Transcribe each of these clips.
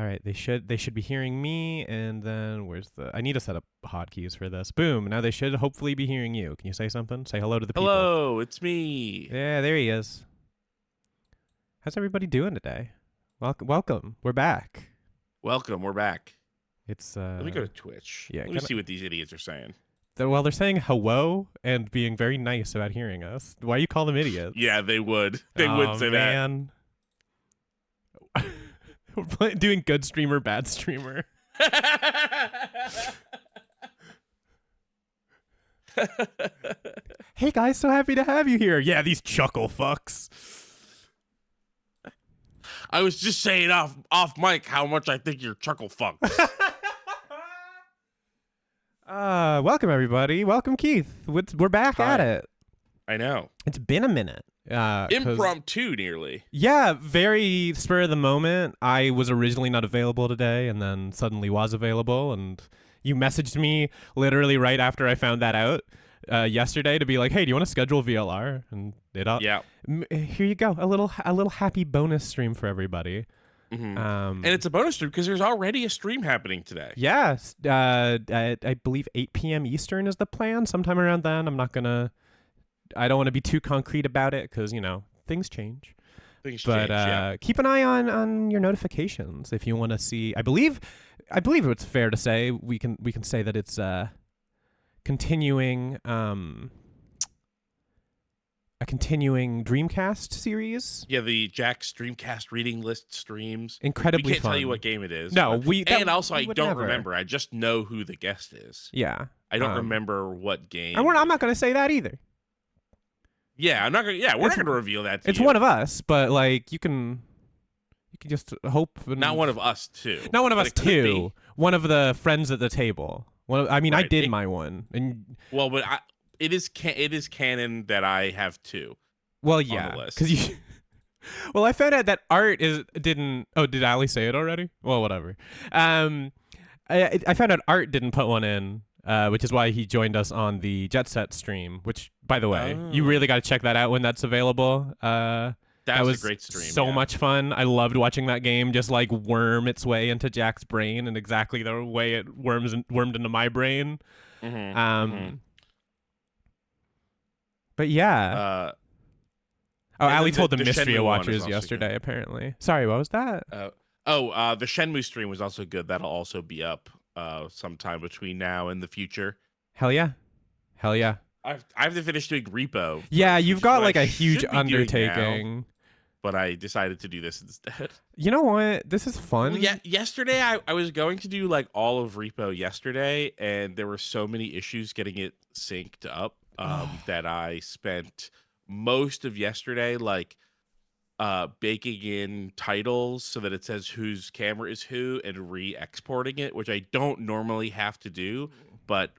All right, they should be hearing me, and then where's the? I need to set up hotkeys for this. Boom! Now they should hopefully be hearing you. Can you say something? Say hello to the people. Hello, it's me. Yeah, there he is. How's everybody doing today? Welcome. We're back. Welcome, we're back. It's Let me go to Twitch. yeah, Let me see what these idiots are saying. They're saying hello and being very nice about hearing us. Why you call them idiots? Yeah, they would. They would say man. We're doing good streamer, bad streamer. that. Hey guys, so happy to have you here. Yeah, these chuckle fucks. I was just saying off mic how much I think you're chuckle fucks. Welcome everybody. Welcome Keith. We're back Hi. at it. I know. It's been a minute. Impromptu, nearly. Yeah, very spur of the moment. I was originally not available today, and then suddenly was available, and you messaged me literally right after I found that out yesterday to be like, "Hey, do you want to schedule VLR?" And Yeah. here you go, a little happy bonus stream for everybody. Mm-hmm. And it's a bonus stream because there's already a stream happening today. Yeah, I believe 8 p.m. Eastern is the plan. Sometime around then. I don't want to be too concrete about it because, things change. But keep an eye on your notifications if you want to see. I believe it's fair to say we can say that it's continuing a continuing Dreamcast series. Yeah, the Jack's Dreamcast reading list streams. Incredibly We can't fun. tell you what game it is. No, I don't never. remember. I just know who the guest is. Yeah. I don't remember what game. And I'm not going to say that either. Yeah, I'm not gonna. Yeah, we're not gonna reveal that. It's one of us, but like you can just hope. Not one of us too. Not one of us too. One of the friends at the table. I Right. did my one, and but it is canon that I have two. Well, yeah, yeah, because you. Well, I found out that Art didn't. Oh, did Ali say it already? Well, whatever. I found out Art didn't put one in. Which is why he joined us on the Jet Set stream, which, by the way, you really got to check that out when that's available. That was a great stream. So much fun. I loved watching that game just like worm its way into Jack's brain and exactly the way it wormed into my brain. Mm-hmm. But yeah. Ali told the Mystery Shenmue Watchers yesterday, apparently. Sorry, what was that? The Shenmue stream was also good. That'll also be up sometime between now and the future. Hell yeah. I have to finish doing Repo. Yeah, you've got like a huge undertaking. Now, but I decided to do this instead. You know what? This is fun. Well, yeah, yesterday I was going to do like all of Repo yesterday, and there were so many issues getting it synced up that I spent most of yesterday like baking in titles so that it says whose camera is who and re-exporting it, which I don't normally have to do, but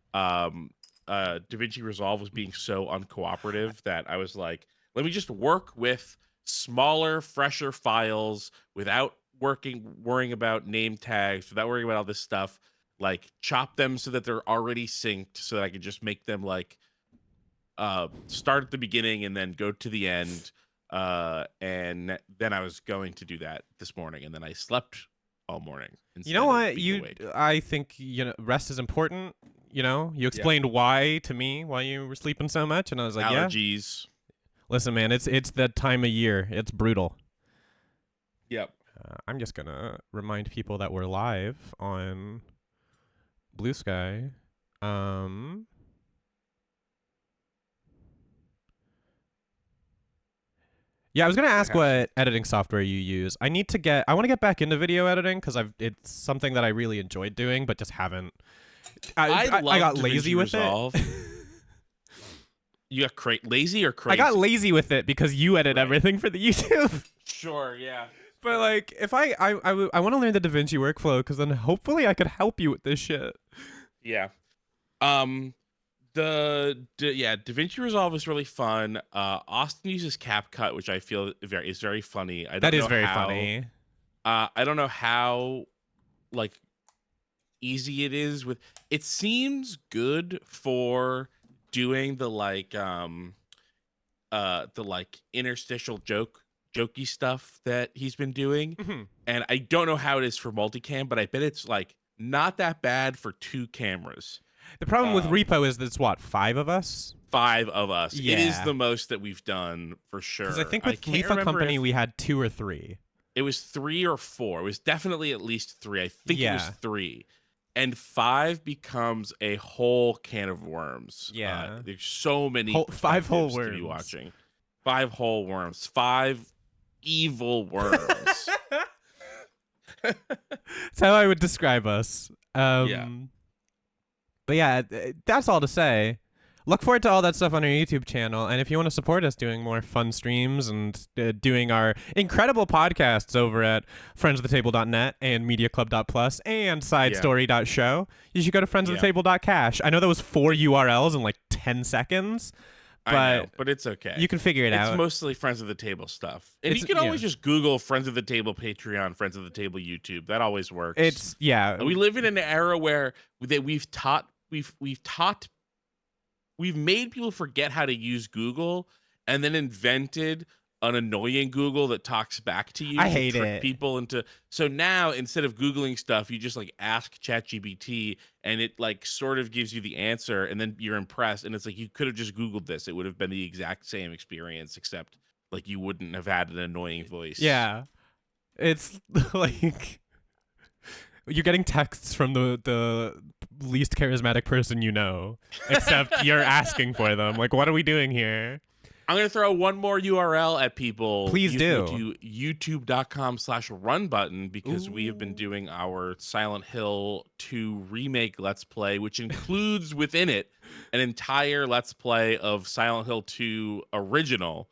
DaVinci Resolve was being so uncooperative that I was like, let me just work with smaller, fresher files without worrying about name tags, without worrying about all this stuff, like chop them so that they're already synced so that I can just make them like start at the beginning and then go to the end. And then I was going to do that this morning, and then I slept all morning. You know what? I think rest is important. You explained why to me why you were sleeping so much, and I was like, allergies. Yeah. Listen, man, it's that time of year. It's brutal. Yep. I'm just gonna remind people that we're live on Blue Sky. Yeah, I was gonna ask what editing software you use. I want to get back into video editing because it's something that I really enjoyed doing, but just haven't. I got lazy with it. You got lazy or crazy? I got lazy with it because you edit everything for the YouTube. Sure, yeah. But like, if I want to learn the DaVinci workflow because then hopefully I could help you with this shit. Yeah. DaVinci Resolve is really fun. Austin uses CapCut, which I feel is very funny. That is very funny. I don't know how like easy it is with. It seems good for doing the interstitial joke jokey stuff that he's been doing. Mhm. And I don't know how it is for multicam, but I bet it's like not that bad for 2 cameras. The problem with Um, Repo is that it's what, 5 of us? 5 of us. It is Yeah. the most that we've done for Because I sure. think I with can't Lethal remember Company if we had 2 or 3. it was 3 or 4. It was definitely at least 3. I think it was Yeah. 3. And 5 becomes a whole can of worms. Yeah. There's so many 5 whole perspectives to be worms. watching. 5 whole worms. 5 evil worms. That's how I would describe us. Yeah. But yeah, that's all to say. Look forward to all that stuff on our YouTube channel. And if you want to support us doing more fun streams and doing our incredible podcasts over at friendsofthetable.net and mediaclub.plus and sidestory.show, you should go to friendsofthetable.cash. I know that was 4 URLs in like 10 seconds, but I know, but it's okay. you can figure it out. It's mostly Friends of the Table stuff. And you can always just Google Friends of the Table Patreon, Friends of the Table YouTube. That always works. We live in an era where we've made people forget how to use Google and then invented an annoying Google that talks back to you to trick people into. So now instead of Googling stuff, you just like ask ChatGPT and it like sort of gives you the answer and then you're impressed. And it's like, you could have just Googled this. It would have been the exact same experience, except like you wouldn't have had an annoying voice. Yeah. It's like you're getting texts from the least charismatic person you know, except you're asking for them. Like, what are we doing here? I'm going to throw one more URL at people. Please do. Go to youtube.com/runbutton because we have been doing our Silent Hill 2 remake Let's Play, which includes within it an entire Let's Play of Silent Hill 2 original.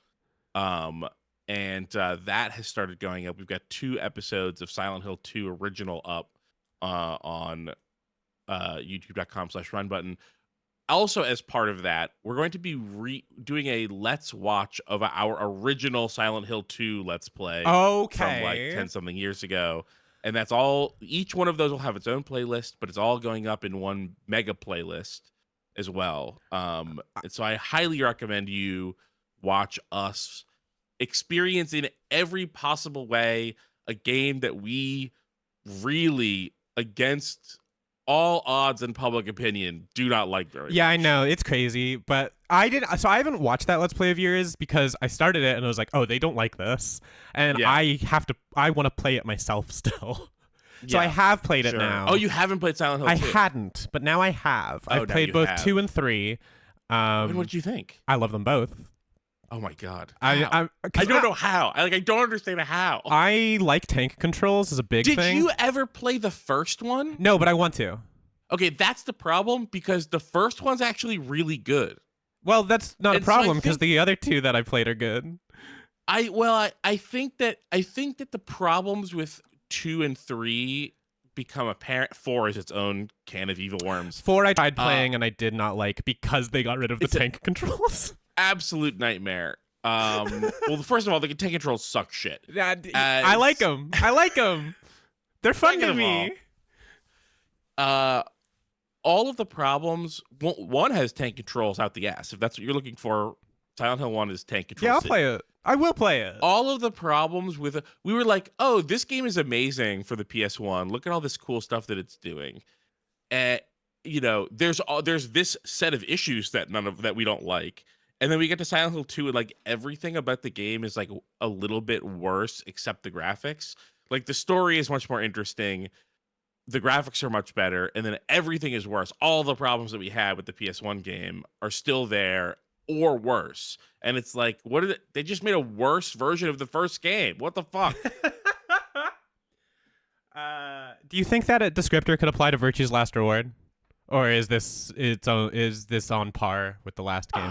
And that has started going up. We've got 2 episodes of Silent Hill 2 original up on youtube.com/runbutton. Also, as part of that, we're going to be doing a Let's Watch of our original Silent Hill 2 Let's Play from like 10-something years ago. And that's all. Each one of those will have its own playlist, but it's all going up in one mega playlist as well. And so I highly recommend you watch us experience in every possible way a game that we really, against all odds and public opinion, do not like very much. I know, it's crazy, but I haven't watched that Let's Play of yours because I started it and I was like, oh, they don't like this, and I want to play it myself still. So I have played it now. Oh, you haven't played Silent Hill 2? I hadn't, but now I have. I've played both 2 and 3. What did you think? I love them both. Oh my god! I don't know how. I don't understand how. I like tank controls as a big thing. Did you ever play the first one? No, but I want to. Okay, that's the problem because the first one's actually really good. Well, that's not a problem because the other 2 that I played are good. I think that the problems with 2 and 3 become apparent. 4 is its own can of evil worms. 4 I tried playing and I did not like because they got rid of the tank controls. Absolute nightmare. Well, first of all, the tank controls suck shit. I like them. They're fun to me. All of the problems. One has tank controls out the ass. If that's what you're looking for, Silent Hill 1 is tank controls. Yeah, I'll play it. I will play it. All of the problems with we were like, oh, this game is amazing for the PS1. Look at all this cool stuff that it's doing. There's this set of issues that we don't like. And then we get to Silent Hill 2 and like everything about the game is like a little bit worse except the graphics. Like the story is much more interesting. The graphics are much better. And then everything is worse. All the problems that we had with the PS1 game are still there or worse. And it's like, they just made a worse version of the first game. What the fuck? Do you think that a descriptor could apply to Virtue's Last Reward? Or is this on par with the last game?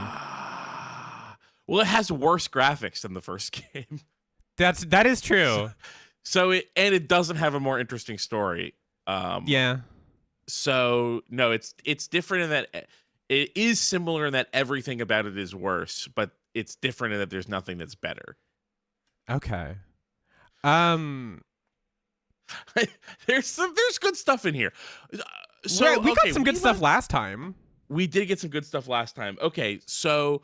Well, it has worse graphics than the first game. That is true. So it doesn't have a more interesting story. Yeah. So no, it's different in that it is similar in that everything about it is worse, but it's different in that there's nothing that's better. Okay. There's good stuff in here. So we got some good stuff last time. We did get some good stuff last time. Okay, so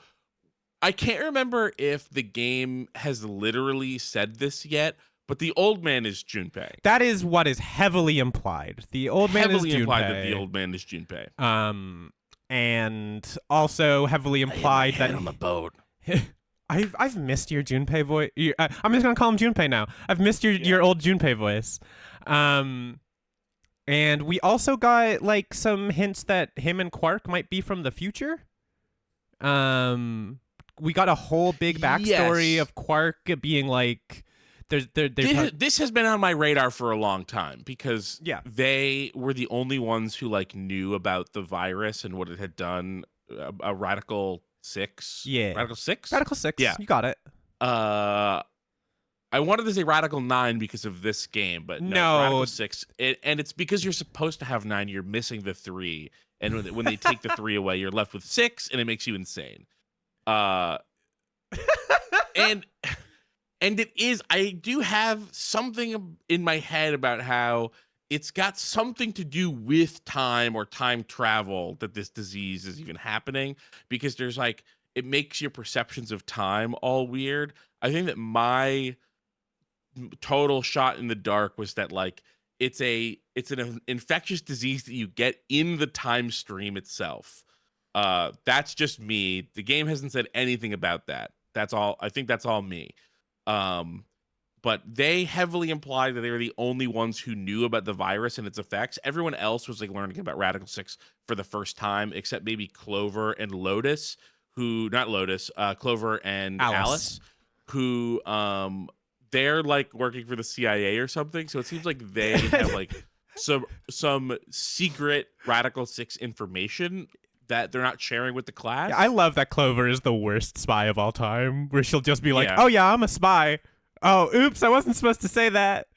I can't remember if the game has literally said this yet, but the old man is Junpei. That is what is heavily implied. The old man is Heavily implied that the Junpei. old man is Junpei. And also heavily I hit my implied head that on the boat. I've missed your Junpei voice. I'm just gonna call him Junpei now. I've missed your old Junpei voice. And we also got like some hints that him and Quark might be from the future. We got a whole big backstory of Quark being like, this has been on my radar for a long time because they were the only ones who like knew about the virus and what it had done. A Radical 6. Radical 6. Radical 6. Yeah, you got it. I wanted to say Radical 9 because of this game, but no, Radical 6. And it's because you're supposed to have 9. You're missing the 3, and when they take the 3 away, you're left with 6, and it makes you insane. And it is. I do have something in my head about how it's got something to do with time or time travel that this disease is even happening, because there's like it makes your perceptions of time all weird. I think that my total shot in the dark was that like it's an infectious disease that you get in the time stream itself. That's just me. The game hasn't said anything about that. That's all. I think that's all me. But they heavily implied that they were the only ones who knew about the virus and its effects. Everyone else was like learning about Radical 6 for the first time, except maybe Clover and Lotus, Clover and Alice, who they're like working for the CIA or something. So it seems like they have like some secret Radical 6 information that they're not sharing with the class. Yeah, I love that Clover is the worst spy of all time, where she'll just be like, oh yeah, I'm a spy. Oh, oops, I wasn't supposed to say that.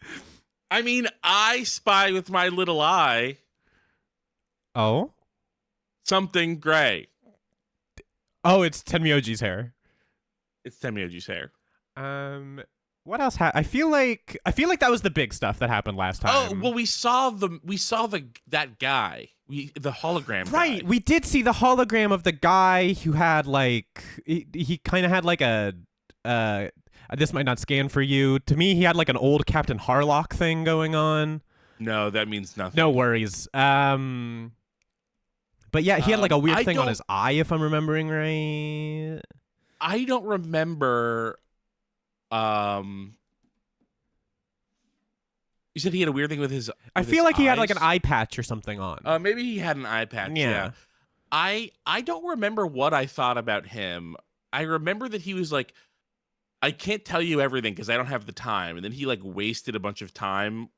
I mean, I spy with my little eye. Oh? Something gray. Oh, it's Tenmyoji's hair. It's Tenmyoji's hair. What else I feel like that was the big stuff that happened last time. Oh, well, we saw that guy. The hologram Right, guy. we did see the hologram of the guy who had like he kind of had like a this might not scan for you. To me, he had like an old Captain Harlock thing going on. No, that means nothing. No worries. But yeah, he had like a weird thing on his eye, if I'm remembering right. I don't remember. You said he had a weird thing with his. I feel like he had like an eye patch or something on. Maybe he had an eye patch. Yeah. I don't remember what I thought about him. I remember that he was like, I can't tell you everything because I don't have the time, and then he like wasted a bunch of time.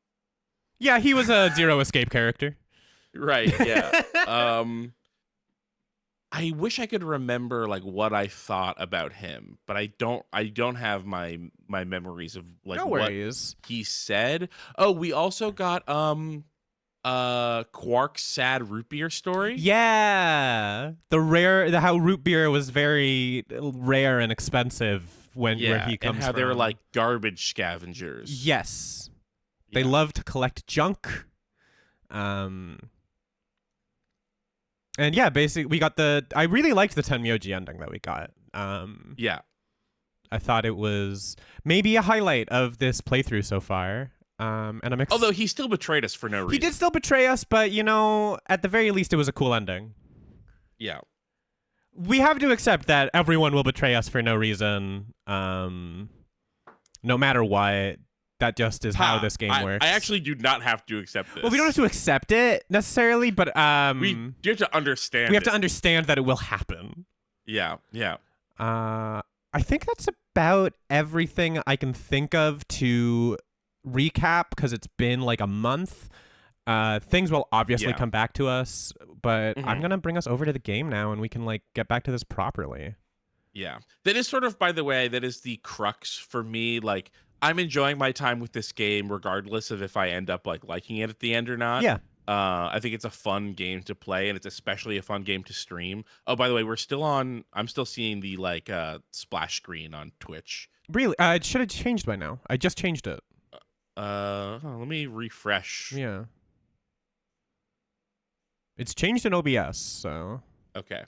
Yeah, he was a Zero Escape character. Right. Yeah. I wish I could remember like what I thought about him, but I don't have my memories of like what he said. Oh, we also got Quark's sad root beer story. Yeah. How root beer was very rare and expensive where he comes and how from. they were like garbage scavengers. Yes. They love to collect junk. And yeah, basically we got I really liked the Tenmyoji ending that we got. Yeah. I thought it was maybe a highlight of this playthrough so far. And I'm although he still betrayed us for no reason. He did still betray us, but you know, at the very least it was a cool ending. Yeah. We have to accept that everyone will betray us for no reason. No matter what. That just is how this game works. I actually do not have to accept this. Well, we don't have to accept it necessarily, but we do have to understand. We have to understand that it will happen. Yeah, yeah. I think that's about everything I can think of to recap because it's been like a month. Things will obviously come back to us, but I'm gonna bring us over to the game now, and we can like get back to this properly. Yeah, that is sort of, by the way, that is the crux for me. Like, I'm enjoying my time with this game, regardless of if I end up like liking it at the end or not. Yeah. I think it's a fun game to play, and it's especially a fun game to stream. Oh, by the way, I'm still seeing the like splash screen on Twitch. Really? It should have changed by now. I just changed it. Let me refresh. Yeah. It's changed in OBS, so. Okay.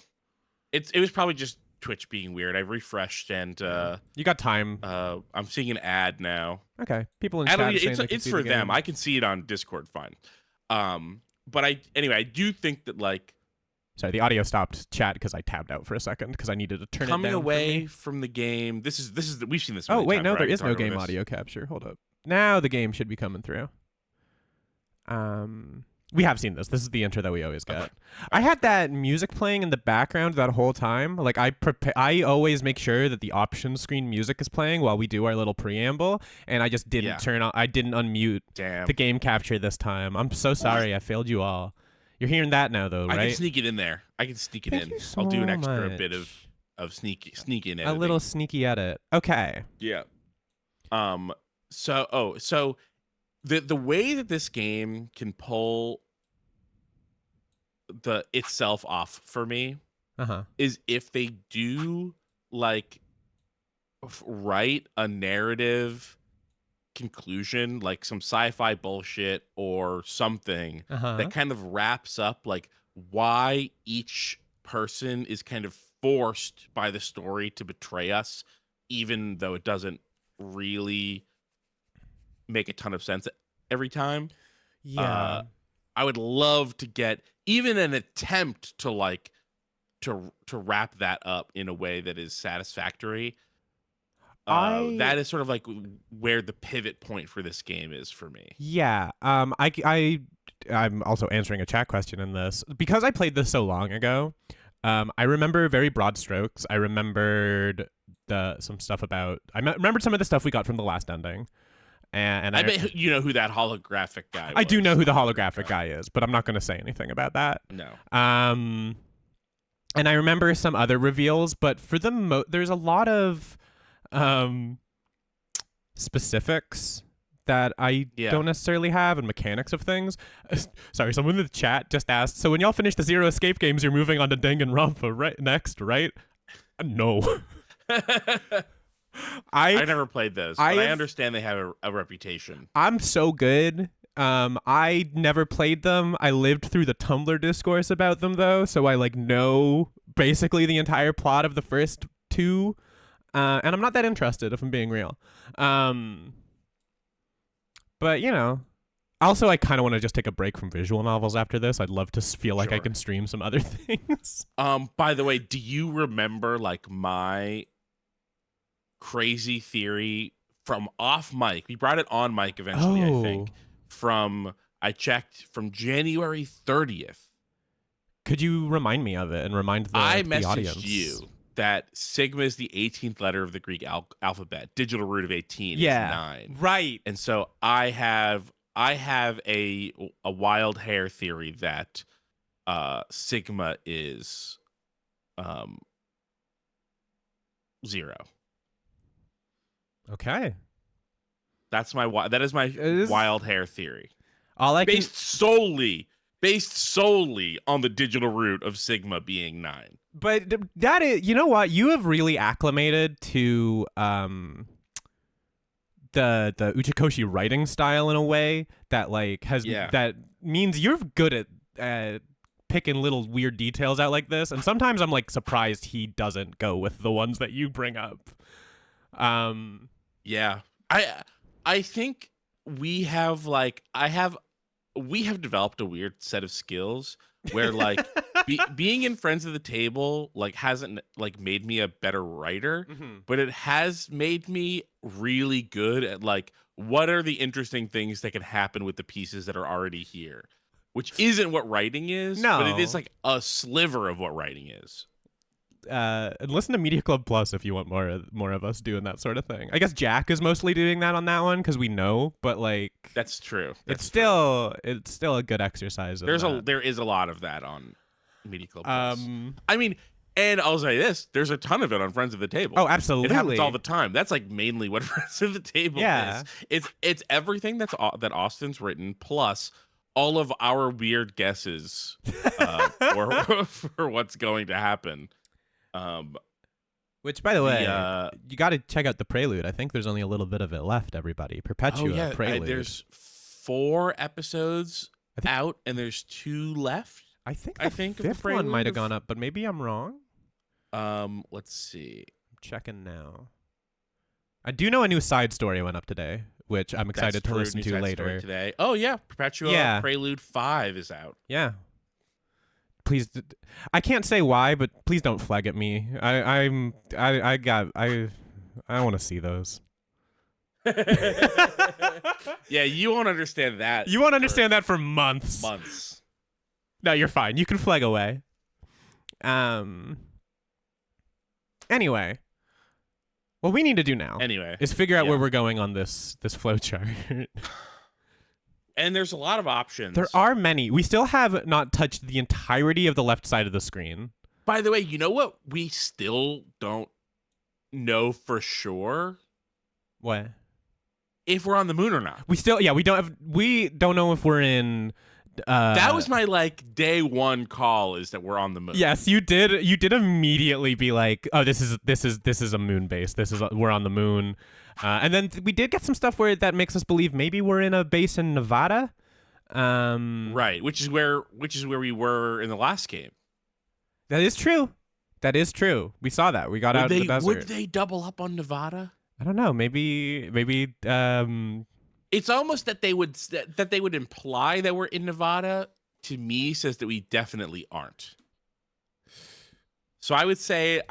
It was probably just Twitch being weird. I've refreshed and You got time. I'm seeing an ad now. Okay. People in I don't chat are need, saying they can it's see for the them. game. I can see it on Discord fine. But I do think that like Sorry, the audio stopped chat because I tabbed out for a second because I needed to turn it coming down away for me. from the game. This is we've seen this. Oh, Many wait, times, no, right? there I can is no talk over game this. audio capture. Hold up. Now the game should be coming through. We have seen this. This is the intro that we always get. Okay. I had that music playing in the background that whole time. Like I always make sure that the options screen music is playing while we do our little preamble, and I just didn't turn on. I didn't unmute the game capture this time. I'm so sorry. I failed you all. You're hearing that now, though, right? I can sneak it in there. I can sneak it Thank in. you so I'll do an extra much. bit of sneaking editing. A little sneaky edit. Okay. Yeah. So the way that this game can pull the itself off for me is if they do like write a narrative conclusion, like some sci-fi bullshit or something that kind of wraps up like why each person is kind of forced by the story to betray us, even though it doesn't really make a ton of sense every time. Yeah. I would love to get even an attempt to like to wrap that up in a way that is satisfactory. That is sort of like where the pivot point for this game is for me. Yeah. I'm also answering a chat question in this because I played this so long ago. I remember very broad strokes. I remembered some stuff about. I remembered some of the stuff we got from the last ending. And I bet you know who that holographic guy was. I do know who the holographic guy is, but I'm not going to say anything about that. No. And I remember some other reveals, but for there's a lot of specifics that I don't necessarily have and mechanics of things. Sorry, someone in the chat just asked, so when y'all finish the Zero Escape games, you're moving on to Danganronpa next, right? No. I never played those, but I understand they have a reputation. I'm so good. I never played them. I lived through the Tumblr discourse about them, though, so I like know basically the entire plot of the first two. And I'm not that interested, if I'm being real. But, you know, also I kind of want to just take a break from visual novels after this. I'd love to feel like I can stream some other things. By the way, do you remember like my crazy theory from off mic? We brought it on mic eventually, I think. I checked from January 30th. Could you remind me of it and remind the audience? I messaged you that sigma is the 18th letter of the Greek alphabet. Digital root of 18 is 9. Right. And so I have a wild hair theory that sigma is 0. Okay. That is my wild hair theory. Based solely on the digital root of sigma being 9. But that is, you know what? You have really acclimated to the Uchikoshi writing style in a way that like that means you're good at picking little weird details out like this. And sometimes I'm like surprised he doesn't go with the ones that you bring up. Yeah. I think we have developed a weird set of skills where like being in Friends of the Table like hasn't like made me a better writer, but it has made me really good at like what are the interesting things that can happen with the pieces that are already here, which isn't what writing is, but it is like a sliver of what writing is. And listen to Media Club Plus if you want more of us doing that sort of thing. I guess Jack is mostly doing that on that one because we know, but like that's true. It's still a good exercise. There is a lot of that on Media Club Plus. I mean, and I'll say this: there's a ton of it on Friends of the Table. Oh, absolutely, it happens all the time. That's like mainly what Friends of the Table is. It's everything that Austin's written plus all of our weird guesses for what's going to happen. Which, by the way, you got to check out the Prelude. I think there's only a little bit of it left. Everybody, Perpetua Prelude. There's 4 episodes out, and there's 2 left. I think the fifth one might have gone up, but maybe I'm wrong. Let's see. I'm checking now. I do know a new side story went up today, which I'm That's excited to true. listen New to side story later. today. Oh yeah, Perpetua Yeah, Prelude 5 is out. yeah. Please, I can't say why, but please don't flag at me. I want to see those. Yeah, you won't understand that You won't for understand that for months. months. No, you're fine. You can flag away. Anyway, what we need to do now Anyway, is figure out yeah. where we're going on this flowchart. And there's a lot of options. There are many. We still have not touched the entirety of the left side of the screen. By the way, you know what we still don't know for sure? What? If we're on the moon or not. We don't know if we're in that was my like day one call, is that we're on the moon. Yes, you did immediately be like, "Oh, this is a moon base. We're on the moon." And then we did get some stuff where that makes us believe maybe we're in a base in Nevada. Right, which is where we were in the last game. That is true. That is true. We saw that. We got out of the desert. Would they double up on Nevada? I don't know. Maybe it's almost that they would imply that we're in Nevada. To me, says that we definitely aren't. So I would say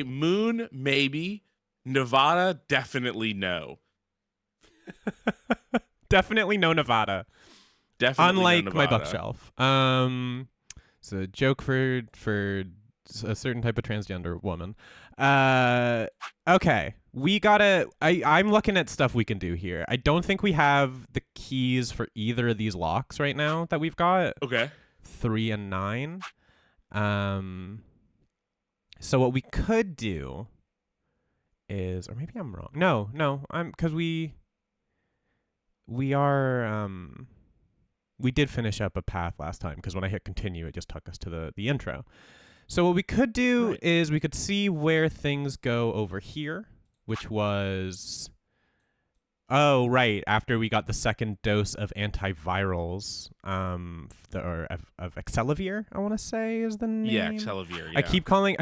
moon maybe, Nevada definitely no. Definitely no Nevada. Definitely unlike no my Nevada. bookshelf. It's a joke for a certain type of transgender woman. Okay, we gotta. I'm looking at stuff we can do here. I don't think we have the keys for either of these locks right now that we've got. Okay. 3 and 9. So what we could do is, or maybe I'm wrong. No, because we are we did finish up a path last time, because when I hit continue, it just took us to the intro. So what we could do is we could see where things go over here, which was, after we got the second dose of antivirals, of Excelavir, I want to say is the name. Yeah, Excelavir. Yeah. I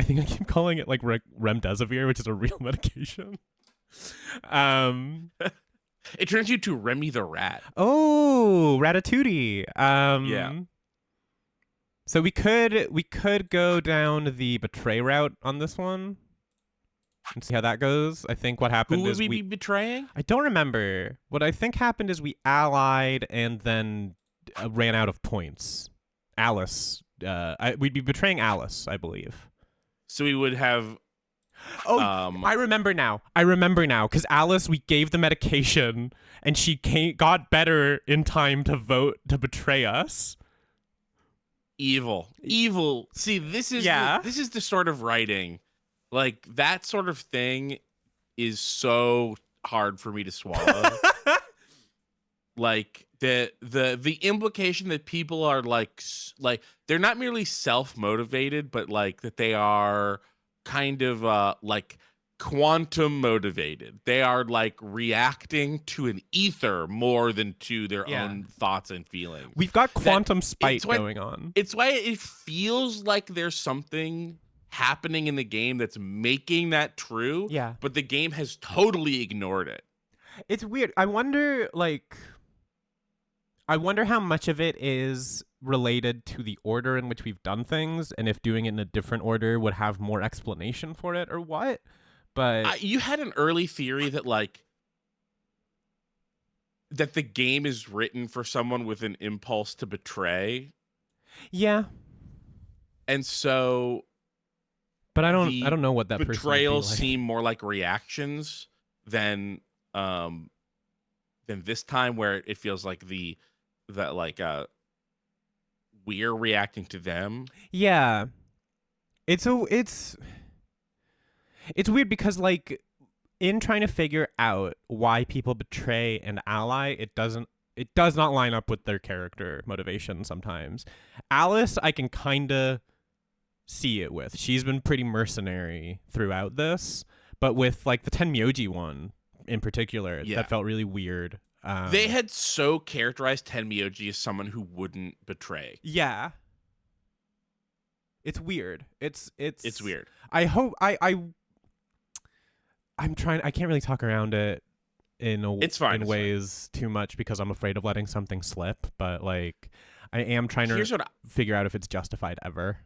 think I keep calling it like remdesivir, which is a real medication. It turns you to Remy the Rat. Oh, Ratatouille. Yeah. So we could go down the betray route on this one and see how that goes. I think what happened is we be betraying? I don't remember. What I think happened is we allied and then ran out of points. Alice. We'd be betraying Alice, I believe. So we would have. Oh, I remember now. Because Alice, we gave the medication, and she got better in time to vote to betray us. Evil. See, this is the sort of writing, like that sort of thing, is so hard for me to swallow. Like the implication that people are like they're not merely self-motivated, but like that they are kind of like quantum motivated. They are like reacting to an ether more than to their own thoughts and feelings. We've got quantum spite going on. It's why it feels like there's something happening in the game that's making that true. Yeah. But the game has totally ignored it. It's weird. I wonder how much of it is related to the order in which we've done things, and if doing it in a different order would have more explanation for it, or what. But you had an early theory that like that the game is written for someone with an impulse to betray. Yeah. And so, but I don't know what that betrayals like. seem more like reactions than this time, where it feels like we're reacting to them. Yeah. It's weird because like in trying to figure out why people betray and ally, it does not line up with their character motivation sometimes. Alice, I can kind of see it with. She's been pretty mercenary throughout this, but with like the Tenmyoji one in particular, that felt really weird. They had so characterized Tenmyoji as someone who wouldn't betray. Yeah. It's weird. It's weird. I hope I'm trying. I can't really talk around it It's fine. in ways too much because I'm afraid of letting something slip. But like, I am trying to figure out if it's justified ever.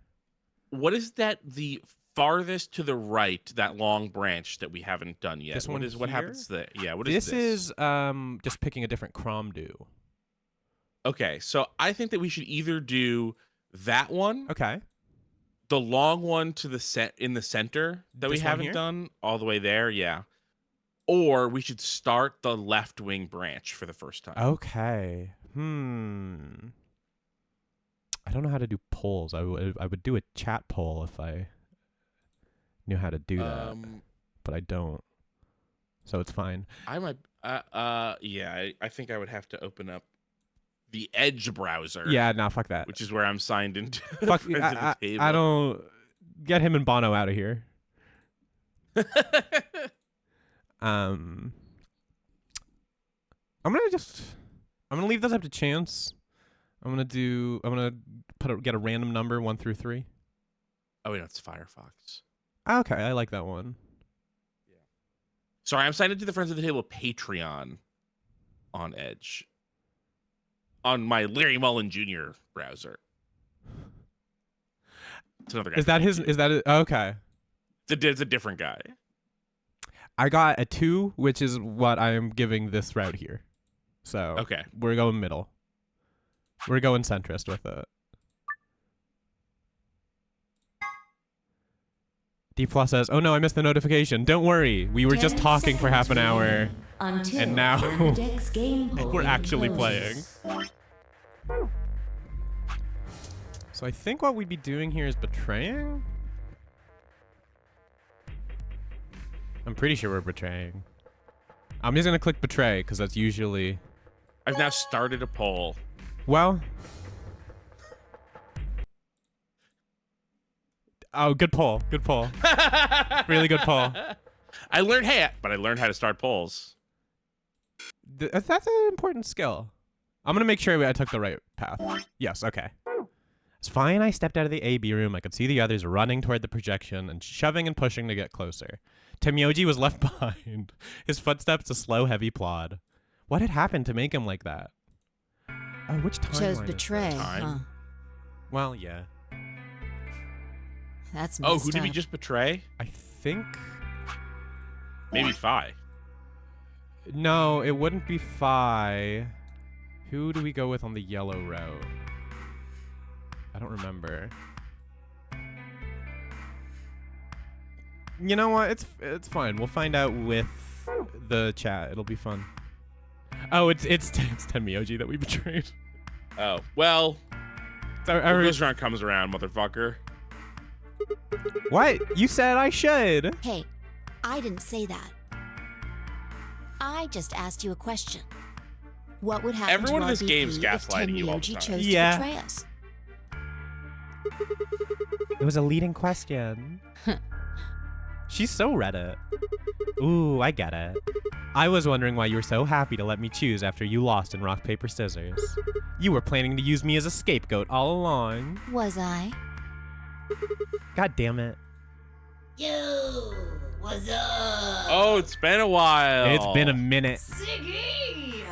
What is that? The farthest to the right, that long branch that we haven't done yet. This one here? What happens there? Yeah. What is this? This is just picking a different Cromdu. Okay, so I think that we should either do that one. Okay. The long one to the in the center that we haven't done all the way there, yeah. Or we should start the left wing branch for the first time. Okay. I don't know how to do polls. I would do a chat poll if I knew how to do that, but I don't. So it's fine. I might. Yeah. I think I would have to open up the Edge browser. Yeah, no, fuck that. Which is where I'm signed into. Fuck, I don't get him and Bono out of here. I'm gonna leave this up to chance. I'm gonna get a random number 1 through 3. Oh wait, no, it's Firefox. Okay, I like that one. Yeah. Sorry, I'm signed into the Friends of the Table Patreon on Edge. On my Larry Mullen Jr. browser. It's another guy. Is that his? Is that it? Okay? It's a different guy. I got a 2, which is what I am giving this route here. So okay, we're going middle. We're going centrist with it. D Plus says, "Oh no, I missed the notification. Don't worry, we were just talking for half an hour, and now we're actually playing." So I think what we'd be doing here is betraying. I'm pretty sure we're betraying. I'm just gonna click betray because that's usually. I've now started a poll. Well. Oh, good poll. Good poll. Really good poll. I learned how to start polls. That's an important skill. I'm gonna make sure I took the right path. Yes. Okay. It's fine. I stepped out of the AB room. I could see the others running toward the projection and shoving and pushing to get closer. Temyoji was left behind. His footsteps a slow, heavy plod. What had happened to make him like that? Oh, which time? Chose betray, huh? Well, yeah. That's messed who did up. we just betray? I think maybe Phi. No, it wouldn't be Phi. Who do we go with on the yellow route? I don't remember. You know what? It's fine. We'll find out with the chat. It'll be fun. Oh, it's Tenmyoji that we betrayed. Oh well. What goes around comes around, motherfucker. What? You said I should. Hey, I didn't say that. I just asked you a question. What would happen Everyone to in this RBP game's if gaslighting you all the Tenmyoji time. chose to betray us? It was a leading question. She's so Reddit. Ooh, I get it. I was wondering why you were so happy to let me choose after you lost in rock, paper, scissors. You were planning to use me as a scapegoat all along. Was I? God damn it. Yo, what's up? Oh, it's been a while. It's been a minute. Siggy!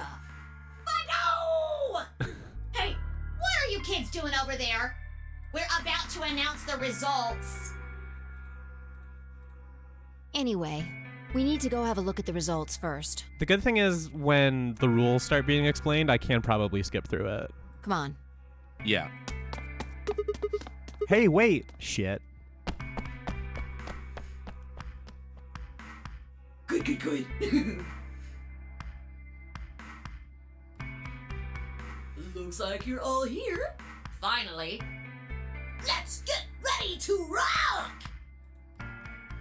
Fido! Hey, what are you kids doing over there? We're about to announce the results. Anyway, we need to go have a look at the results first. The good thing is when the rules start being explained, I can probably skip through it. Come on. Yeah. Hey, wait. Shit. Good. Looks like you're all here. Finally. Let's get ready to rock!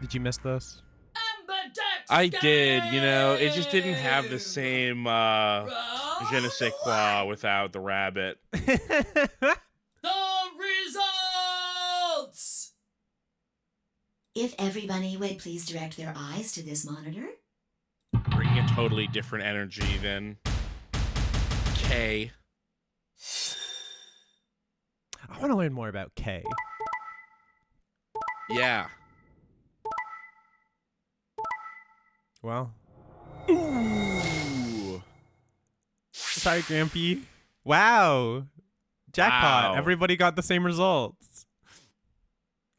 Did you miss this? Ambidex I did. You know, it just didn't have the same je ne sais quoi without the rabbit. The results! If everybody would please direct their eyes to this monitor. Bringing a totally different energy than K. I want to learn more about K. Yeah. Well, Ooh. sorry, Grampy. Wow. Jackpot. Wow. Everybody got the same results.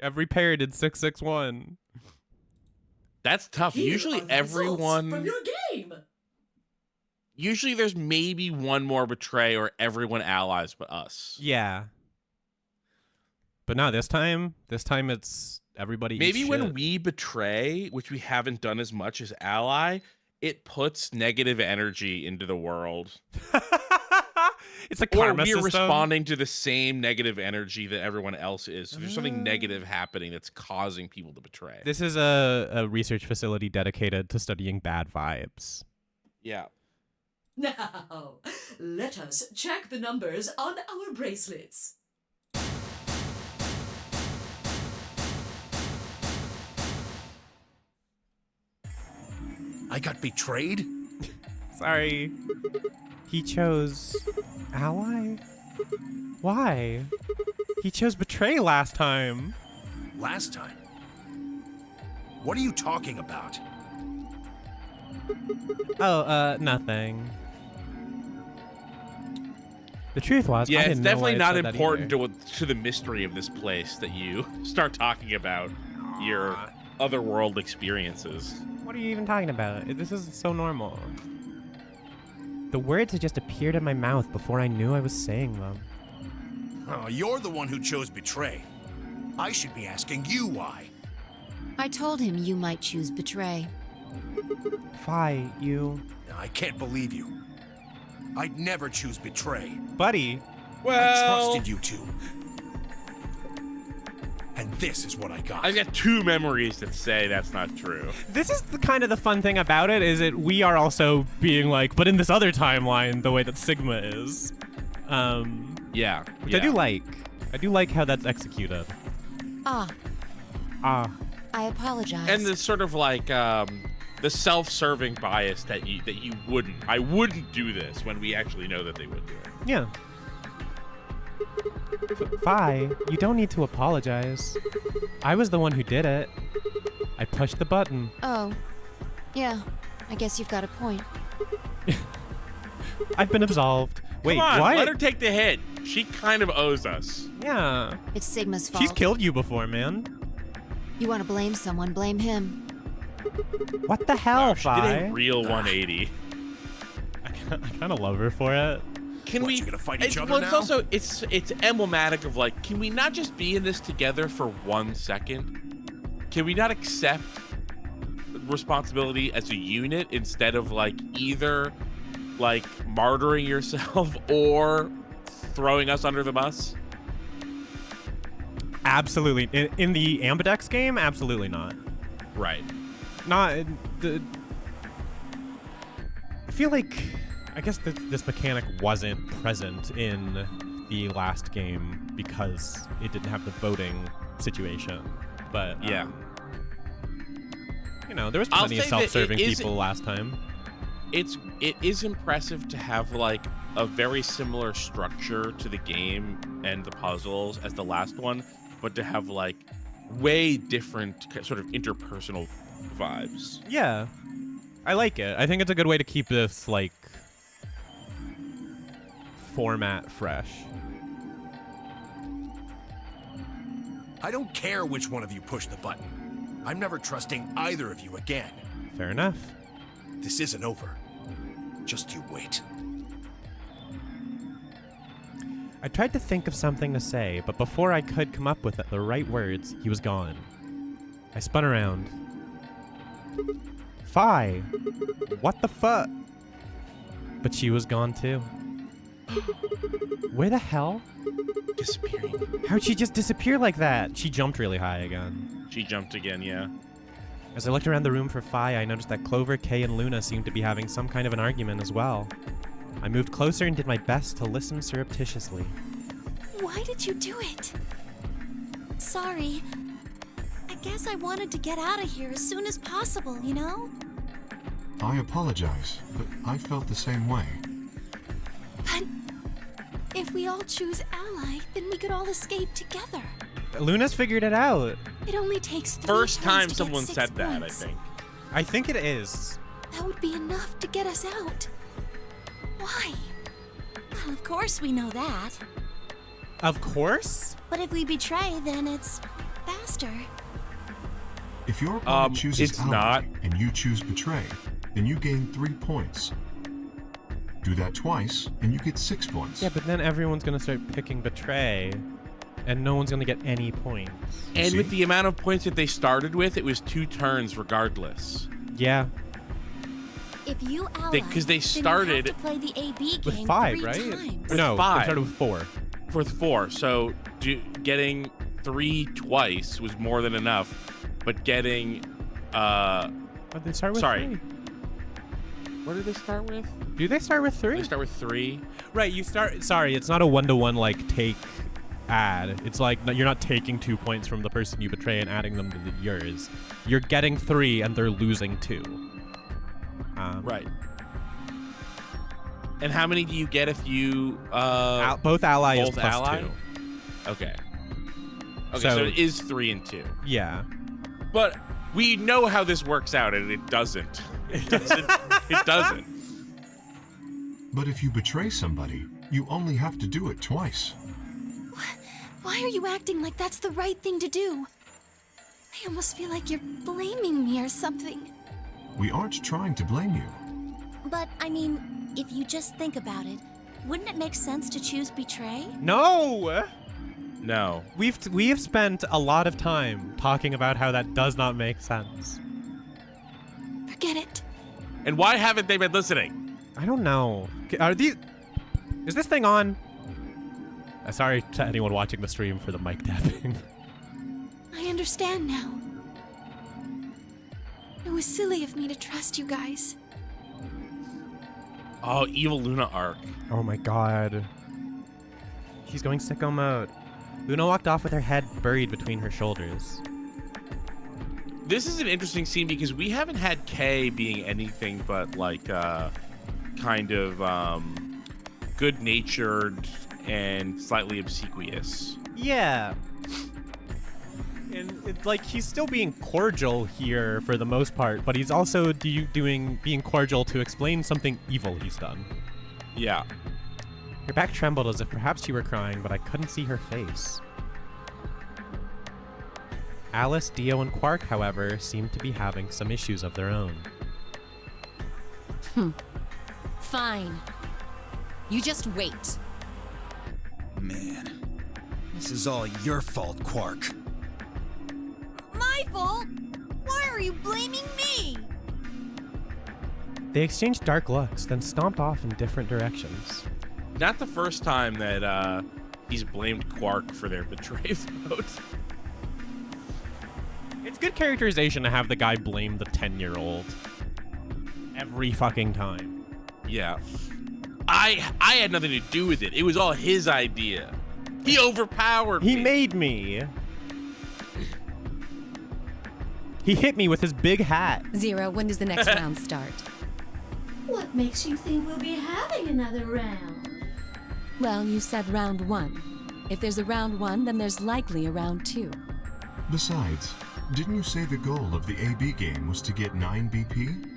Every pair did 661. That's tough. Here Usually are the results everyone from your game. Usually there's maybe one more betray or everyone allies but us. Yeah. But no, this time it's everybody Maybe eats when shit. we betray, which we haven't done as much as ally, it puts negative energy into the world. It's a Or karma we're system. responding to the same negative energy that everyone else is. So there's something negative happening that's causing people to betray. This is a research facility dedicated to studying bad vibes. Yeah. Now, let us check the numbers on our bracelets. I got betrayed? Sorry. He chose ally? Why? He chose betray last time. Last time? What are you talking about? Oh, nothing. The truth was, I Yeah, it's didn't know definitely why not it said that important either. to the mystery of this place that you start talking about your otherworld experiences. What are you even talking about? This is so normal. The words had just appeared in my mouth before I knew I was saying them. Oh, you're the one who chose betray. I should be asking you why. I told him you might choose betray. Fi, you... I can't believe you. I'd never choose betray. Buddy. I Well, trusted you two. And this is what I got. I've got two memories that say that's not true. This is the kind of the fun thing about it, is that we are also being like, but in this other timeline, the way that Sigma is. Yeah. Which I do like. I do like how that's executed. Ah, Ah. I apologize. And the sort of like the self-serving bias that you wouldn't. I wouldn't do this when we actually know that they would do it. Yeah. Fi, you don't need to apologize. I was the one who did it. I pushed the button. Oh, yeah. I guess you've got a point. I've been absolved. Wait, Come on, what? let her take the hit. She kind of owes us. Yeah. It's Sigma's fault. She's killed you before, man. You want to blame someone, blame him. What the hell, Wow, she did Fi? a real 180. I kind of love her for it. Can What, we? you gonna fight each other well, it's now? also it's emblematic of like, can we not just be in this together for 1 second? Can we not accept responsibility as a unit instead of like either like martyring yourself or throwing us under the bus? Absolutely. In the Ambidex game, absolutely not. Right. Not the. I feel like, I guess this mechanic wasn't present in the last game because it didn't have the voting situation. But Yeah. you know, there was I'll plenty of say that it self-serving is- people last time. It is impressive to have like a very similar structure to the game and the puzzles as the last one, but to have like way different sort of interpersonal vibes. Yeah, I like it. I think it's a good way to keep this like format fresh. I don't care which one of you pushed the button. I'm never trusting either of you again. Fair enough. This isn't over. Just you wait. I tried to think of something to say, but before I could come up with the right words, he was gone. I spun around. Fi! What the fuck? But she was gone too. Where the hell? Disappearing. How'd she just disappear like that? She jumped really high again. She jumped again, yeah. As I looked around the room for Fi, I noticed that Clover, Kay, and Luna seemed to be having some kind of an argument as well. I moved closer and did my best to listen surreptitiously. Why did you do it? Sorry. I guess I wanted to get out of here as soon as possible, you know? I apologize, but I felt the same way. But if we all choose ally, then we could all escape together. Luna's figured it out. It only takes 3 First turns time to get someone 6 said that, I points. think. I think it is. That would be enough to get us out. Why? Well, of course we know that. Of course. But if we betray, then it's faster. If your opponent chooses it's ally not. and you choose betray, then you gain 3 points. Do that twice, and you get 6 points. Yeah, but then everyone's gonna start picking betray, and no one's gonna get any points. And See? with the amount of points that they started with, it was 2 turns regardless. Yeah. If you ally, Because they then started you have to play the AB With game 5, 3 right? times. With No, 5. it started with 4. with 4. So getting 3 twice was more than enough. But getting, But they start with sorry. 3. What did they start with? Do they start with 3? They start with 3. Right, you start. Sorry, it's not a 1-to-1 like take add. It's like you're not taking 2 points from the person you betray and adding them to yours. You're getting 3 and they're losing 2. Right. And how many do you get if you Both ally is both plus ally? 2. Okay. Okay, So- so it is 3 and 2. Yeah. But we know how this works out, and it doesn't. It doesn't. It doesn't. But if you betray somebody, you only have to do it twice. Why are you acting like that's the right thing to do? I almost feel like you're blaming me or something. We aren't trying to blame you. But, I mean, if you just think about it, wouldn't it make sense to choose betray? No. No. We have spent a lot of time talking about how that does not make sense. Forget it. And why haven't they been listening? I don't know. Are these? Is this thing on? Sorry to anyone watching the stream for the mic tapping. I understand now. It was silly of me to trust you guys. Oh, evil Luna arc. Oh my god. She's going sicko mode. Luna walked off with her head buried between her shoulders. This is an interesting scene because we haven't had Kay being anything but like kind of good-natured and slightly obsequious. Yeah. And it's like he's still being cordial here for the most part, but he's also being cordial to explain something evil he's done. Yeah. Her back trembled as if perhaps she were crying, but I couldn't see her face. Alice, Dio, and Quark, however, seemed to be having some issues of their own. Fine. You just wait. Man, this is all your fault, Quark. My fault? Why are you blaming me? They exchanged dark looks, then stomped off in different directions. Not the first time that he's blamed Quark for their betray vote. It's good characterization to have the guy blame the 10-year-old. Every fucking time. Yeah. I had nothing to do with it. It was all his idea. He overpowered He me. made me. He hit me with his big hat. Zero, when does the next round start? What makes you think we'll be having another round? Well, you said round 1. If there's a round 1, then there's likely a round 2. Besides, didn't you say the goal of the AB game was to get 9 BP?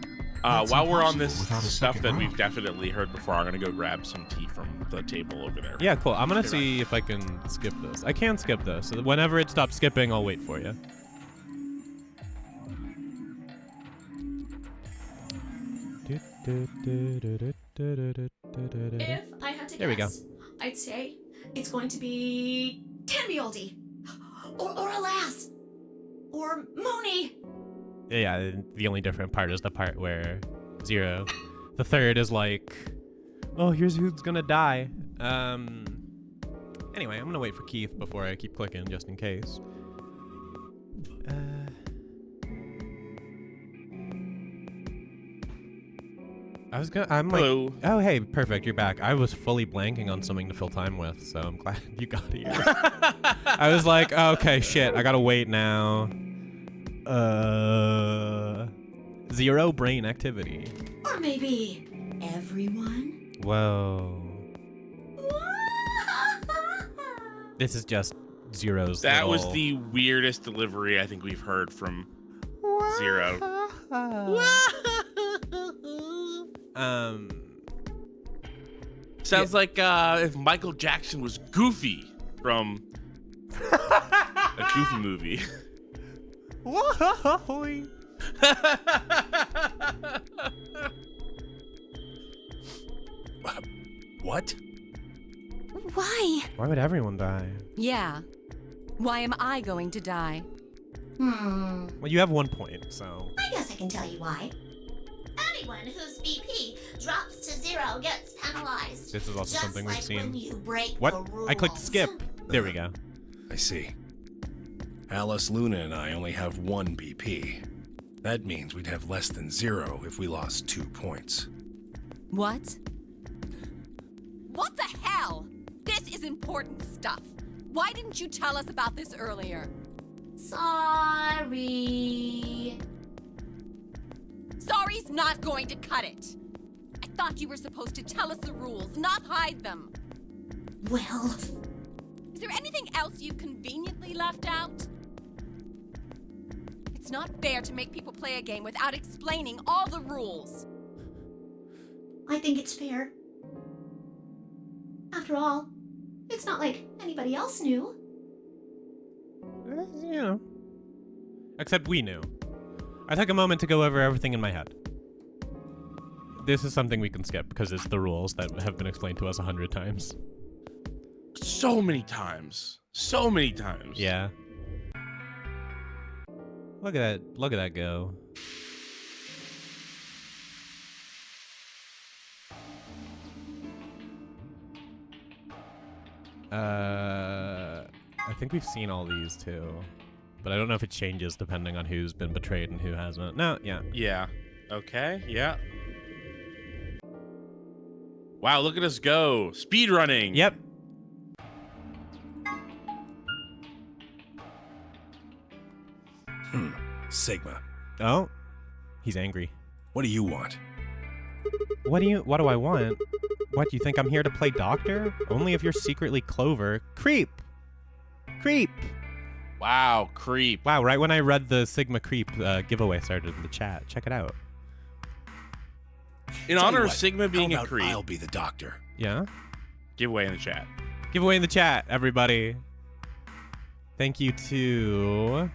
That's While we're on impossible this without a stuff second that round. we've definitely heard before, I'm gonna go grab some tea from the table over there. Yeah, cool. I'm gonna Okay, see if I can skip this. I can skip this. Whenever it stops skipping, I'll wait for you. If I had to There we go. guess, I'd say it's going to be Tenbioldi, or Alas, or Mooney. Yeah, the only different part is the part where Zero. The third is like, oh, here's who's gonna die. Anyway, I'm gonna wait for Keith before I keep clicking, just in case. I'm like, Hello. oh, hey, perfect, you're back. I was fully blanking on something to fill time with, so I'm glad you got here. I was like, oh, okay, shit, I gotta wait now. Zero brain activity. Or maybe everyone? Whoa. This is just Zero's. That was the weirdest delivery I think we've heard from Zero. Sounds like if Michael Jackson was Goofy from a Goofy movie. What? Why? Why would everyone die? Yeah. Why am I going to die? Hmm. Well, you have 1 point, so. I guess I can tell you why. Anyone whose BP drops to 0 gets penalized. This is also Just something we've like seen. when you break What? the rules. I clicked skip. There we go. I see. Alice, Luna, and I only have 1 BP. That means we'd have less than 0 if we lost 2 points. What? What the hell? This is important stuff. Why didn't you tell us about this earlier? Sorry. Sorry's not going to cut it. I thought you were supposed to tell us the rules, not hide them. Well, Is there anything else you conveniently left out? It's not fair to make people play a game without explaining all the rules. I think it's fair. After all, it's not like anybody else knew. You know. Except we knew. I took a moment to go over everything in my head. This is something we can skip because it's the rules that have been explained to us 100 times. So many times. So many times. Yeah. Look at that go. I think we've seen all these too. But I don't know if it changes depending on who's been betrayed and who hasn't. No, yeah. Yeah. Okay. Yeah. Wow, look at us go. Speed running. Yep. Sigma, Oh. He's angry. what do you want? What do I want? What, you think I'm here to play doctor? Only if you're secretly Clover. Creep! Creep! Wow, creep. Wow, right when I read the Sigma Creep giveaway started in the chat. Check it out. In Tell honor you of what, Sigma being how a about creep, I'll be the doctor. Yeah? giveaway in the chat. Giveaway in the chat, everybody. Thank you to...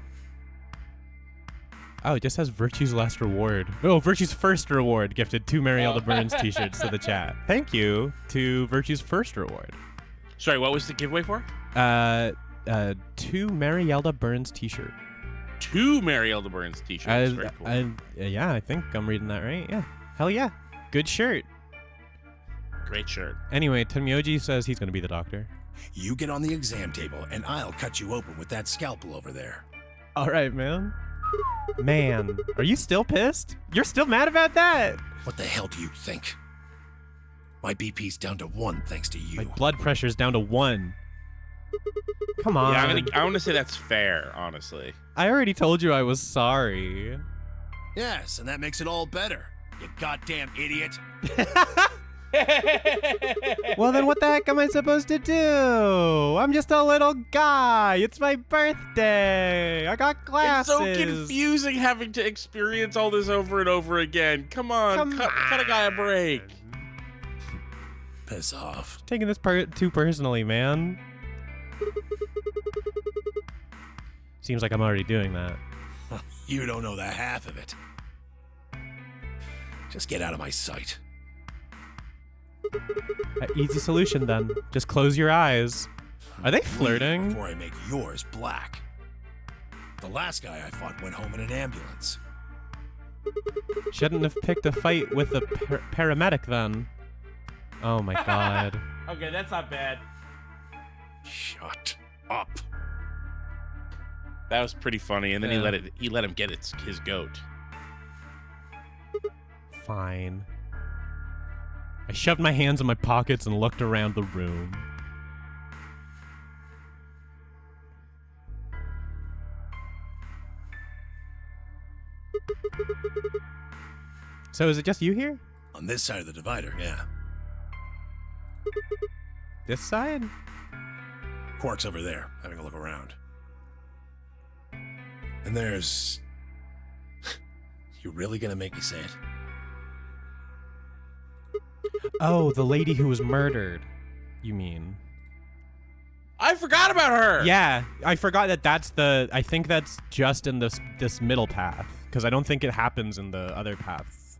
Oh, it just says Virtue's last reward. Oh, Virtue's first reward gifted 2 Marielda Burns t-shirts to the chat. Thank you to Virtue's first reward. Sorry, what was the giveaway for? 2 Marielda Burns t-shirt. 2 Marielda Burns t-shirts. Very cool. Yeah, I think I'm reading that right. Yeah. Hell yeah. Good shirt. Great shirt. Anyway, Tenmyoji says he's going to be the doctor. You get on the exam table, and I'll cut you open with that scalpel over there. All right, man. Man, are you still pissed? You're still mad about that? What the hell do you think? My BP's down to 1 thanks to you. My blood pressure's down to 1. Come on. Yeah, I'm gonna say that's fair, honestly. I already told you I was sorry. Yes, and that makes it all better. You goddamn idiot. Well, then what the heck am I supposed to do? I'm just a little guy. It's my birthday. I got glasses. It's so confusing having to experience all this over and over again. Come on, cut a guy a break. Piss off. Taking this part too personally, man. Seems like I'm already doing that. You don't know the half of it. Just get out of my sight. Easy solution then. Just close your eyes. Are they flirting? Before I make yours black. The last guy I fought went home in an ambulance. Shouldn't have picked a fight with a paramedic then. Oh my god. Okay, that's not bad. Shut up. That was pretty funny, and then Yeah. he let him get his goat. Fine. I shoved my hands in my pockets and looked around the room. So is it just you here? On this side of the divider, yeah. This side? Quark's over there, having a look around. And there's... You really gonna make me say it? Oh, the lady who was murdered, you mean? I forgot about her. Yeah, I forgot that I think that's just in this middle path, because I don't think it happens in the other paths.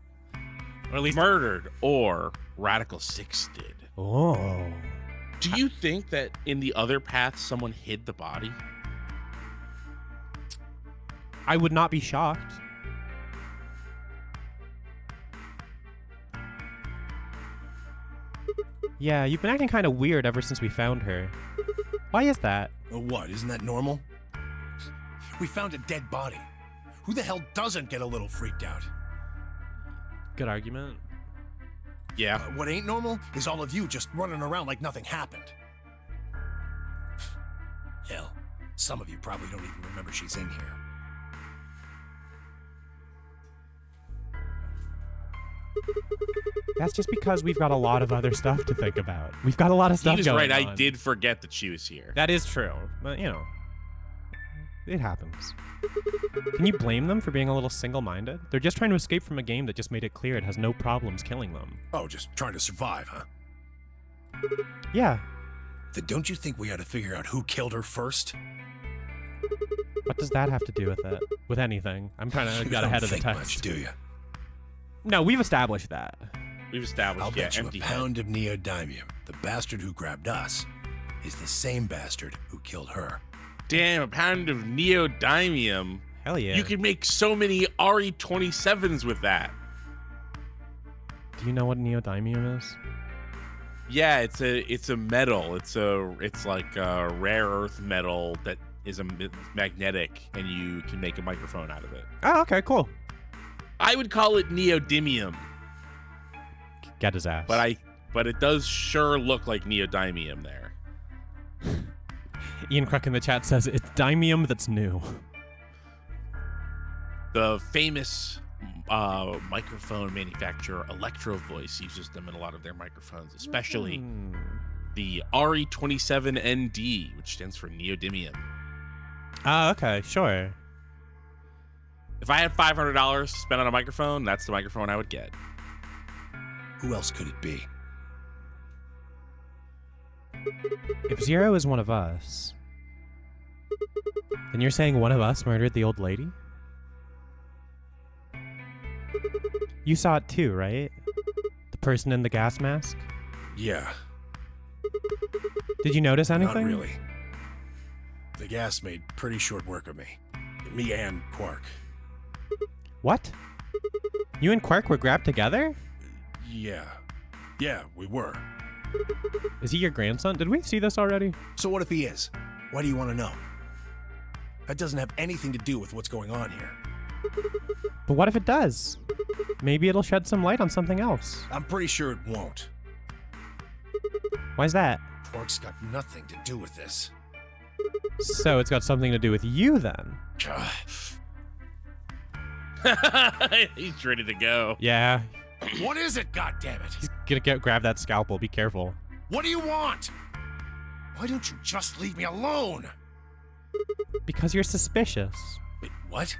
Or at least murdered, or Radical 6 did. Oh. Do you think that in the other path someone hid the body? I would not be shocked. Yeah, you've been acting kind of weird ever since we found her. Why is that? What, isn't that normal? We found a dead body. Who the hell doesn't get a little freaked out? Good argument. Yeah. What ain't normal is all of you just running around like nothing happened. Hell, some of you probably don't even remember she's in here. That's just because we've got a lot of other stuff to think about. We've got a lot of stuff He was going right. on. I did forget that she was here. That is true. But, you know, it happens. Can you blame them for being a little single-minded? They're just trying to escape from a game that just made it clear it has no problems killing them. Oh, just trying to survive, huh? Yeah. Then don't you think we ought to figure out who killed her first? What does that have to do with it? With anything? I'm trying to get ahead of the text. text. Much, do you? No, we've established that. We've established, I'll bet you empty a pound of neodymium. The bastard who grabbed us is the same bastard who killed her. Damn, a pound of neodymium. Hell yeah. You can make so many RE27s with that. Do you know what neodymium is? Yeah, it's a metal. It's like a rare earth metal that is magnetic, and you can make a microphone out of it. Oh, okay, cool. I would call it neodymium. Get his ass. But it does sure look like neodymium there. Ian Cruck in the chat says it's dymium that's new. The famous microphone manufacturer Electro Voice uses them in a lot of their microphones, especially the RE27ND, which stands for neodymium. Oh, okay, sure. If I had $500 to spend on a microphone, that's the microphone I would get. Who else could it be? If Zero is one of us, then you're saying one of us murdered the old lady? You saw it too, right? The person in the gas mask? Yeah. Did you notice anything? Not really. The gas made pretty short work of me. Me and Quark. What? You and Quark were grabbed together? Yeah. Yeah, we were. Is he your grandson? Did we see this already? So what if he is? Why do you want to know? That doesn't have anything to do with what's going on here. But what if it does? Maybe it'll shed some light on something else. I'm pretty sure it won't. Why's that? Quark's got nothing to do with this. So it's got something to do with you then? He's ready to go. Yeah. What is it, goddammit? He's gonna grab that scalpel. Be careful. What do you want? Why don't you just leave me alone? Because you're suspicious. Wait, what?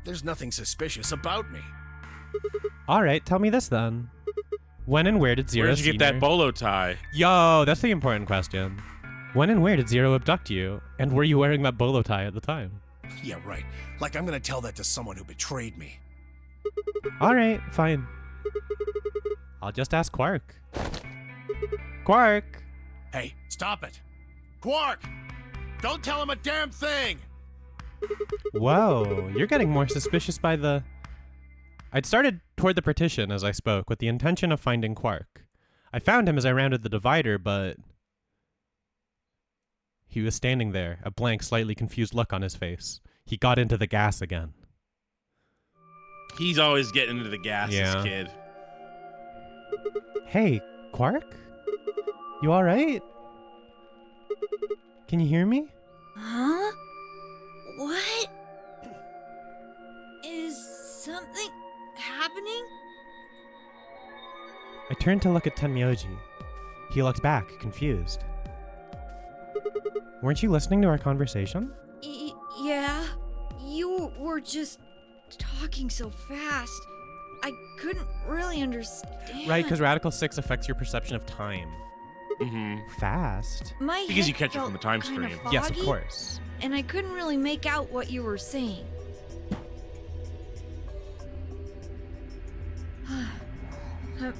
There's nothing suspicious about me. Alright, tell me this then. When and where did Zero Where'd you get that bolo tie? Yo, that's the important question. When and where did Zero abduct you? And were you wearing that bolo tie at the time? Yeah, right. Like I'm gonna tell that to someone who betrayed me. Alright, fine. I'll just ask Quark. Quark! Hey, stop it. Quark! Don't tell him a damn thing! Whoa, you're getting more suspicious by the... I'd started toward the partition as I spoke with the intention of finding Quark. I found him as I rounded the divider, but... He was standing there, a blank, slightly confused look on his face. He got into the gas again. He's always getting into the gas, Yeah. this kid. Hey, Quark? You alright? Can you hear me? Huh? What? Is something happening? I turned to look at Tenmyoji. He looked back, confused. Weren't you listening to our conversation? Yeah. You were just talking so fast. I couldn't really understand. Right, because Radical 6 affects your perception of time. Fast? My Because you head catch it from the felt time kinda stream. Yes, of foggy, course. And I couldn't really make out what you were saying.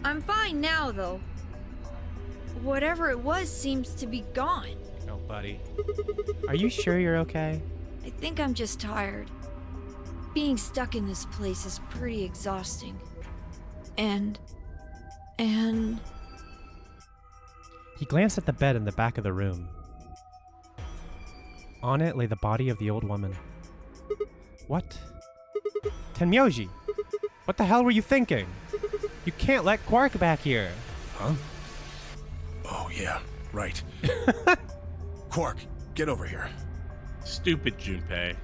I'm fine now, though. Whatever it was seems to be gone. Oh, buddy. Are you sure you're okay? I think I'm just tired. Being stuck in this place is pretty exhausting. And... He glanced at the bed in the back of the room. On it lay the body of the old woman. What? Tenmyoji! What the hell were you thinking? You can't let Quark back here! Huh? Oh, yeah, right. Quark, get over here. Stupid Junpei.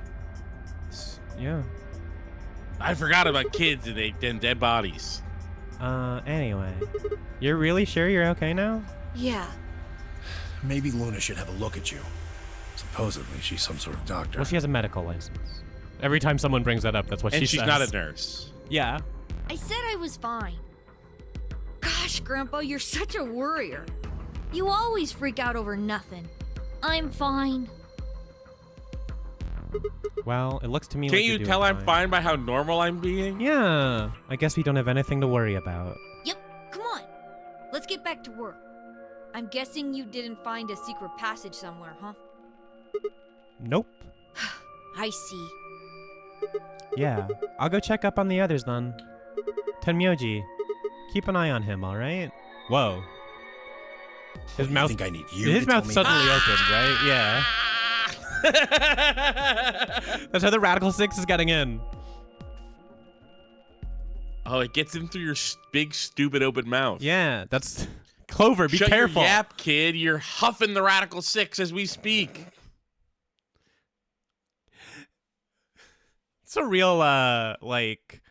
Yeah. I forgot about kids and dead bodies. Anyway. You're really sure you're okay now? yeah. Maybe Luna should have a look at you. Supposedly, she's some sort of doctor. Well, she has a medical license. Every time someone brings that up, that's what And she she's says. not a nurse. Yeah. I said I was fine. Gosh, Grandpa, you're such a worrier. You always freak out over nothing. I'm fine. Well, it looks to me Can't like you you're doing tell I'm fine by how normal I'm being? Yeah. I guess we don't have anything to worry about. Yep, come on. Let's get back to work. I'm guessing you didn't find a secret passage somewhere, huh? Nope. I see. Yeah. I'll go check up on the others then. Tenmyoji, keep an eye on him, alright? Whoa. His You mouth. think I need you His to tell mouth me? suddenly opened, right? Yeah. That's how the Radical 6 is getting in. Oh, it gets in through your big, stupid open mouth. Yeah, that's... Clover, be Shut careful. your yap, kid. You're huffing the Radical 6 as we speak. It's a real, like...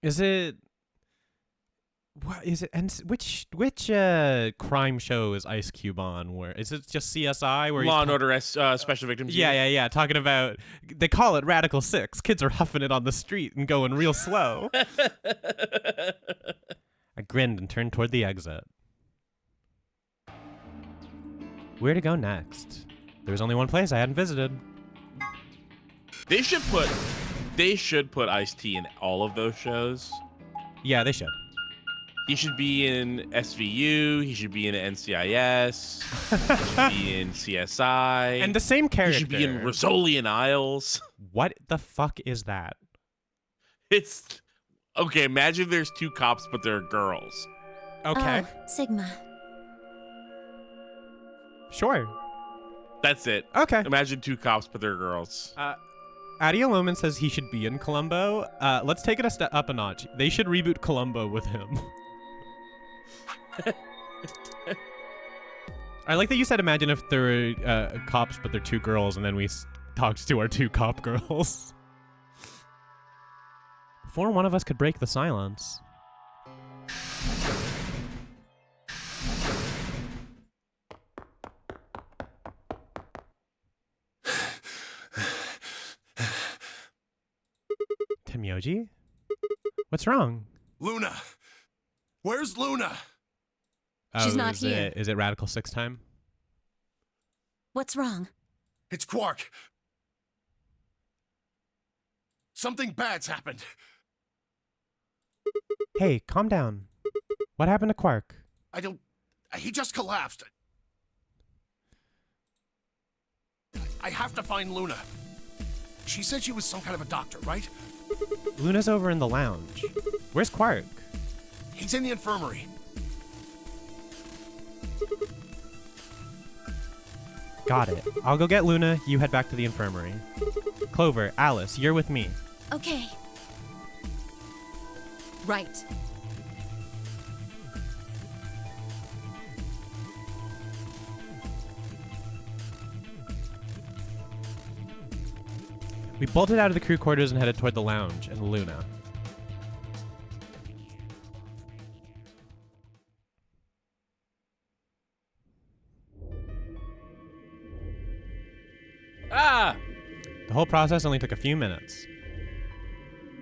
Is it... What is it? And which crime show is Ice Cube on? Where is it? Just CSI? Where Law he's and Order Special Victims Unit. yeah. Talking about they call it Radical 6. Kids are huffing it on the street and going real slow. I grinned and turned toward the exit. Where to go next? There was only one place I hadn't visited. They should put Ice-T in all of those shows. Yeah, they should. He should be in SVU. He should be in NCIS. He should be in CSI. And the same character. He should be in Rosolian Isles. What the fuck is that? It's okay. Imagine there's two cops, but they're girls. Okay. Sigma. Sure. That's it. Okay. Imagine two cops, but they're girls. Adia Loman says he should be in Columbo. Let's take it a step up a notch. They should reboot Columbo with him. I like that you said imagine if there were cops but they're two girls and then we talked to our two cop girls. Before one of us could break the silence. Tenmyoji? What's wrong? Luna! Where's Luna? She's not is here. Is it Radical 6 time? What's wrong? It's Quark. Something bad's happened. Hey, calm down. What happened to Quark? He just collapsed. I have to find Luna. She said she was some kind of a doctor, right? Luna's over in the lounge. Where's Quark? He's in the infirmary. Got it. I'll go get Luna, you head back to the infirmary. Clover, Alice, you're with me. Okay. Right. We bolted out of the crew quarters and headed toward the lounge and Luna. Ah! The whole process only took a few minutes.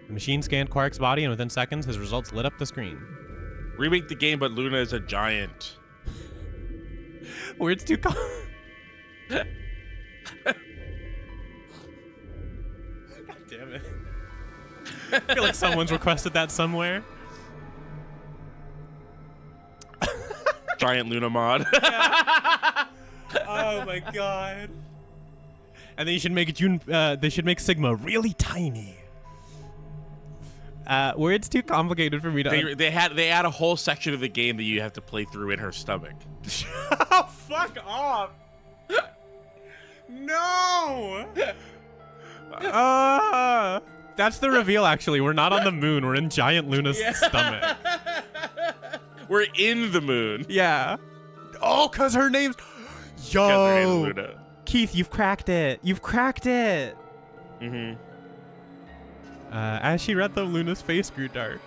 The machine scanned Quark's body, and within seconds, his results lit up the screen. Remake the game, but Luna is a giant. Words too God damn it. I feel like someone's requested that somewhere. Giant Luna mod. Oh my god. And then you should make they should make Sigma really tiny. Words too complicated for me to They had a whole section of the game that you have to play through in her stomach. Oh, fuck off. No. That's the reveal, actually. We're not on the moon. We're in giant Luna's stomach. We're in the moon. Yeah. Oh, because her name's... Yo. 'Cause her name's Luna. Keith, you've cracked it. You've cracked it. Mm-hmm. As she read them, Luna's face grew dark.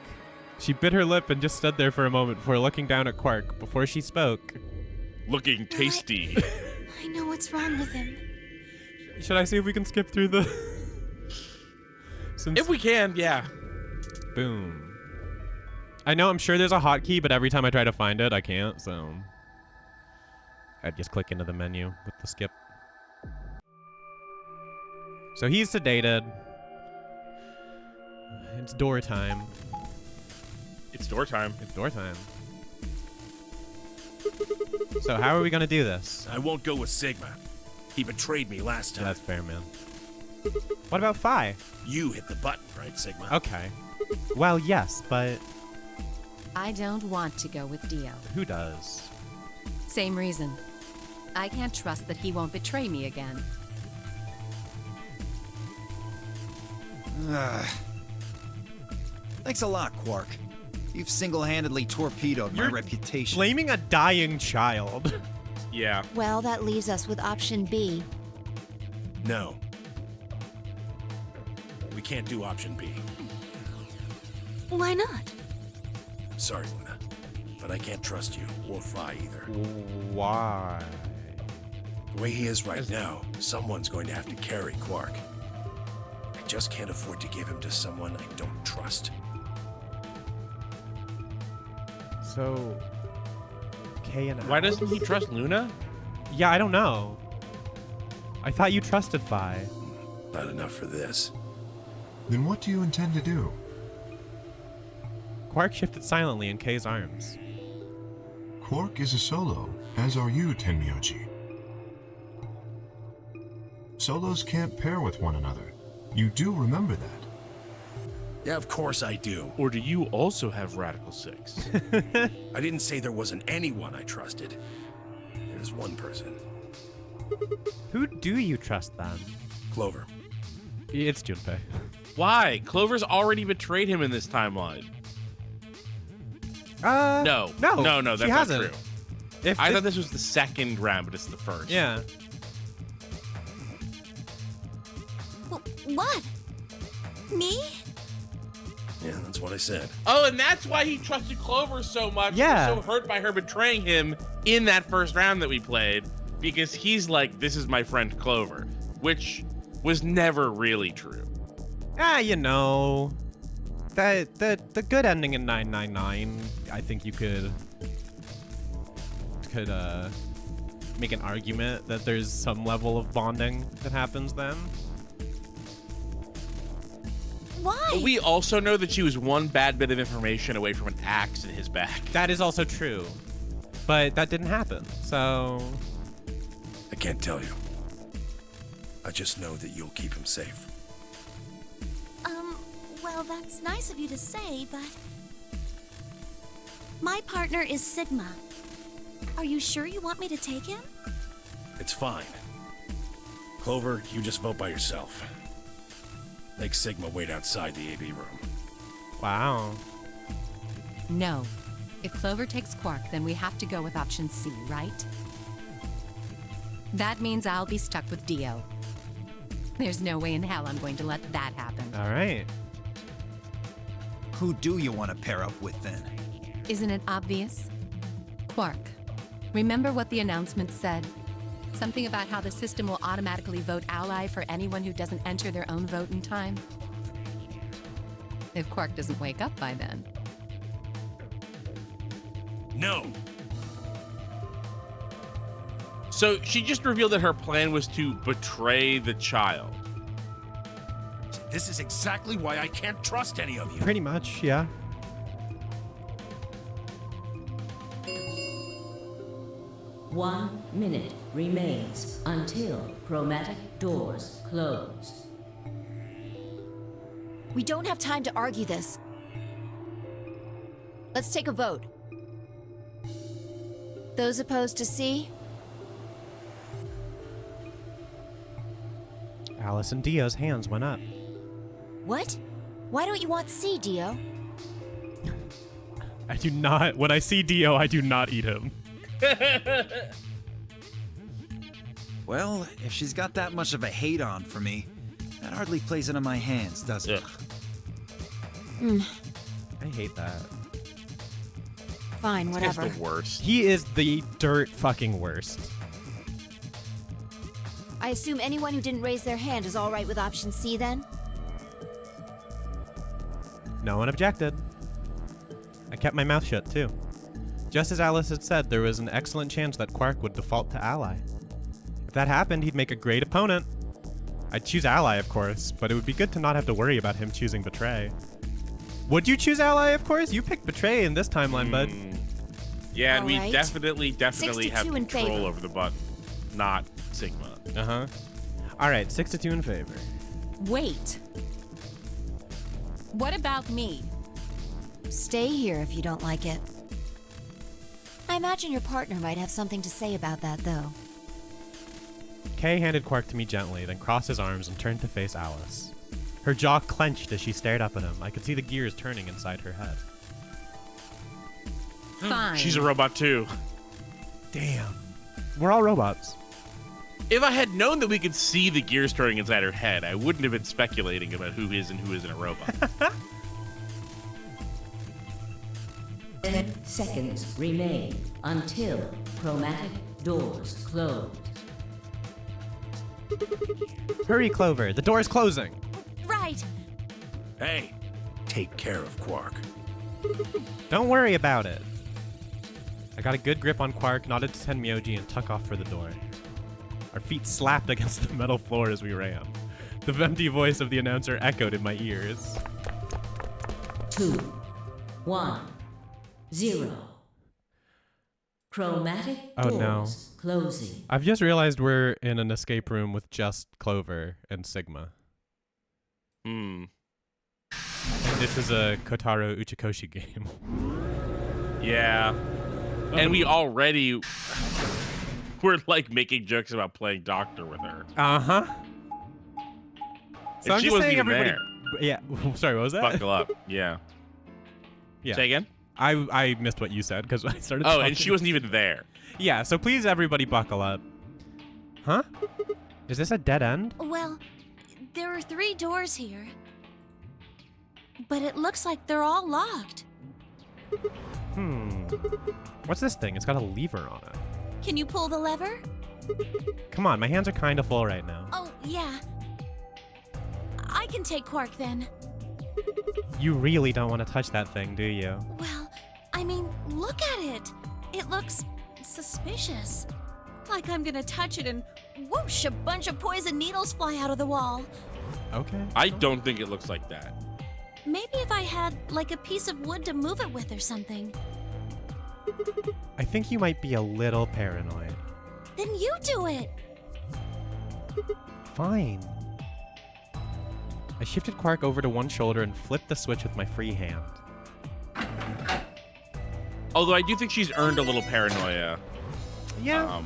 She bit her lip and just stood there for a moment before looking down at Quark. Before she spoke. Looking tasty. I know what's wrong with him. Should I see if we can skip through the... If we can, yeah. Boom. I know, I'm sure there's a hotkey, but every time I try to find it, I can't, so... I'd just click into the menu with the skip. So he's sedated. It's door time. It's door time. It's door time. So how are we gonna do this? I won't go with Sigma. He betrayed me last time. That's fair, man. What about Phi? You hit the button, right, Sigma? Okay. Well, yes, but I don't want to go with Dio. who does? Same reason. I can't trust that he won't betray me again. Thanks a lot, Quark. You've single-handedly torpedoed my reputation. Blaming a dying child. Yeah. Well, that leaves us with option B. No. We can't do option B. Why not? Sorry, Luna. But I can't trust you, or Phi either. Why? The way he is right now, someone's going to have to carry Quark. I just can't afford to give him to someone I don't trust. So... K and Why Al? doesn't he trust Luna? Yeah, I don't know. I thought you trusted Phi. Not enough for this. Then what do you intend to do? Quark shifted silently in K's arms. Quark is a solo, as are you, Tenmyoji. Solos can't pair with one another. You do remember that. Yeah, of course I do. Or do you also have Radical 6? I didn't say there wasn't anyone I trusted. There's one person. Who do you trust then? Clover. It's Junpei. Why? Clover's already betrayed him in this timeline. No, that's she not hasn't. true. I thought this was the second round, but it's the first. Yeah. What? Me? Yeah, that's what I said. Oh, and that's why he trusted Clover so much. Yeah. He was so hurt by her betraying him in that first round that we played, because he's like, this is my friend Clover, which was never really true. You know, the good ending in 999, I think you could make an argument that there's some level of bonding that happens then. Why? But we also know that she was one bad bit of information away from an axe in his back. That is also true, but that didn't happen, so... I can't tell you. I just know that you'll keep him safe. Well, that's nice of you to say, but... My partner is Sigma. Are you sure you want me to take him? It's fine. Clover, you just vote by yourself. Make Sigma wait outside the AB room. Wow. No. If Clover takes Quark, then we have to go with option C, right? That means I'll be stuck with Dio. There's no way in hell I'm going to let that happen. All right. Who do you want to pair up with then? Isn't it obvious? Quark. Remember what the announcement said? Something about how the system will automatically vote ally for anyone who doesn't enter their own vote in time. If Quark doesn't wake up by then. No. So she just revealed that her plan was to betray the child. This is exactly why I can't trust any of you. Pretty much, yeah. One minute remains until chromatic doors close. We don't have time to argue this. Let's take a vote. Those opposed to C? Alice and Dio's hands went up. What? Why don't you want C, Dio? I do not. When I see Dio, I do not eat him. Well, if she's got that much of a hate on for me, that hardly plays into my hands, does it? I hate that. Fine, whatever. He's the worst. He is the dirt fucking worst. I assume anyone who didn't raise their hand is all right with option C then? No one objected. I kept my mouth shut, too. Just as Alice had said, there was an excellent chance that Quark would default to ally. If that happened, he'd make a great opponent. I'd choose ally, of course, but it would be good to not have to worry about him choosing betray. Would you choose ally, of course? You picked betray in this timeline, bud. Yeah, and All we right. definitely 6-2 have in control favor. over the button, not Sigma. Uh-huh. All right, 6-2 in favor. Wait. What about me? Stay here if you don't like it. I imagine your partner might have something to say about that, though. Kay handed Quark to me gently, then crossed his arms and turned to face Alice. Her jaw clenched as she stared up at him. I could see the gears turning inside her head. Fine. She's a robot too. Damn. We're all robots. If I had known that we could see the gears turning inside her head, I wouldn't have been speculating about who is and who isn't a robot. 10 seconds remain until chromatic doors close. Hurry, Clover. The door's closing. Right! Hey, take care of Quark. Don't worry about it. I got a good grip on Quark, nodded to Tenmyoji, and took off for the door. Our feet slapped against the metal floor as we ran. The empty voice of the announcer echoed in my ears. 2, 1, 0. Chromatic Oh, doors no. closing. I've just realized we're in an escape room with just Clover and Sigma. Hmm. And this is a Kotaro Uchikoshi game. Yeah. And we already were like making jokes about playing doctor with her. Uh-huh. And she wasn't even there. Yeah. Sorry, what was that? Buckle up. Yeah. Yeah. Say again? I missed what you said because I started Oh, talking. and she wasn't even there. Yeah, so please everybody buckle up. Huh? Is this a dead end? Well, there are 3 doors here. But it looks like they're all locked. What's this thing? It's got a lever on it. Can you pull the lever? Come on, my hands are kind of full right now. Oh, yeah. I can take Quark then. You really don't want to touch that thing, do you? Well, I mean, look at it. It looks suspicious. Like I'm gonna touch it and whoosh, a bunch of poison needles fly out of the wall. Okay. I don't think it looks like that. Maybe if I had, like, a piece of wood to move it with or something. I think you might be a little paranoid. Then you do it. Fine. I shifted Quark over to one shoulder and flipped the switch with my free hand. Although I do think she's earned a little paranoia. Yeah.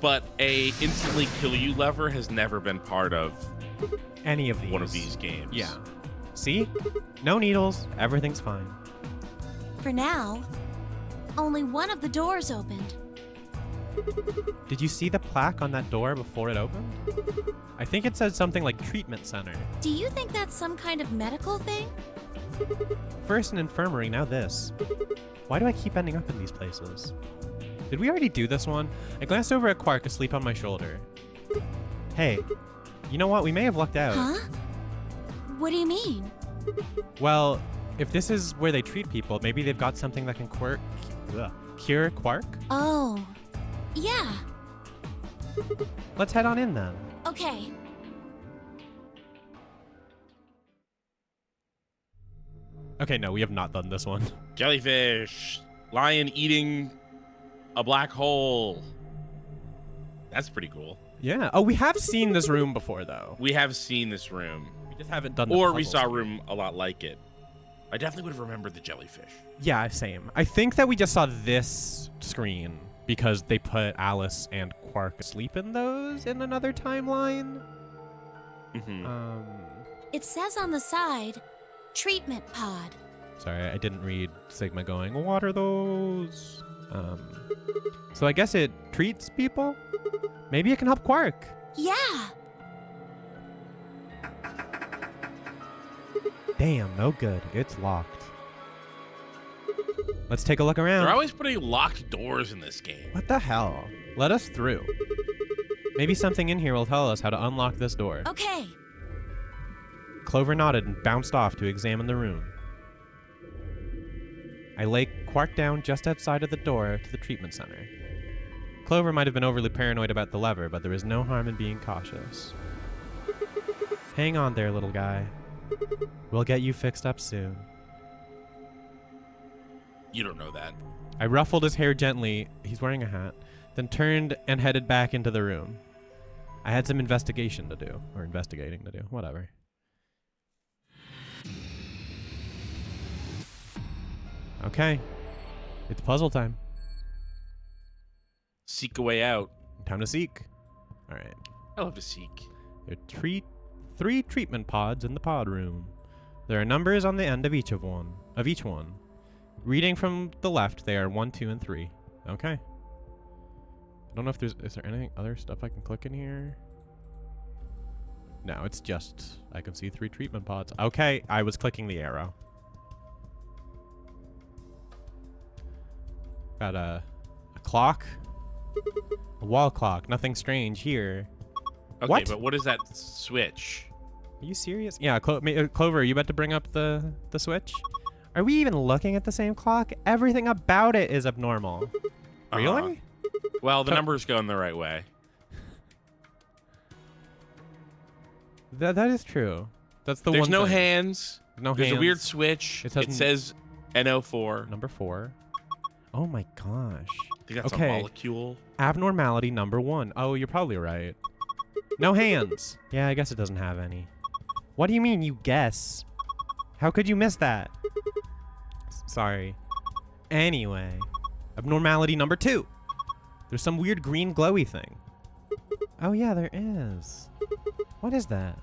But a instantly kill you lever has never been part of Any of these. one of these games. Yeah. See? No needles. Everything's fine. For now, only one of the doors opened. Did you see the plaque on that door before it opened? I think it said something like treatment center. Do you think that's some kind of medical thing? First an infirmary, now this. Why do I keep ending up in these places? Did we already do this one? I glanced over at Quark asleep on my shoulder. Hey, you know what? We may have lucked out. Huh? What do you mean? Well, if this is where they treat people, maybe they've got something that can cure Quark? Oh, yeah. Let's head on in then. Okay. Okay, no, we have not done this one. Jellyfish. Lion eating a black hole. That's pretty cool. Yeah. Oh, we have seen this room before, though. We have seen this room. We just haven't done the Or we puzzle. saw a room a lot like it. I definitely would have remembered the jellyfish. Yeah, same. I think that we just saw this screen because they put Alice and Quark asleep in those in another timeline. Mm-hmm. It says on the side, treatment pod. Sorry, I didn't read Sigma going, what are those? So I guess it treats people? Maybe it can help Quark. Yeah. Damn, no good. It's locked. Let's take a look around. They're always putting locked doors in this game. What the hell? Let us through. Maybe something in here will tell us how to unlock this door. Okay. Clover nodded and bounced off to examine the room. I lay Quark down just outside of the door to the treatment center. Clover might have been overly paranoid about the lever, but there is no harm in being cautious. Hang on there, little guy. We'll get you fixed up soon. You don't know that. I ruffled his hair gently, he's wearing a hat, then turned and headed back into the room. I had some investigating to do, whatever. Okay, it's puzzle time. Seek a way out. Time to seek. All right. I love to seek. There are three treatment pods in the pod room. There are numbers on the end of each one. Reading from the left, they are 1, 2, and 3. Okay. I don't know if is there anything other stuff I can click in here? No, it's just I can see 3 treatment pods. Okay, I was clicking the arrow. Got a clock. A wall clock. Nothing strange here. Okay, What? but what is that switch? Are you serious? Yeah, Clover, are you about to bring up the switch? Are we even looking at the same clock? Everything about it is abnormal. Really? Well, the numbers go in the right way. That is true. That's the There's one no thing. hands. No There's hands. a weird switch. It says NO4. Number 4. Oh my gosh. I think that's okay. a molecule. Abnormality number 1. Oh, you're probably right. No hands. Yeah, I guess it doesn't have any. What do you mean you guess? How could you miss that? Sorry. Anyway. Abnormality number 2. There's some weird green glowy thing. Oh yeah, there is. What is that?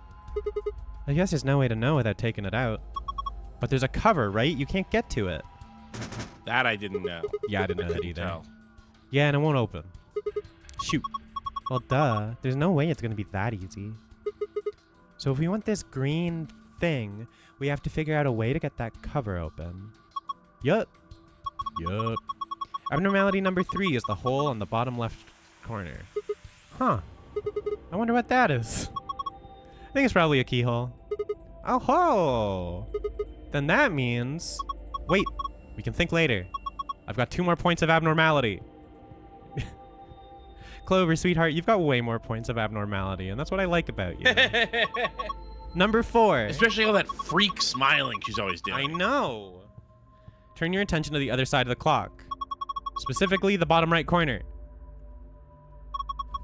I guess there's no way to know without taking it out. But there's a cover, right? You can't get to it. That I didn't know. Yeah, I didn't know that couldn't either. tell. Yeah, and it won't open. Shoot. Well, duh. There's no way it's going to be that easy. So if we want this green thing, we have to figure out a way to get that cover open. Yup. Abnormality number 3 is the hole on the bottom left corner. Huh. I wonder what that is. I think it's probably a keyhole. Oh ho! Then that means... Wait, we can think later. I've got 2 more points of abnormality. Clover, sweetheart, you've got way more points of abnormality, and that's what I like about you. Number 4. Especially all that freak smiling she's always doing. I know. Turn your attention to the other side of the clock. Specifically, the bottom right corner.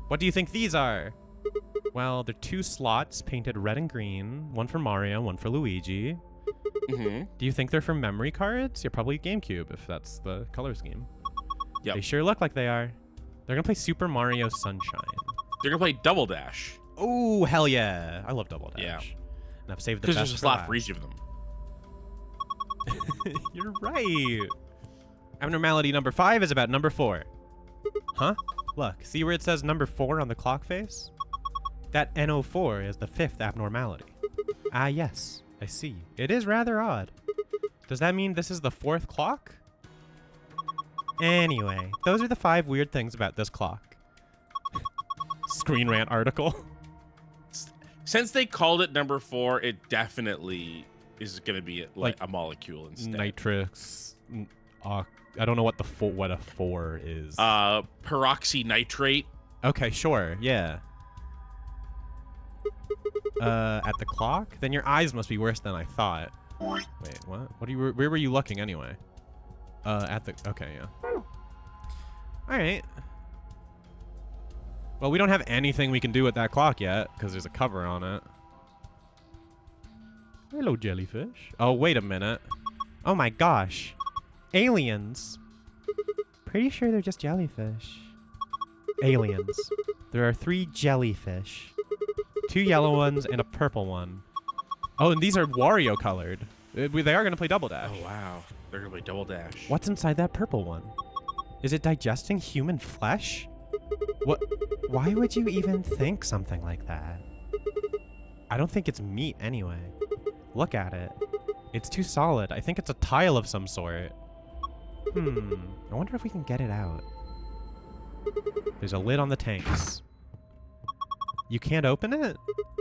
What do you think these are? Well, they're 2 slots painted red and green. One for Mario, one for Luigi. Mm-hmm. Do you think they're for memory cards? You're probably GameCube, if that's the color scheme. Yep. They sure look like they are. They're gonna play Super Mario Sunshine. They're gonna play Double Dash. Oh, hell yeah. I love Double Dash. Yeah. And I've saved the Because best there's a for slot last. for each of them. You're right. Abnormality number 5 is about number 4. Huh? Look, see where it says number 4 on the clock face? That NO4 is the 5th abnormality. Ah, yes. I see. It is rather odd. Does that mean this is the 4th clock? Anyway, those are the 5 weird things about this clock. Screen Rant article. Since they called it number 4, it definitely is going to be like a molecule instead. Nitrix. I don't know what what a 4 is. Peroxynitrate. Okay, sure. Yeah. At the clock? Then your eyes must be worse than I thought. Wait, what? Where were you looking anyway? Okay, yeah. All right. Well, we don't have anything we can do with that clock yet because there's a cover on it. Hello, jellyfish. Oh, wait a minute. Oh my gosh. Aliens. Pretty sure they're just jellyfish. Aliens. There are 3 jellyfish. 2 yellow ones and a purple one. Oh, and these are Wario colored. They are going to play Double Dash. Oh, wow. They're going to play Double Dash. What's inside that purple one? Is it digesting human flesh? What? Why would you even think something like that? I don't think it's meat anyway. Look at it. It's too solid. I think it's a tile of some sort. I wonder if we can get it out. There's a lid on the tanks. You can't open it?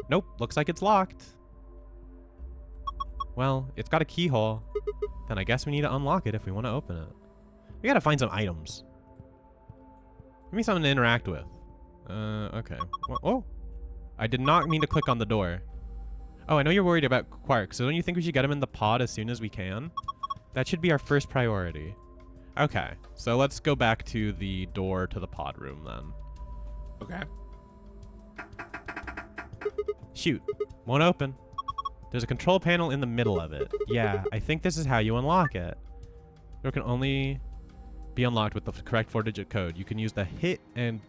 Nope, looks like it's locked. Well, it's got a keyhole. Then I guess we need to unlock it if we want to open it. We gotta find some items. Give me something to interact with. Okay. Well, oh! I did not mean to click on the door. Oh, I know you're worried about Quark, so don't you think we should get him in the pod as soon as we can? That should be our first priority. Okay, so let's go back to the door to the pod room then. Okay. Shoot. Won't open. There's a control panel in the middle of it. Yeah, I think this is how you unlock it. It can only be unlocked with the correct 4-digit code. You can use the hit and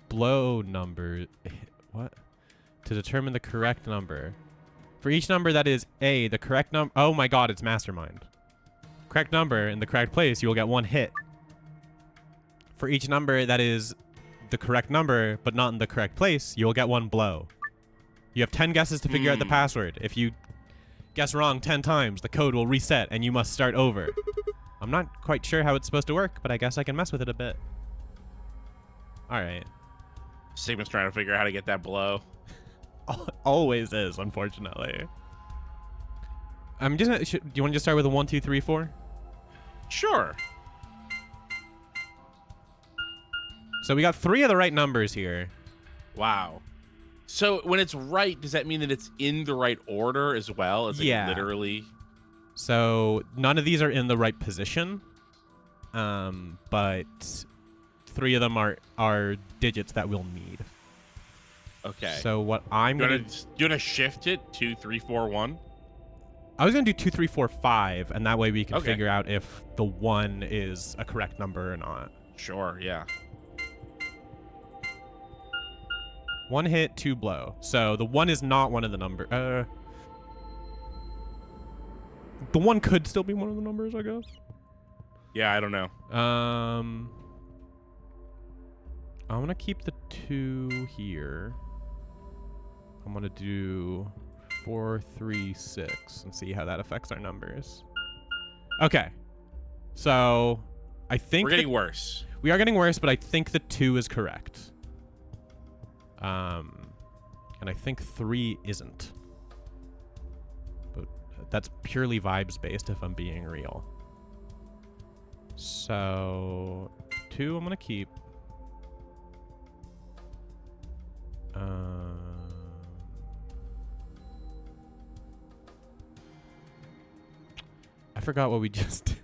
blow number... What? To determine the correct number. For each number that is A, the correct number... Oh my god, it's Mastermind. Correct number in the correct place, you will get 1 hit. For each number that is the correct number, but not in the correct place, you will get 1 blow. You have 10 guesses to figure out the password. If you guess wrong 10 times, the code will reset and you must start over. I'm not quite sure how it's supposed to work, but I guess I can mess with it a bit. Alright. Sigma's trying to figure out how to get that blow. Always is, unfortunately. I'm just gonna, do you want to just start with a 1, 2, 3, 4? Sure. So we got 3 of the right numbers here. Wow. So when it's right, does that mean that it's in the right order as well? Is it literally? So none of these are in the right position, but 3 of them are digits that we'll need. Okay. So what I'm you gonna shift it 2, 3, 4, 1? I was gonna do 2, 3, 4, 5, and that way we can figure out if the 1 is a correct number or not. Sure. Yeah. 1 hit, 2 blow. So the 1 is not one of the numbers. The 1 could still be one of the numbers, I guess. Yeah, I don't know. I'm gonna keep the 2 here. I'm gonna do 4, 3, 6 and see how that affects our numbers. Okay. So I think we're getting worse. We are getting worse, but I think the 2 is correct. And I think 3 isn't. But that's purely vibes based if I'm being real. So 2 I'm gonna keep. I forgot what we just did.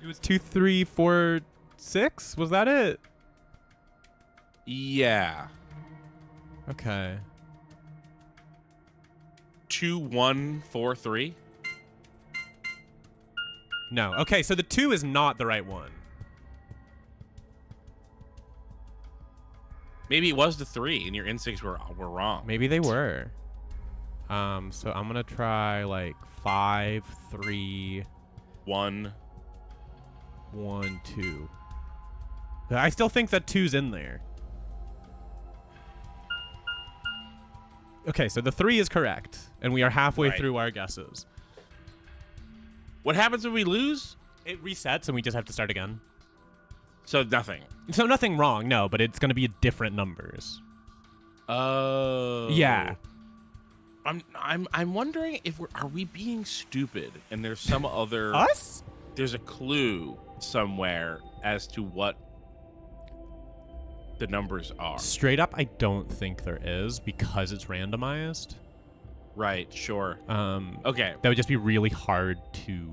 It was 2, 3, 4, 6? Was that it? Yeah. Okay. 2, 1, 4, 3? No. Okay, so the 2 is not the right one. Maybe it was the 3 and your instincts were wrong. Maybe they were. So I'm gonna try like 5, 3, 1, 1, 2. I still think that 2's in there. Okay, so the 3 is correct, and we are halfway through our guesses. What happens when we lose? It resets and we just have to start again. So nothing. So nothing wrong, no, but it's gonna be different numbers. Oh. Yeah. I'm wondering if are we being stupid and there's some other Us? There's a clue somewhere as to what the numbers are. Straight up, I don't think there is because it's randomized. Right, sure. Okay. That would just be really hard to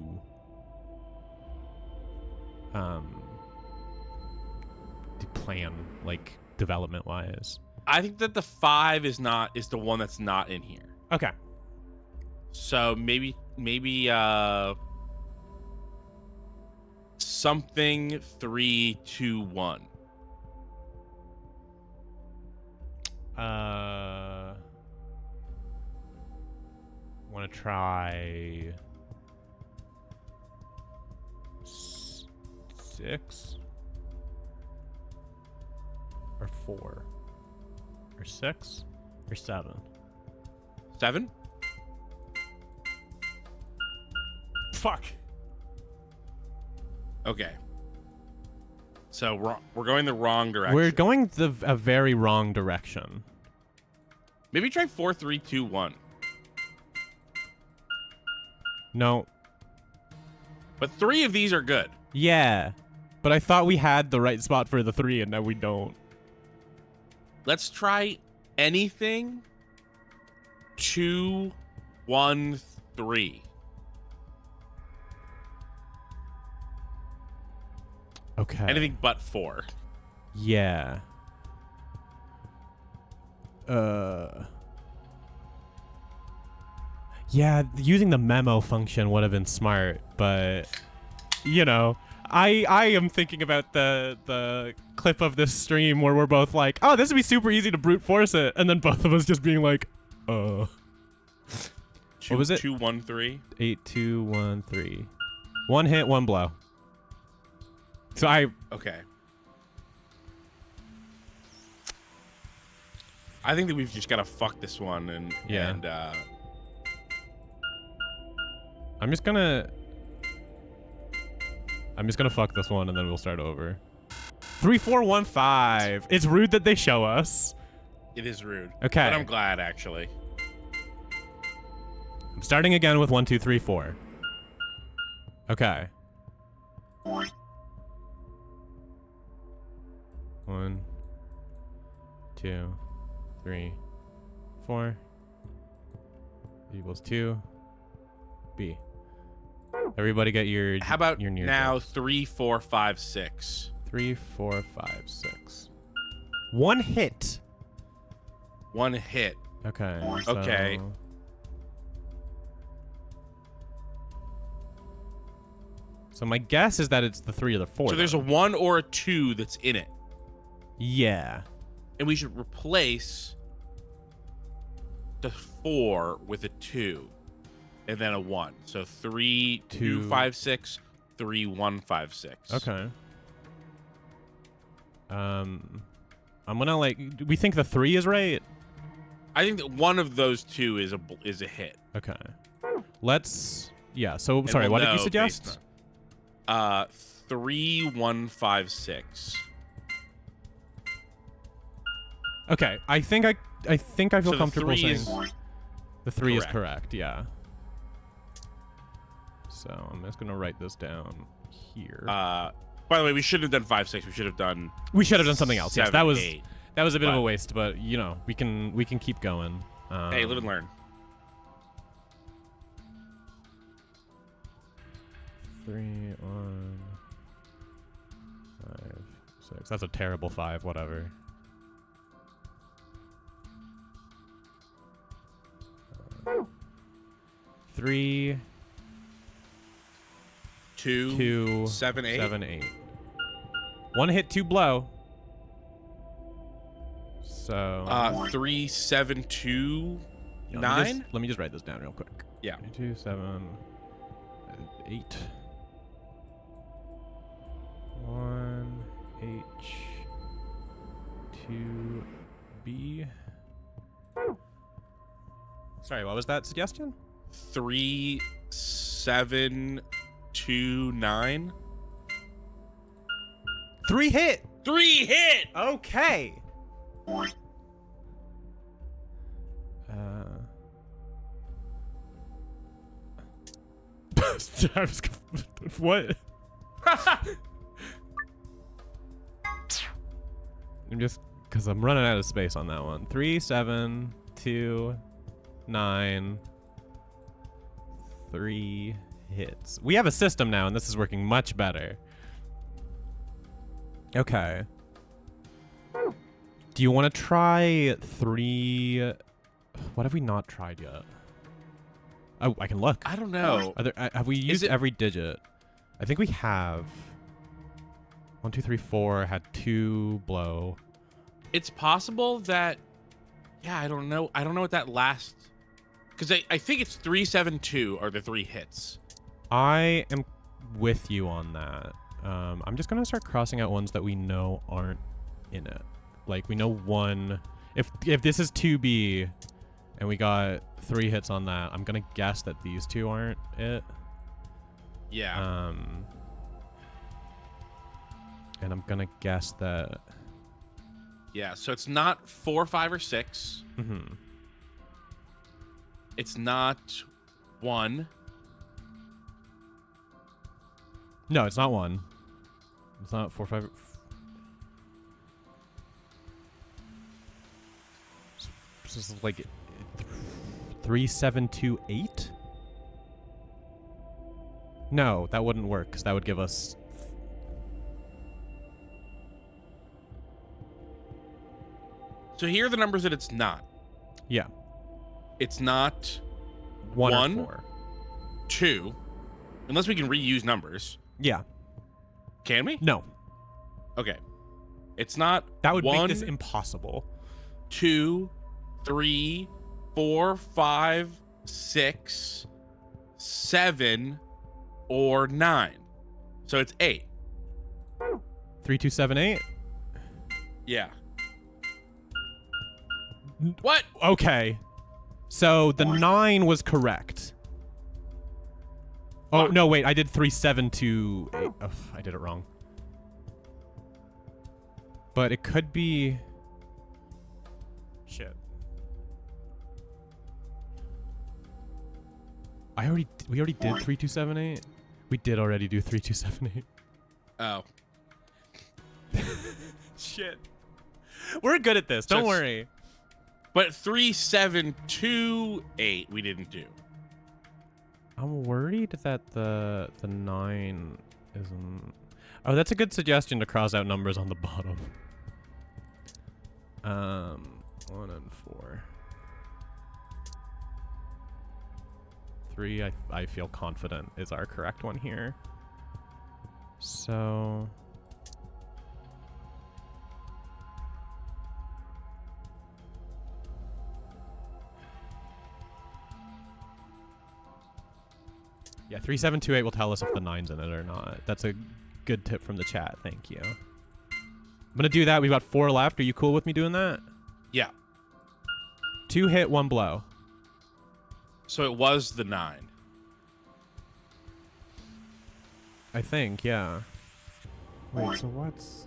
plan, like, development-wise. I think that the 5 is the one that's not in here. Okay. So maybe something 3, 2, 1. Want to try 6 or 4 or 6 or 7? 7? Fuck. Okay. So we're going the wrong direction. We're going a very wrong direction. Maybe try 4, 3, 2, 1. No. But 3 of these are good. Yeah. But I thought we had the right spot for the 3 and now we don't. Let's try anything 2, 1, 3. Okay. Anything but 4. Yeah. Yeah, using the memo function would have been smart, but you know, I am thinking about the clip of this stream where we're both like, oh, this would be super easy to brute force it, and then both of us just being like, what was it? 2, 1, 3. 8, 2, 1, 3. 1 hit, 1 blow. So okay. I think that we've just got to fuck this one and I'm just gonna fuck this one and then we'll start over. 3, 4, 1, 5. It's rude that they show us. It is rude. Okay. But I'm glad, actually. I'm starting again with 1, 2, 3, 4. Okay. 1, 2, 3, 4. Equals 2. B. Everybody get your. How about your near now death. 3, 4, 5, 6. 3, 4, 5, 6. 1 hit. 1 hit. Okay. Okay. So my guess is that it's the 3 or the 4. So there's a 1 or a 2 that's in it. Yeah. And we should replace the 4 with a 2. And then a 1. So 3, 2, 5, 6, 3, 1, 5, 6. Okay. I'm gonna we think the 3 is right? I think that one of those 2 is a hit. Okay. Let's so sorry, what did you suggest? 3, 1, 5, 6. Okay. I think I feel comfortable saying the 3 is correct. correct, yeah. So I'm just gonna write this down here. By the way, we shouldn't have done 5, 6. We should have done something else. 7, Yes, that was 8. That was a bit of a waste, but you know, we can keep going. Hey, live and learn. 3, 1, 5, 6. That's a terrible 5. Whatever. 3, 2, 7, 8. 7, 8. 1 hit, 2 blow. So 3, 7, 2, 9. Let me just write this down real quick. Yeah. 2, 7, 8. 1 H 2 B. Sorry, what was that suggestion? 3, 7, 3729. 3 hit. 3 hit. Okay. What? I'm just because I'm running out of space on that one. 3, 7, 2, 9, 3 hits. We have a system now, and this is working much better. Okay. Do you want to try 3? What have we not tried yet? Oh, I can look. I don't know. Have we used every digit? I think we have. 1, 2, 3, 4 had 2 blow. It's possible that, yeah, I don't know. I don't know what that last, because I think it's 372 are the 3 hits. I am with you on that. I'm just gonna start crossing out ones that we know aren't in it. Like we know one. If this is 2B, and we got 3 hits on that, I'm gonna guess that these 2 aren't it. Yeah. And I'm gonna guess that. Yeah, so it's not 4, 5, or 6. Mm-hmm. It's not 1. No, it's not 1. It's not 4, 5. This is like 3, 7, 2, 8. No, that wouldn't work because that would give us. So here are the numbers that it's not. Yeah. It's not 1 1 or 4. 2, unless we can reuse numbers. Yeah. Can we? No. Okay. It's not. That would 1, make this impossible. 2, 3, 4, 5, 6, 7, or 9. So it's 8. 3, 2, 7, 8. Yeah. What? Okay. So the 9 was correct. Oh, no, wait. I did 3, 7, 2, 8. Oh, I did it wrong. But it could be... Shit. We already did 3, 2, 7, 8? We did already do 3, 2, 7, 8. Oh. Shit. We're good at this. Don't worry. But 3, 7, 2, 8 we didn't do. I'm worried that the 9 isn't... Oh, that's a good suggestion to cross out numbers on the bottom. 1 and 4. 3, I feel confident is our correct one here. So... Yeah, 3728 will tell us if the 9's in it or not. That's a good tip from the chat. Thank you. I'm going to do that. We've got 4 left. Are you cool with me doing that? Yeah. 2 hit, 1 blow. So it was the 9. I think, yeah. Wait, so what's...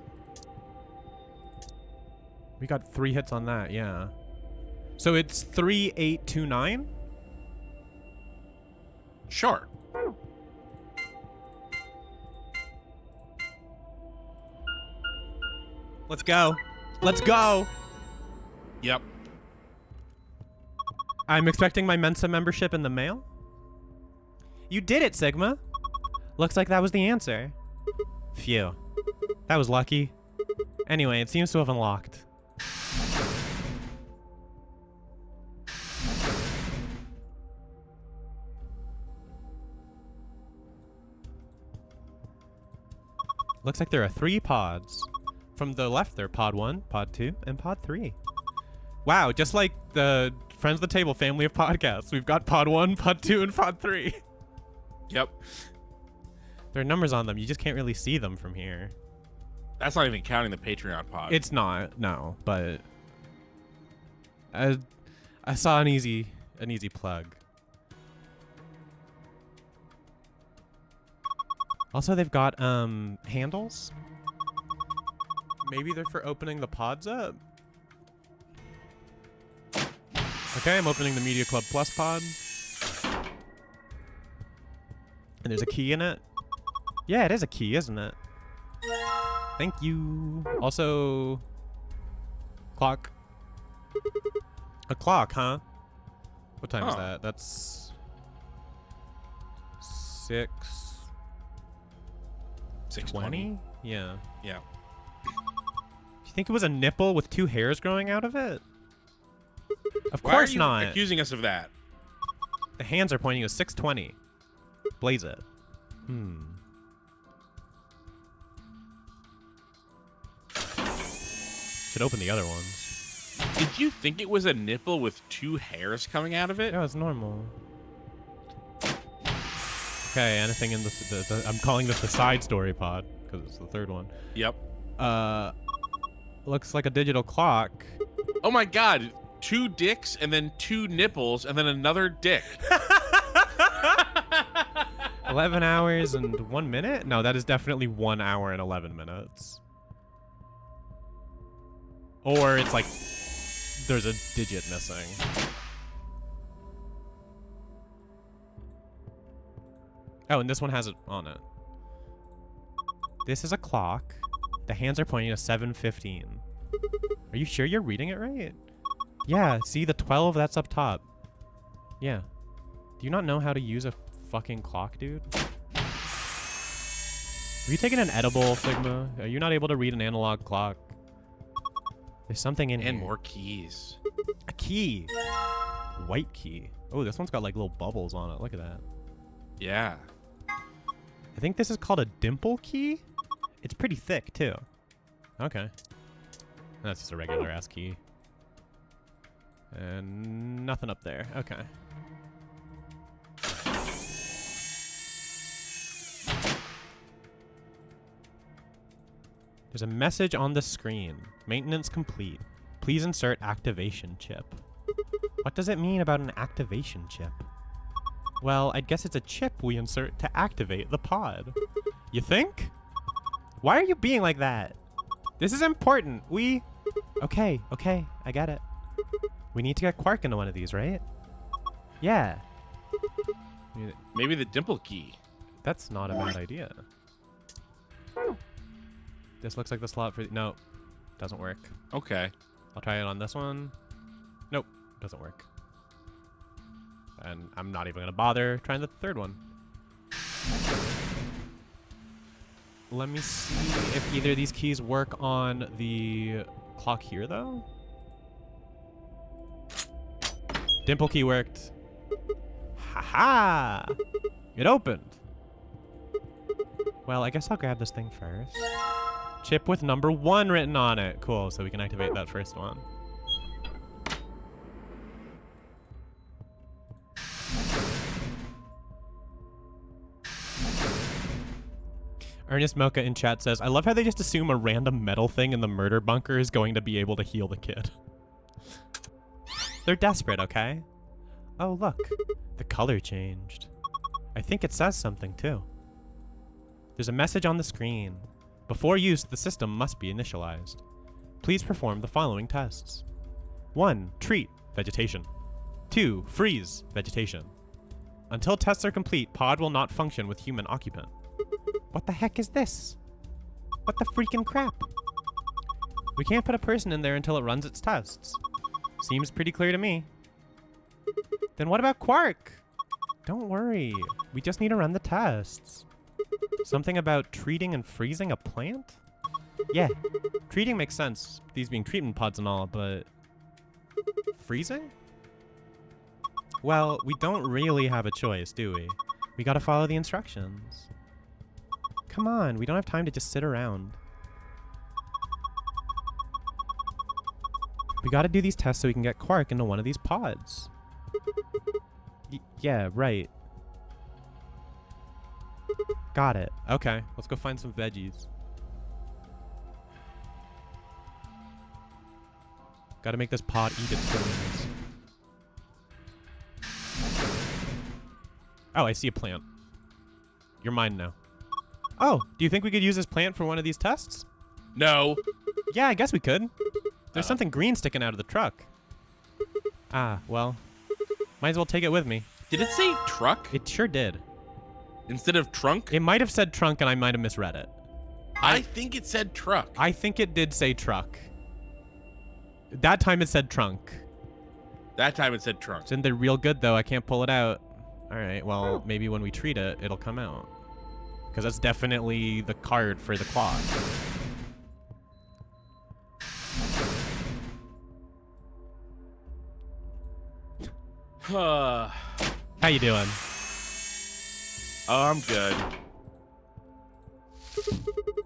We got 3 hits on that, yeah. So it's 3, 8, 2, 9? Sure. Let's go. Let's go. Yep. I'm expecting my Mensa membership in the mail. You did it, Sigma. Looks like that was the answer. Phew. That was lucky. Anyway, it seems to have unlocked. Looks like there are 3 pods. From the left, they're pod 1, pod 2, and pod 3. Wow, just like the Friends of the Table family of podcasts, we've got pod 1, pod 2, and pod 3. Yep. There are numbers on them. You just can't really see them from here. That's not even counting the Patreon pod. It's not, no, but I saw an easy plug. Also, they've got handles. Maybe they're for opening the pods up. Okay, I'm opening the Media Club Plus pod. And there's a key in it. Yeah, it is a key, isn't it? Thank you. Also, clock. A clock, huh? What time is that? That's 6:20? Yeah. Yeah. Do you think it was a nipple with 2 hairs growing out of it? Of course Why are you not. accusing us of that? The hands are pointing to 6:20. Blaze it. Should open the other ones. Did you think it was a nipple with 2 hairs coming out of it? Yeah, it's normal. Okay, anything in I'm calling this the side story pod because it's the third one. Yep. Looks like a digital clock. Oh my god, 2 dicks and then 2 nipples and then another dick. 11 hours and 1 minute? No, that is definitely 1 hour and 11 minutes. Or it's like there's a digit missing. Oh, and this one has it on it. This is a clock. The hands are pointing to 7:15. Are you sure you're reading it right? Yeah, see the 12 that's up top. Yeah. Do you not know how to use a fucking clock, dude? Have you taken an edible, Sigma? Are you not able to read an analog clock? There's something in here. And more keys. A key. White key. Oh, this one's got like little bubbles on it. Look at that. Yeah. I think this is called a dimple key. It's pretty thick, too. Okay. That's just a regular ass key. And nothing up there. Okay. There's a message on the screen. Maintenance complete. Please insert activation chip. What does it mean about an activation chip? Well, I guess it's a chip we insert to activate the pod. You think? Why are you being like that? This is important. Okay, I get it. We need to get Quark into one of these, right? Yeah. Maybe the dimple key. That's not a bad idea. This looks like the slot for... No, doesn't work. Okay. I'll try it on this one. Nope, doesn't work. And I'm not even going to bother trying the third one. Let me see if either of these keys work on the clock here, though. Dimple key worked. Haha! It opened. Well, I guess I'll grab this thing first. Chip with number 1 written on it. Cool, so we can activate that first one. Ernest Mocha in chat says, I love how they just assume a random metal thing in the murder bunker is going to be able to heal the kid. They're desperate, okay? Oh, look. The color changed. I think it says something, too. There's a message on the screen. Before use, the system must be initialized. Please perform the following tests. 1. Treat. Vegetation. 2. Freeze. Vegetation. Until tests are complete, pod will not function with human occupant. What the heck is this? What the freaking crap? We can't put a person in there until it runs its tests. Seems pretty clear to me. Then what about Quark? Don't worry. We just need to run the tests. Something about treating and freezing a plant? Yeah, treating makes sense, these being treatment pods and all, but... freezing? Well, we don't really have a choice, do we? We gotta follow the instructions. Come on, we don't have time to just sit around. We gotta do these tests so we can get Quark into one of these pods. Yeah, right. Got it. Okay, let's go find some veggies. Gotta make this pod eat its brains. Oh, I see a plant. You're mine now. Oh, do you think we could use this plant for one of these tests? No. Yeah, I guess we could. There's something green sticking out of the truck. Ah, well, might as well take it with me. Did it say truck? It sure did. Instead of trunk? It might have said trunk and I might have misread it. I think it said truck. I think it did say truck. That time it said trunk. That time it said trunk. Isn't it real good though? I can't pull it out. All right, well, maybe when we treat it, it'll come out. Because that's definitely the card for the clock. How you doing? Oh, I'm good.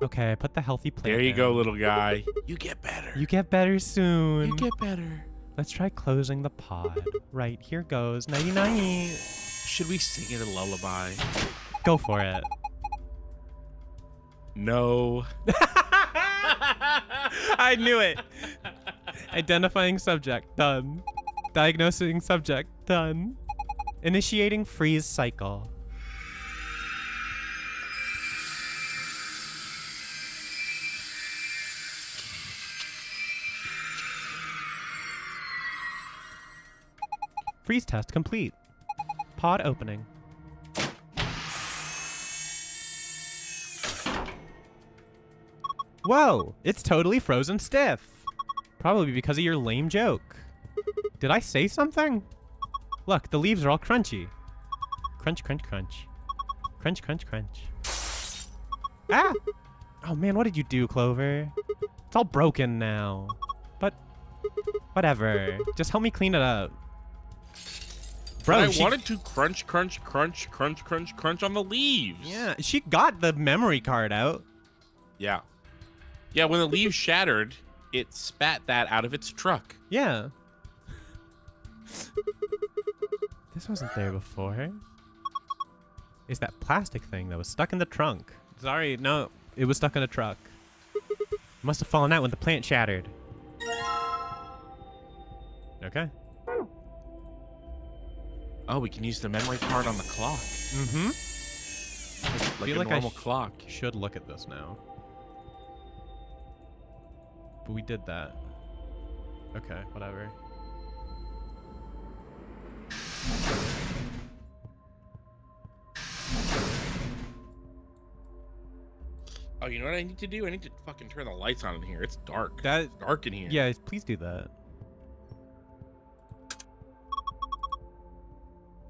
Okay, I put the healthy plant There you in. go, little guy. You get better. You get better soon. You get better. Let's try closing the pod. Right, here goes. Nighty-night. Should we sing it a lullaby? Go for it. No. I knew it. Identifying subject, done. Diagnosing subject, done. Initiating freeze cycle. Freeze test complete. Pod opening. Whoa, it's totally frozen stiff. Probably because of your lame joke. Did I say something? Look, the leaves are all crunchy. Crunch, crunch, crunch. Crunch, crunch, crunch. Ah! Oh man, what did you do, Clover? It's all broken now. But, whatever. Just help me clean it up. Bro, I wanted to crunch, crunch, crunch, crunch, crunch, crunch on the leaves. Yeah, she got the memory card out. Yeah. Yeah, when the leaves shattered, it spat that out of its truck. Yeah. This wasn't there before. It's that plastic thing that was stuck in the trunk. Sorry, no, it was stuck in a truck. Must have fallen out when the plant shattered. Okay. Oh, we can use the memory card on the clock. Mm-hmm. Like a normal clock. Should look at this now. But we did that. Okay, whatever. Oh, you know what I need to do? I need to fucking turn the lights on in here. It's dark. It's dark in here. Yeah, please do that.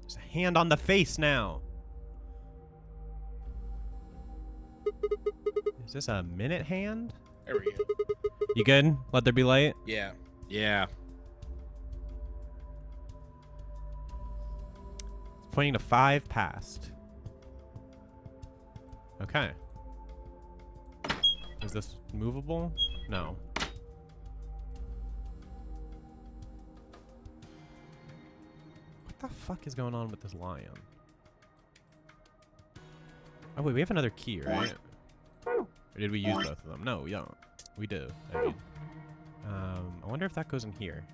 There's a hand on the face now. Is this a minute hand? There we go. You good? Let there be light? Yeah. Yeah. It's pointing to 5 past. Okay. Is this movable? No. What the fuck is going on with this lion? Oh wait, we have another key, right? Or did we use both of them? No, we don't. We do. I mean, I wonder if that goes in here.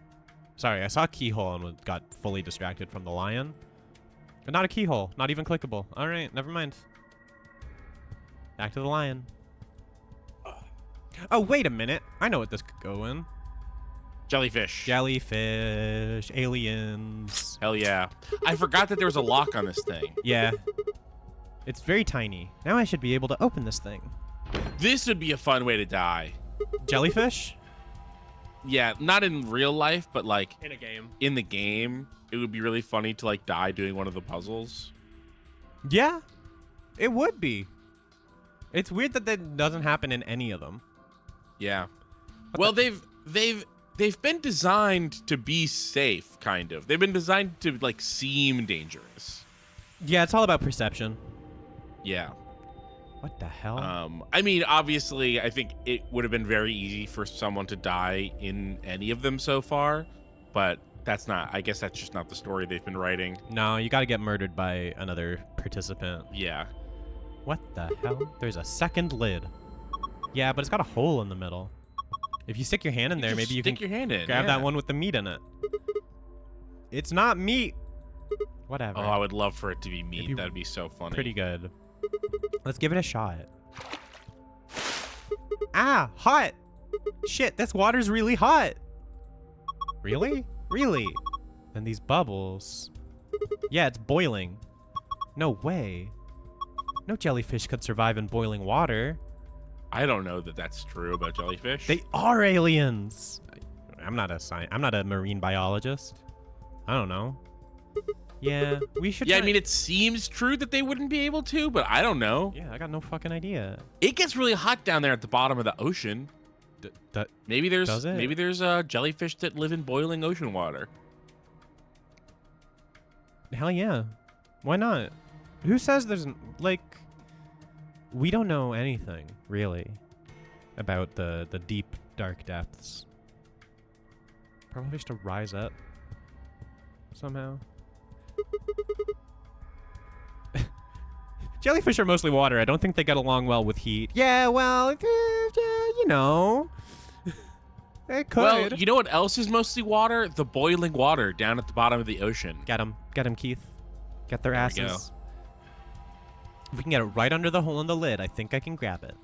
Sorry, I saw a keyhole and got fully distracted from the lion. But not a keyhole. Not even clickable. All right, never mind. Back to the lion. Oh, wait a minute. I know what this could go in. Jellyfish. Jellyfish. Aliens. Hell yeah. I forgot that there was a lock on this thing. Yeah. It's very tiny. Now I should be able to open this thing. This would be a fun way to die. Jellyfish? Yeah, not in real life, but like in a game. In the game, it would be really funny to like die doing one of the puzzles. Yeah, it would be. It's weird that that doesn't happen in any of them. Yeah. Well, they've been designed to be safe, kind of. They've been designed to like seem dangerous. Yeah, it's all about perception. Yeah. What the hell? I mean, obviously, I think it would have been very easy for someone to die in any of them so far, but that's not, I guess that's just not the story they've been writing. No, you got to get murdered by another participant. Yeah. What the hell? There's a second lid. Yeah, but it's got a hole in the middle. If you stick your hand in there, maybe you can stick your hand in. grab that one with the meat in it. It's not meat. Whatever. Oh, I would love for it to be meat. That'd be so funny. Pretty good. Let's give it a shot. Ah, hot. Shit, this water's really hot. Really? Really? And these bubbles. Yeah, it's boiling. No way. No jellyfish could survive in boiling water. I don't know that that's true about jellyfish. They are aliens. I'm not a marine biologist. I don't know. Yeah, we should. Yeah, I mean, it seems true that they wouldn't be able to, but I don't know. Yeah, I got no fucking idea. It gets really hot down there at the bottom of the ocean. Maybe there's jellyfish that live in boiling ocean water. Hell yeah. Why not? Who says there's like we don't know anything really about the deep dark depths. Probably just to rise up somehow. Jellyfish are mostly water. I don't think they get along well with heat. Yeah, well, you know. It could. Well, you know what else is mostly water? The boiling water down at the bottom of the ocean. Get them, Keith. Get their asses. We go. If we can get it right under the hole in the lid, I think I can grab it.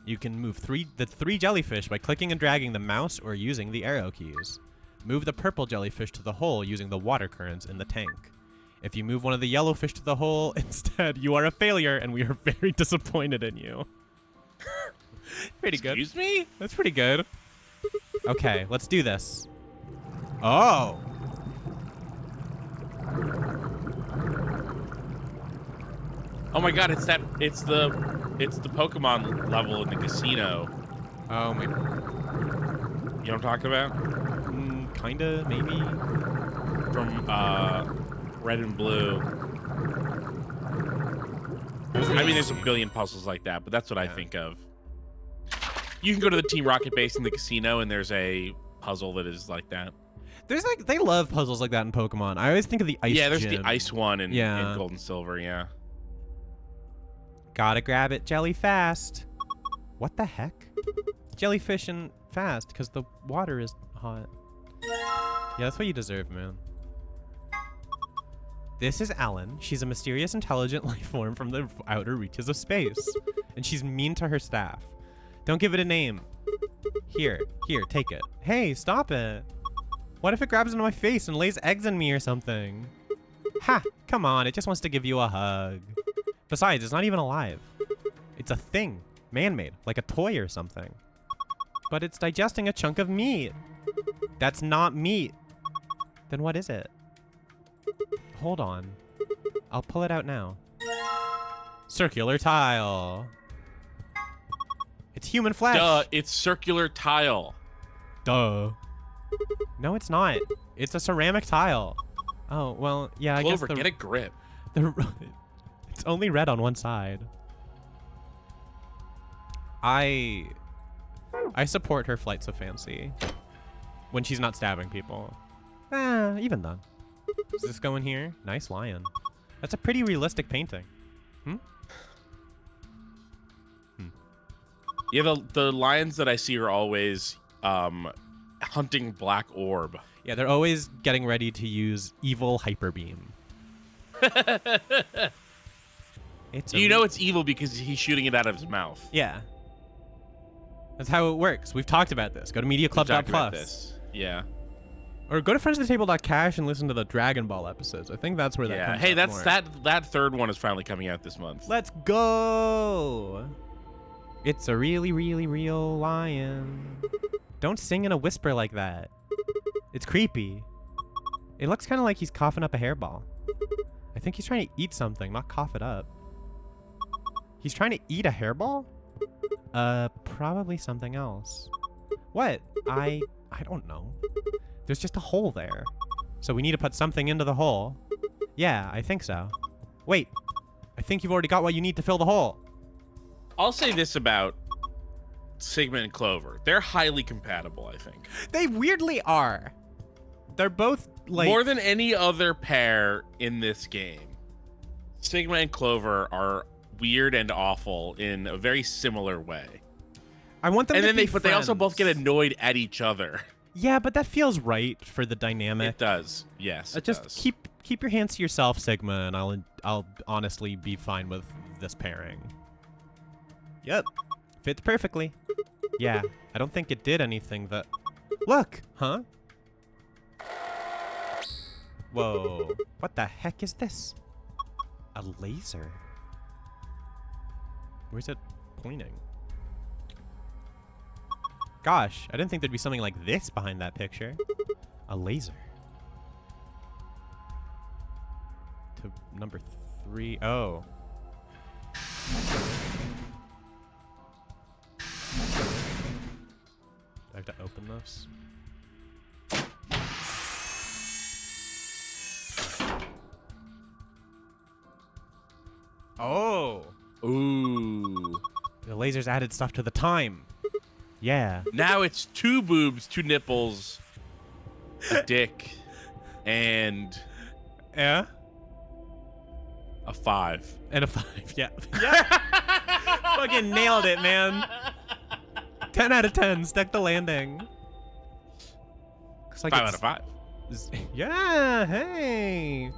You can move the three jellyfish by clicking and dragging the mouse or using the arrow keys. Move the purple jellyfish to the hole using the water currents in the tank. If you move one of the yellow fish to the hole instead, you are a failure, and we are very disappointed in you. Pretty good. Excuse me? That's pretty good. Okay, let's do this. Oh! Oh my god, it's the Pokemon level in the casino. Oh my. You know what I'm talking about? Kinda, maybe. From Red and Blue. I mean, there's a billion puzzles like that, but that's what I think of. You can go to the Team Rocket base in the casino, and there's a puzzle that is like that. There's like, they love puzzles like that in Pokemon. I always think of the ice Yeah, there's gym. the ice one in Gold and Silver, yeah. Gotta grab it, jelly fast. What the heck? Jellyfish and fast, because the water is hot. Yeah, that's what you deserve, man. This is Ellen. She's a mysterious, intelligent life form from the outer reaches of space. And she's mean to her staff. Don't give it a name. Here, take it. Hey, stop it. What if it grabs into my face and lays eggs in me or something? Ha! Come on, it just wants to give you a hug. Besides, it's not even alive. It's a thing. Man-made, like a toy or something. But it's digesting a chunk of meat. That's not meat. Then what is it? Hold on. I'll pull it out now. Circular tile. It's human flesh. Duh, it's circular tile. Duh. No, it's not. It's a ceramic tile. Oh, well, yeah, I guess Clover, get a grip. It's only red on one side. I support her flights of fancy. When she's not stabbing people. Even then. Does this go in here? Nice lion. That's a pretty realistic painting. Yeah, the lions that I see are always hunting black orb. Yeah, they're always getting ready to use evil hyper beam. It's evil because he's shooting it out of his mouth. Yeah. That's how it works. We've talked about this. Go to mediaclub.plus. Yeah. Or go to friendsofthetable.cash and listen to the Dragon Ball episodes. I think that's where that comes Hey, up that's more. that third one is finally coming out this month. Let's go. It's a really, really real lion. Don't sing in a whisper like that. It's creepy. It looks kind of like he's coughing up a hairball. I think he's trying to eat something, not cough it up. He's trying to eat a hairball? Probably something else. What? I don't know. There's just a hole there. So we need to put something into the hole. Yeah, I think so. Wait. I think you've already got what you need to fill the hole. I'll say this about Sigma and Clover. They're highly compatible, I think. They weirdly are. They're both like... More than any other pair in this game. Sigma and Clover are weird and awful in a very similar way. I want them to be but they also both get annoyed at each other. Yeah, but that feels right for the dynamic. It does. Yes. It just does. keep your hands to yourself, Sigma, and I'll honestly be fine with this pairing. Yep. Fits perfectly. Yeah, I don't think it did anything that... Look! Huh? Whoa. What the heck is this? A laser? Where's it pointing? Gosh, I didn't think there'd be something like this behind that picture. A laser. To number 3. Oh. Do I have to open this? Oh. Ooh. The lasers added stuff to the time. Yeah. Now it's 2 boobs, 2 nipples, a dick, and Yeah. a 5. And a 5. Yeah. Yeah. Fucking nailed it, man. 10 out of 10. Stuck the landing. Looks like 5 it's- out of 5. Yeah. Hey.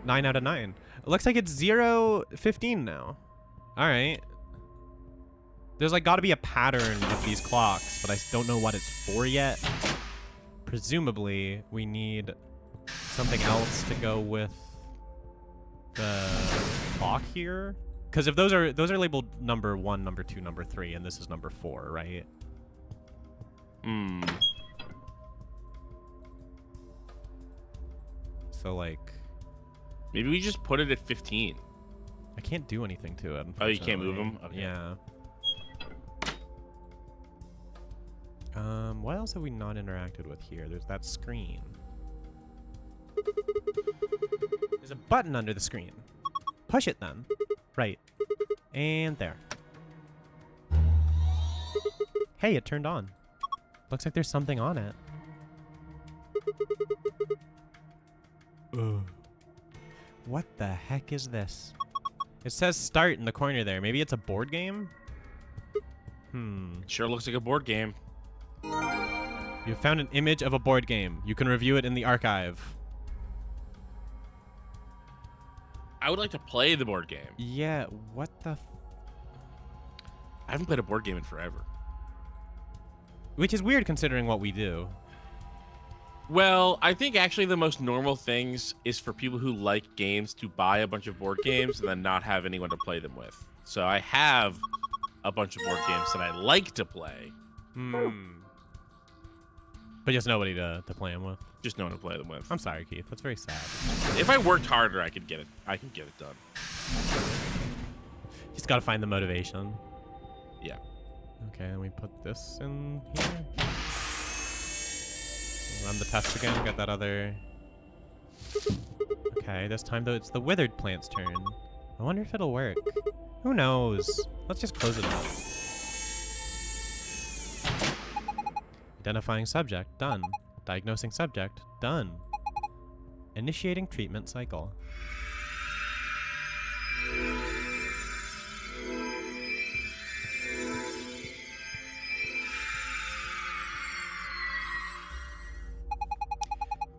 9 out of 9. It looks like it's 0-15 now. All right. There's like got to be a pattern of these clocks, but I don't know what it's for yet. Presumably, we need something else to go with the clock here. Because if those are labeled number 1, number 2, number 3, and this is number 4, right? Hmm. So like, Maybe we just put it at 15. I can't do anything to it. Oh, you can't move unfortunately. them? Okay. Yeah. What else have we not interacted with here? There's that screen. There's a button under the screen. Push it then. Right. And there. Hey, it turned on. Looks like there's something on it. Ugh. What the heck is this? It says start in the corner there. Maybe it's a board game? Sure looks like a board game. You found an image of a board game. You can review it in the archive. I would like to play the board game. Yeah, what the... I haven't played a board game in forever. Which is weird considering what we do. Well, I think actually the most normal things is for people who like games to buy a bunch of board games and then not have anyone to play them with. So I have a bunch of board games that I like to play. But just nobody to play them with. Just no one to play them with. I'm sorry, Keith. That's very sad. If I worked harder, I could get it. I can get it done. Just gotta find the motivation. Yeah. Okay, and we put this in here. Run the test again. Got that other... Okay, this time though it's the withered plant's turn. I wonder if it'll work. Who knows? Let's just close it up. Identifying subject, done. Diagnosing subject, done. Initiating treatment cycle.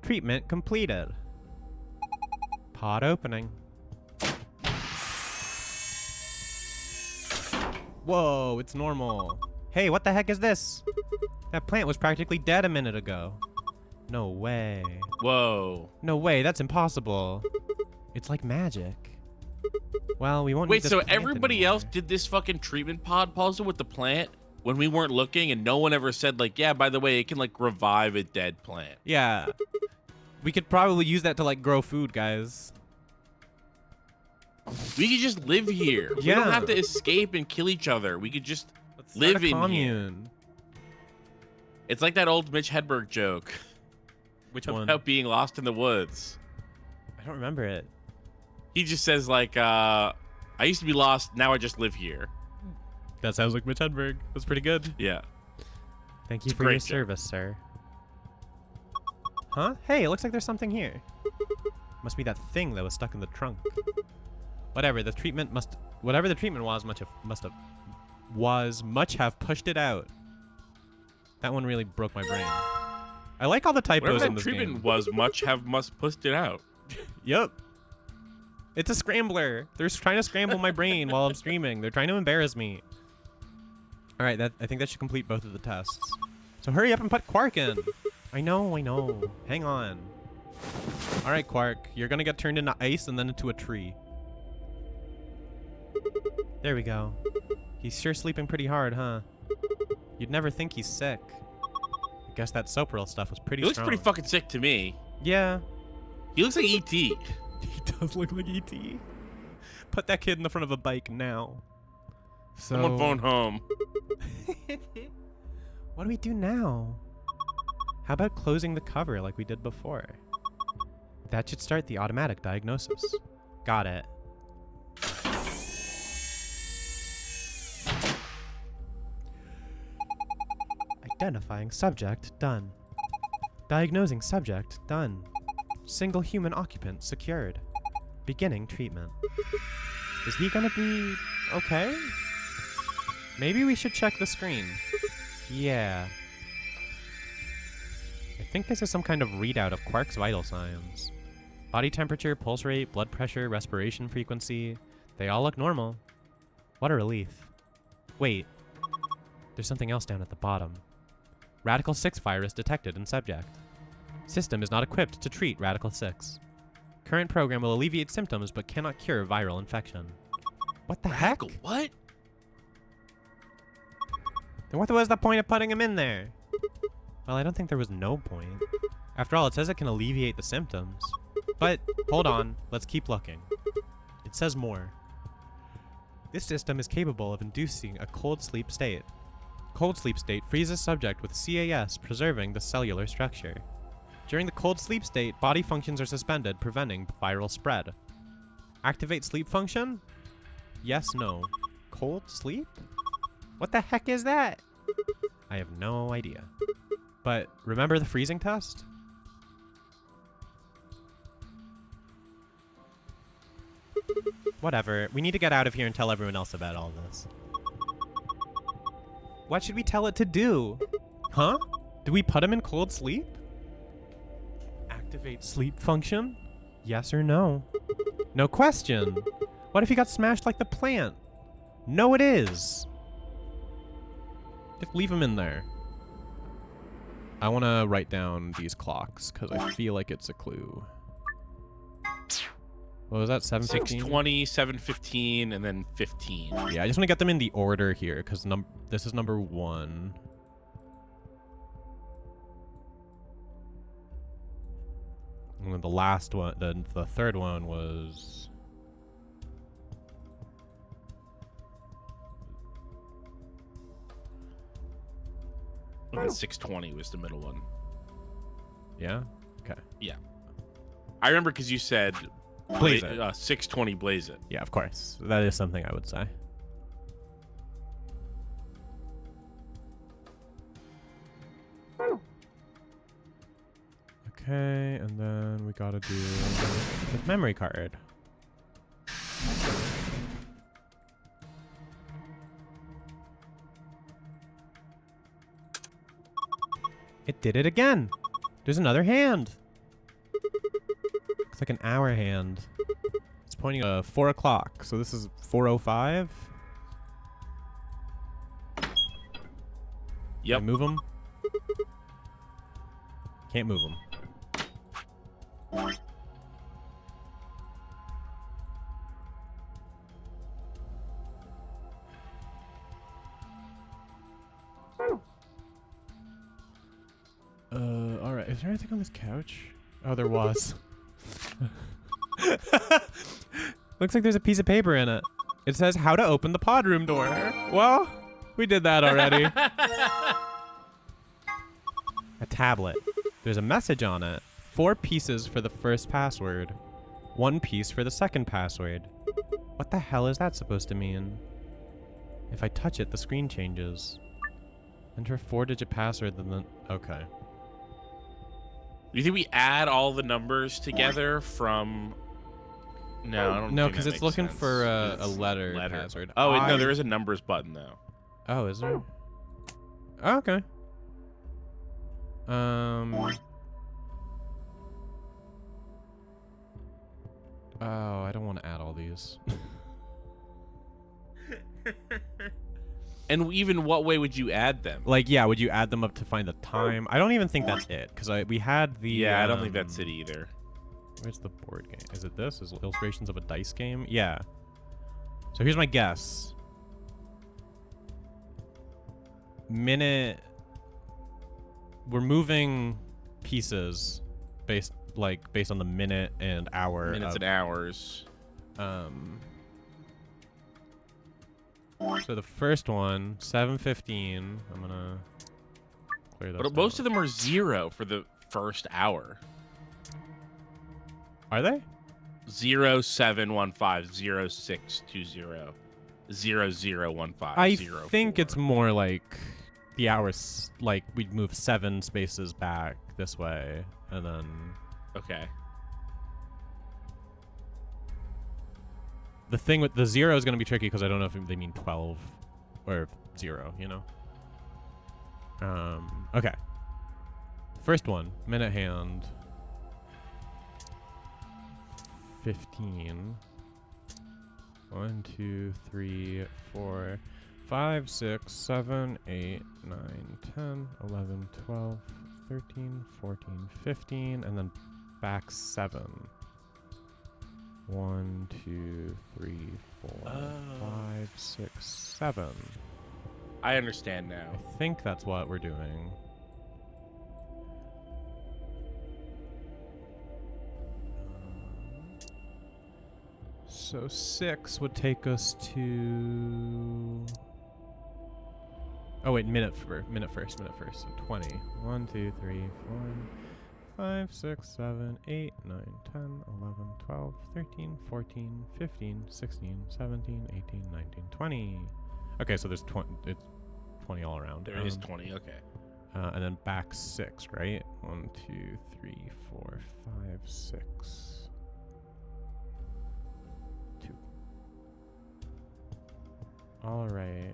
Treatment completed. Pod opening. Whoa, it's normal. Hey, what the heck is this? That plant was practically dead a minute ago. No way. Whoa. No way, that's impossible. It's like magic. Well, we won't Wait, need this so plant everybody anymore. else did this fucking treatment pod puzzle with the plant when we weren't looking and no one ever said like, yeah, by the way, it can like revive a dead plant. Yeah. We could probably use that to like grow food, guys. We could just live here. We Yeah. don't have to escape and kill each other. We could just Let's start live a in here. commune. It's like that old Mitch Hedberg joke. Which one? About being lost in the woods. I don't remember it. He just says like, I used to be lost, now I just live here. That sounds like Mitch Hedberg. That's pretty good. Yeah. Thank you It's a for your great joke. service, sir. Huh? Hey, it looks like there's something here. Must be that thing that was stuck in the trunk. Whatever, the treatment must... Whatever the treatment was, much have pushed it out. That one really broke my brain. I like all the typos Whatever in that this treatment game. was, must pushed it out. Yep. It's a scrambler. They're trying to scramble my brain while I'm streaming. They're trying to embarrass me. All right, I think that should complete both of the tests. So hurry up and put Quark in. I know. Hang on. All right, Quark, you're gonna get turned into ice and then into a tree. There we go. He's sure sleeping pretty hard, huh? You'd never think he's sick. I guess that Sopril stuff was pretty strong. He looks pretty fucking sick to me. Yeah. He looks like E.T. He does look like E.T. Put that kid in the front of a bike now. So... I'm on phone home. What do we do now? How about closing the cover like we did before? That should start the automatic diagnosis. Got it. Identifying subject, done. Diagnosing subject, done. Single human occupant secured. Beginning treatment. Is he gonna be okay? Maybe we should check the screen. Yeah. I think this is some kind of readout of Quark's vital signs. Body temperature, pulse rate, blood pressure, respiration frequency. They all look normal. What a relief. Wait. There's something else down at the bottom. Radical 6 virus detected in subject. System is not equipped to treat Radical 6. Current program will alleviate symptoms but cannot cure viral infection. What the heck? What? Then what was the point of putting him in there? Well, I don't think there was no point. After all, it says it can alleviate the symptoms. But, hold on, let's keep looking. It says more. This system is capable of inducing a cold sleep state. Cold sleep state freezes subject with CAS, preserving the cellular structure. During the cold sleep state, body functions are suspended, preventing viral spread. Activate sleep function? Yes, no. Cold sleep? What the heck is that? I have no idea. But remember the freezing test? Whatever. We need to get out of here and tell everyone else about all this. What should we tell it to do? Huh? Do we put him in cold sleep? Activate sleep function? Yes or no? No question. What if he got smashed like the plant? No, it is. Just leave him in there. I want to write down these clocks because I feel like it's a clue. What was that? 7:15? 6:20, 7:15, and then 15. Yeah, I just want to get them in the order here because this is number 1. And then the last one, the third one was... And then 6:20 was the middle one. Yeah? Okay. Yeah. I remember because you said... Blaze it. 6:20 blaze it. Yeah, of course. That is something I would say. Okay, and then we gotta do the memory card. It did it again. There's another hand. Looks like an hour hand. It's pointing at 4 o'clock, so this is 4:05. Yep. Can I move him? Can't move him. All right. Is there anything on this couch? Oh, there was. Looks like there's a piece of paper in it. It says how to open the pod room door. Well, we did that already. A tablet. There's a message on it. 4 pieces for the first password. 1 piece for the second password. What the hell is that supposed to mean? If I touch it, the screen changes. Enter a 4-digit password, then... Okay. Do you think we add all the numbers together from... No, I don't No, think because that it's makes looking sense. for It's a letter password. Oh, wait, no, there is a numbers button, though. Oh, is there? Oh, okay. Oh, I don't want to add all these. And even what way would you add them? Like, yeah, would you add them up to find the time? I don't even think that's it, because we had the... Yeah, I don't think that's it either. Where's the board game? Is it this? Is it illustrations of a dice game? Yeah. So here's my guess. Minute... We're moving pieces based on the minute and hour. Minutes and hours. So the first one, 7:15. I'm gonna clear those. But most of them are 0 for the first hour. Are they? 0715 0620 0015. I think it's more like the hours. Like we'd move 7 spaces back this way, and then. Okay. The thing with the 0 is going to be tricky because I don't know if they mean 12 or 0, you know? Okay. First one, minute hand. 15. 1, 2, 3, 4, 5, 6, 7, 8, 9, 10, 11, 12, 13, 14, 15, and then back 7. 1, 2, 3, 4, 5, 6, 7. I understand now. I think that's what we're doing. So 6 would take us to... Oh wait, minute first. So 20. 1, 2, 3, 4, 5, 6, 7, 8, 9, 10, 11, 12, 13, 14, 15, 16, 17, 18, 19, 20. Okay, so there's 20. It's 20 all around. There is 20, okay. And then back 6, right? 1, 2, 3, 4, 5, 6. 2. All right.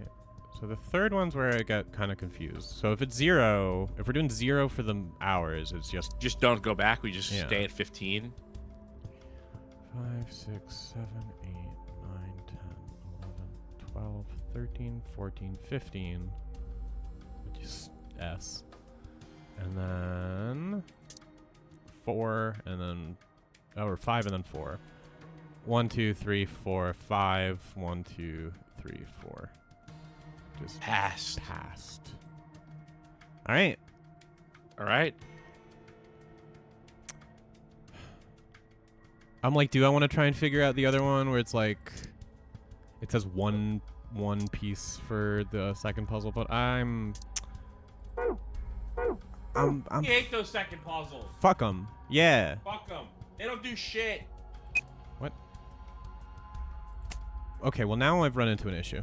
So the third one's where I got kind of confused. So if it's 0, if we're doing 0 for the hours, it's just don't go back. We just stay at 15. 5, 6, 7, 8, 9, 10, 11, 12, 13, 14, 15. Which is S. And then 4, and then or 5, and then 4. 1, 2, 3, 4, 5. 1, 2, 3, 4. Just passed. All right. I'm like, do I want to try and figure out the other one where it's like, it says one piece for the second puzzle, but I'm I hate those second puzzles. Fuck them. Yeah. Fuck them. They don't do shit. What? Okay, well now I've run into an issue.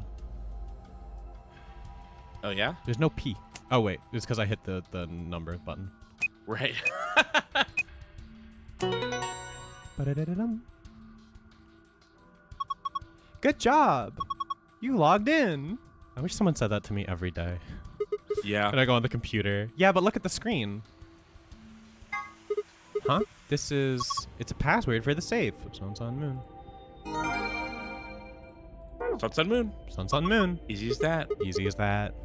Oh, yeah? There's no P. Oh, wait. It's because I hit the number button. Right. Good job. You logged in. I wish someone said that to me every day. Yeah. And I go on the computer. Yeah, but look at the screen. Huh? It's a password for the safe. Sun, sun, moon. Sun, sun, moon. Sun, sun, moon. Easy as that. Easy as that.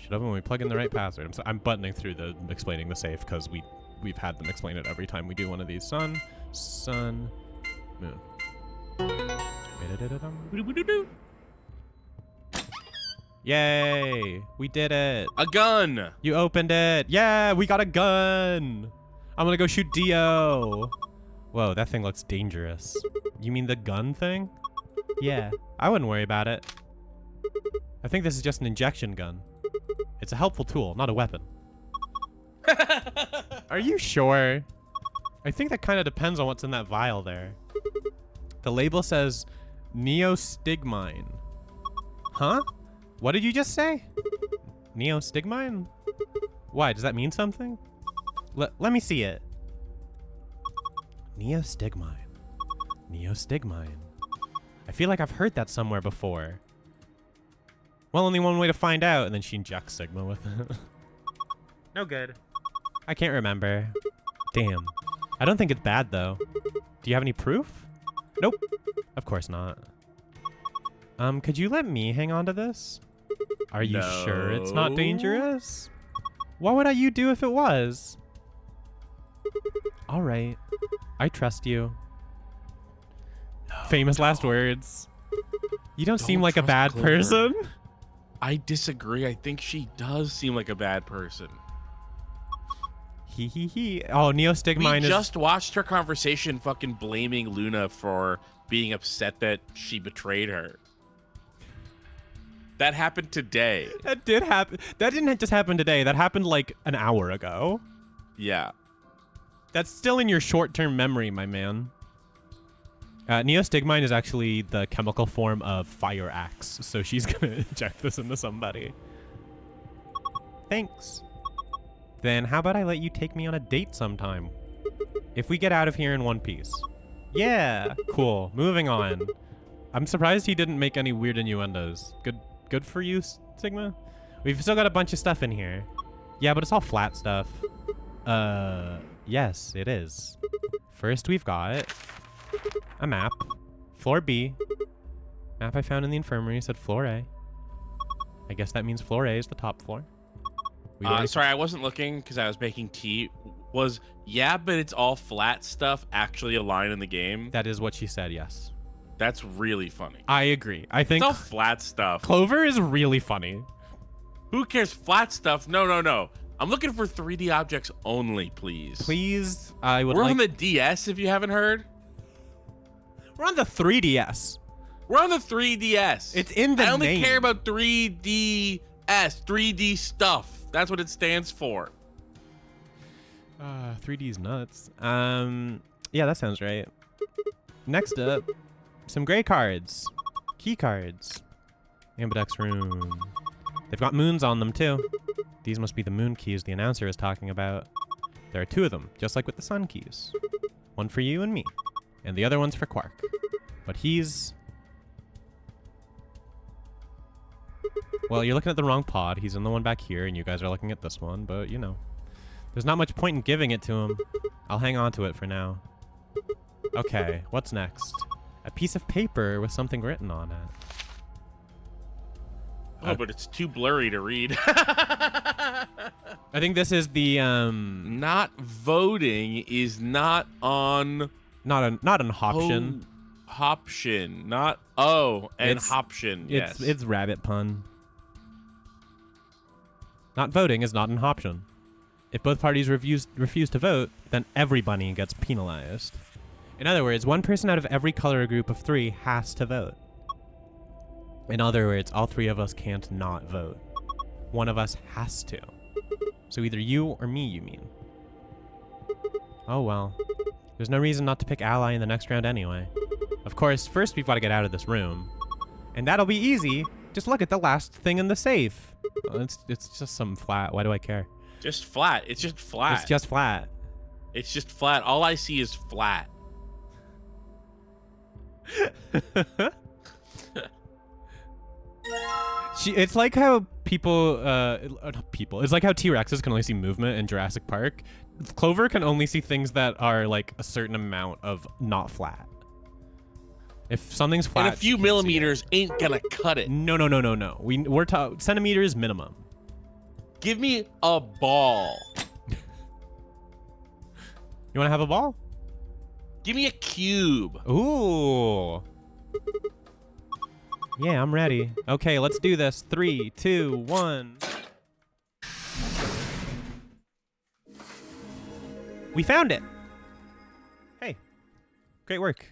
Shut up when we plug in the right password. I'm buttoning through the explaining the safe because we've had them explain it every time we do one of these. Sun, sun, moon. Yay! We did it. A gun. You opened it. Yeah, we got a gun. I'm gonna go shoot Dio. Whoa, that thing looks dangerous. You mean the gun thing? Yeah, I wouldn't worry about it. I think this is just an injection gun. It's a helpful tool, not a weapon. Are you sure? I think that kind of depends on what's in that vial there. The label says neostigmine. Huh? What did you just say? Neostigmine? Why, does that mean something? Let me see it. Neostigmine. Neostigmine. I feel like I've heard that somewhere before. Well, only one way to find out, and then she injects Sigma with it. No good. I can't remember. Damn. I don't think it's bad, though. Do Do you have any proof? Nope. Of course not. Could you let me hang on to this? Are you sure it's not dangerous? What would you do if it was? All right. I trust you. Famous last words. You don't seem like a bad person. I disagree. I think she does seem like a bad person. He. Oh, Neostigmine is... We just watched her conversation fucking blaming Luna for being upset that she betrayed her. That happened today. That did happen. That didn't just happen today. That happened like an hour ago. Yeah. That's still in your short-term memory, my man. Neostigmine is actually the chemical form of Fire Axe, so she's gonna inject this into somebody. Thanks. Then how about I let you take me on a date sometime? If we get out of here in one piece. Yeah, cool. Moving on. I'm surprised he didn't make any weird innuendos. Good for you, Sigma? We've still got a bunch of stuff in here. Yeah, but it's all flat stuff. Yes, it is. First, we've got a map. Floor B. Map I found in the infirmary said floor A. I guess that means floor A is the top floor. Sorry, I wasn't looking because I was making tea. Yeah, but it's all flat stuff actually a line in the game? That is what she said, yes. That's really funny. I agree. I think it's all flat stuff. Clover is really funny. Who cares? Flat stuff? No. I'm looking for 3D objects only, please. Please, I would We're like... on the DS, if you haven't heard. We're on the 3DS. We're on the 3DS. It's in the name. I only care about 3DS, 3D stuff. That's what it stands for. 3D's nuts. Yeah, that sounds right. Next up, some gray cards. Key cards. Ambidex room. They've got moons on them, too. These must be the moon keys the announcer is talking about. There are 2 of them, just like with the sun keys. One for you and me. And the other one's for Quark. But he's... Well, you're looking at the wrong pod. He's in the one back here, and you guys are looking at this one, but, you know. There's not much point in giving it to him. I'll hang on to it for now. Okay, what's next? A piece of paper with something written on it. Oh, but it's too blurry to read. I think this is the, Not voting is not on... Not an option. Option, not and option. Yes, it's rabbit pun. Not voting is not an option. If both parties refuse to vote, then everybody gets penalized. In other words, one person out of every color group of 3 has to vote. In other words, all 3 of us can't not vote. One of us has to. So either you or me, you mean. Oh well. There's no reason not to pick ally in the next round anyway. Of course, first we've got to get out of this room. And that'll be easy. Just look at the last thing in the safe. Oh, it's just some flat. Why do I care? Just flat. It's just flat. It's just flat. It's just flat. All I see is flat. It's like how people, it's like how T-Rexes can only see movement in Jurassic Park. Clover can only see things that are like a certain amount of not flat. If something's flat, and a few millimeters ain't gonna cut it. No. We're centimeters minimum. Give me a ball. You want to have a ball? Give me a cube. Ooh. Yeah, I'm ready. Okay, let's do this. 3, 2, 1. We found it. Hey, great work.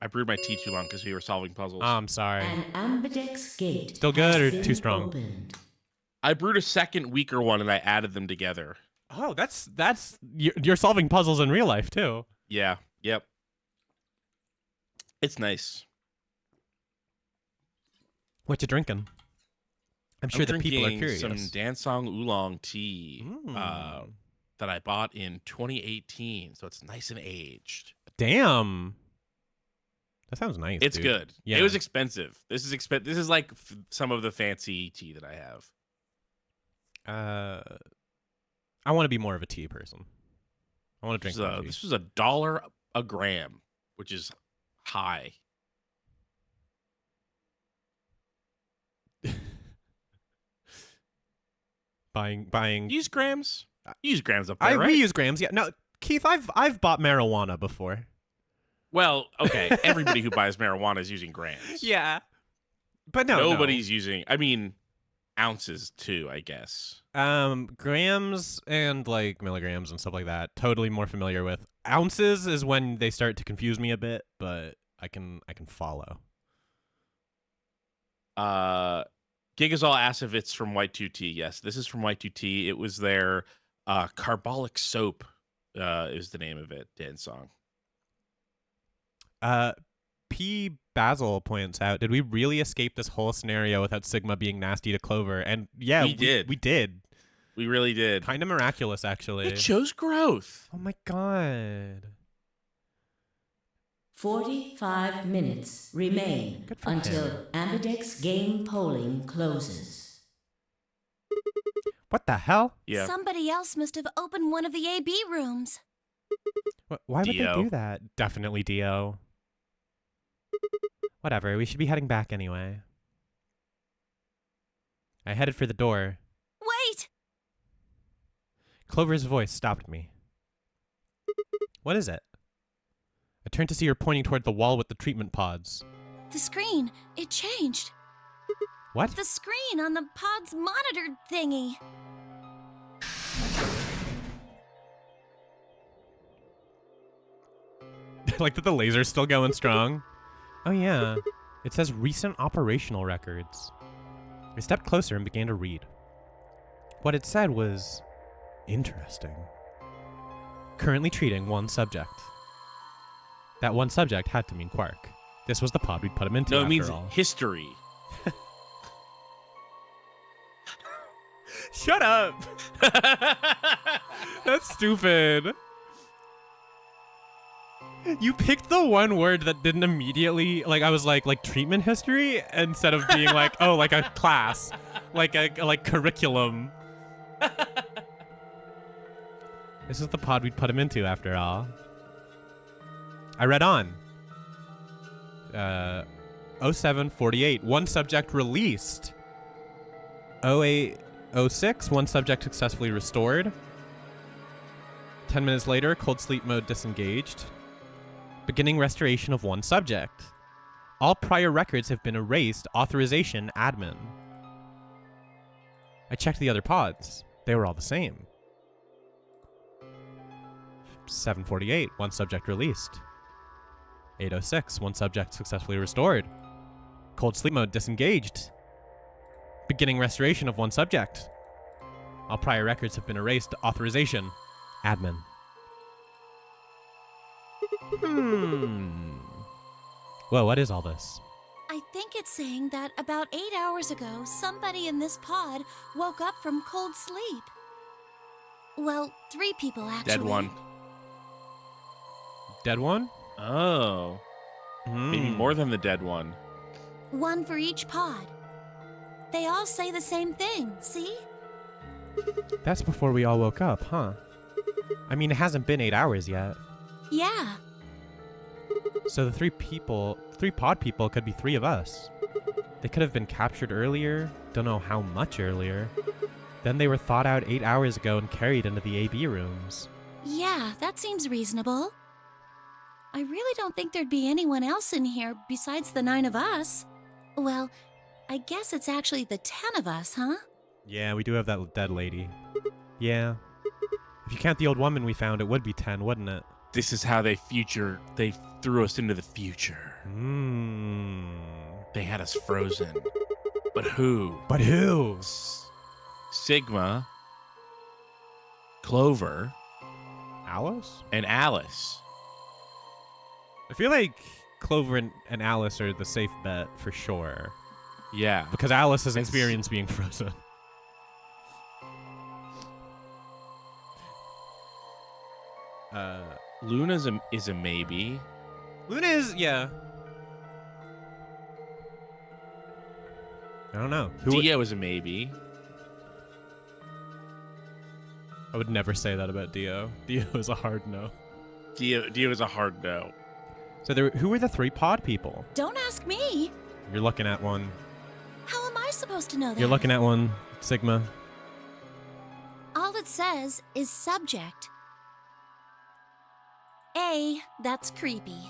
I brewed my tea too long because we were solving puzzles. I'm sorry. An Ambidex gate. Still good or has too been strong? opened. I brewed a second weaker one and I added them together. Oh, that's you're solving puzzles in real life too. Yeah. Yep. It's nice. What you drinking? I'm sure the people are curious. Some Dansong Oolong tea that I bought in 2018, so it's nice and aged. Damn. That sounds nice. It's dude. good. Yeah. It was expensive. This is like some of the fancy tea that I have. I want to be more of a tea person. I want to drink. This was $1 a gram, which is high. Buying. Use grams. Use grams up there, right? We use grams. Yeah. No, Keith, I've bought marijuana before. Well, okay. Everybody who buys marijuana is using grams. Yeah. But no, nobody's using. I mean, ounces too, I guess. Grams and like milligrams and stuff like that. Totally more familiar with. Ounces is when they start to confuse me a bit, but I can follow. Gigazole asks if it's from White 2T. Yes, this is from White 2T. It was their Carbolic Soap is the name of it, dance song. P. Basil points out, did we really escape this whole scenario without Sigma being nasty to Clover? And yeah, we did. We really did. Kind of miraculous, actually. It shows growth. Oh my god. 45 minutes remain until Ambidex game polling closes. What the hell? Yeah. Somebody else must have opened one of the AB rooms. Why would they do that? Definitely Dio. Whatever, we should be heading back anyway. I headed for the door. Wait! Clover's voice stopped me. What is it? I turned to see her pointing toward the wall with the treatment pods. The screen, it changed. What? The screen on the pod's monitor thingy. Like that the laser's still going strong. Oh yeah, it says recent operational records. I stepped closer and began to read. What it said was interesting. Currently treating one subject. That one subject had to mean Quark. This was the pod we'd put him into. No, it after means all. history. Shut up. That's stupid. You picked the one word that didn't immediately, like, I was like treatment history instead of being like, oh, like a class, like curriculum. This is the pod we'd put him into after all. I read on. 0748, one subject released. 0806, one subject successfully restored. 10 minutes later, cold sleep mode disengaged. Beginning restoration of one subject. All prior records have been erased. Authorization admin. I checked the other pods. They were all the same. 748, one subject released. 806, one subject successfully restored. Cold sleep mode disengaged. Beginning restoration of one subject. All prior records have been erased. Authorization admin. Well, what is all this? I think it's saying that about 8 hours ago, somebody in this pod woke up from cold sleep. Well, 3 people actually. Dead one. Dead one? Oh. Maybe more than the dead one. One for each pod. They all say the same thing, see? That's before we all woke up, huh? I mean, it hasn't been 8 hours yet. Yeah. So the 3 pod people could be 3 of us. They could have been captured earlier, don't know how much earlier. Then they were thought out 8 hours ago and carried into the AB rooms. Yeah, that seems reasonable. I really don't think there'd be anyone else in here besides the 9 of us. Well, I guess it's actually the 10 of us, huh? Yeah, we do have that dead lady. Yeah. If you count the old woman we found, it would be 10, wouldn't it? This is how they threw us into the future. They had us frozen. But who? But who? Sigma, Clover, Alice? And Alice. I feel like Clover and Alice are the safe bet for sure. Yeah. Because Alice has experienced being frozen. Luna is a maybe. Luna is, yeah. I don't know. Dio is a maybe. I would never say that about Dio. Dio is a hard no. Dio is a hard no. So who were the 3 pod people? Don't ask me. You're looking at one. How am I supposed to know that? You're looking at one, Sigma. All it says is subject. A, that's creepy.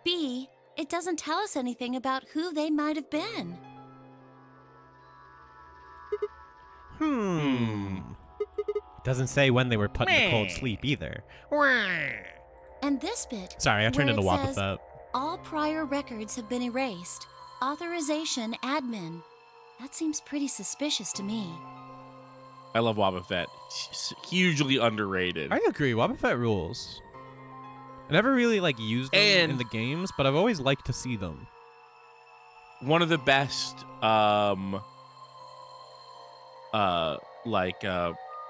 B, it doesn't tell us anything about who they might have been. Doesn't say when they were put into cold sleep either. And this bit, Sorry, I turned where into it Wobbuffet. says, all prior records have been erased. Authorization admin. That seems pretty suspicious to me. I love Wobbuffet. Hugely underrated. I agree. Wobbuffet rules. I never really used them in the games, but I've always liked to see them. One of the best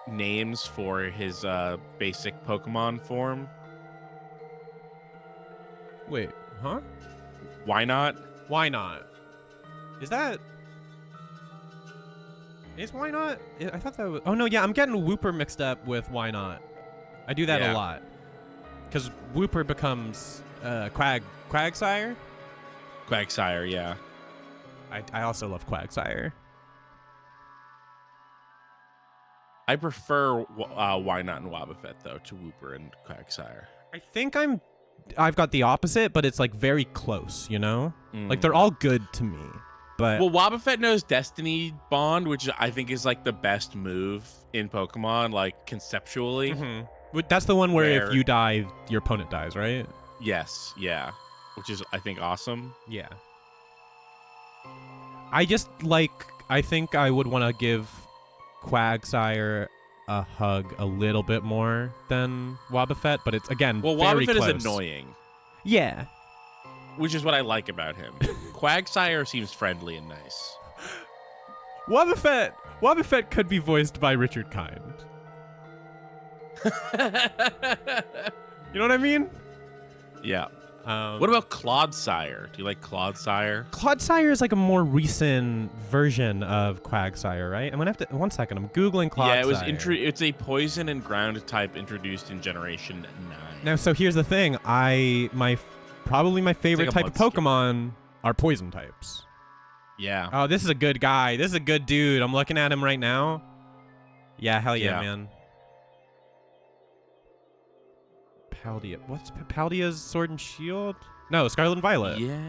names for his basic Pokemon form. Wait, huh? Why not? Why not? Is Why Not? I thought that was... Oh, no, yeah, I'm getting Wooper mixed up with Why Not. I do that a lot. Because Wooper becomes Quagsire? Quagsire, yeah. I also love Quagsire. I prefer Why Not and Wobbuffet, though, to Wooper and Quagsire. I think I've got the opposite, but it's very close, you know? They're all good to me. But well, Wobbuffet knows Destiny Bond, which I think is the best move in Pokemon, conceptually. Mm-hmm. That's the one where if you die, your opponent dies, right? Yes, yeah. Which is, I think, awesome. Yeah. I just I think I would want to give Quagsire a hug a little bit more than Wobbuffet, but it's again very Wobbuffet close. is annoying. Yeah. Which is what I like about him. Quagsire seems friendly and nice. Wobbuffet could be voiced by Richard Kind. You know what I mean? Yeah. What about Clodsire? Do you like Clodsire? Clodsire is a more recent version of Quagsire, right? I'm gonna have to. One second, I'm googling Clodsire. Yeah, it was it's a poison and ground type introduced in Generation 9. Now, so here's the thing. Probably my favorite type of Pokemon are poison types. Yeah. Oh, this is a good guy. This is a good dude. I'm looking at him right now. Yeah, hell yeah, man. Paldea. What's Paldea's Sword and Shield? No, Scarlet and Violet. Yeah.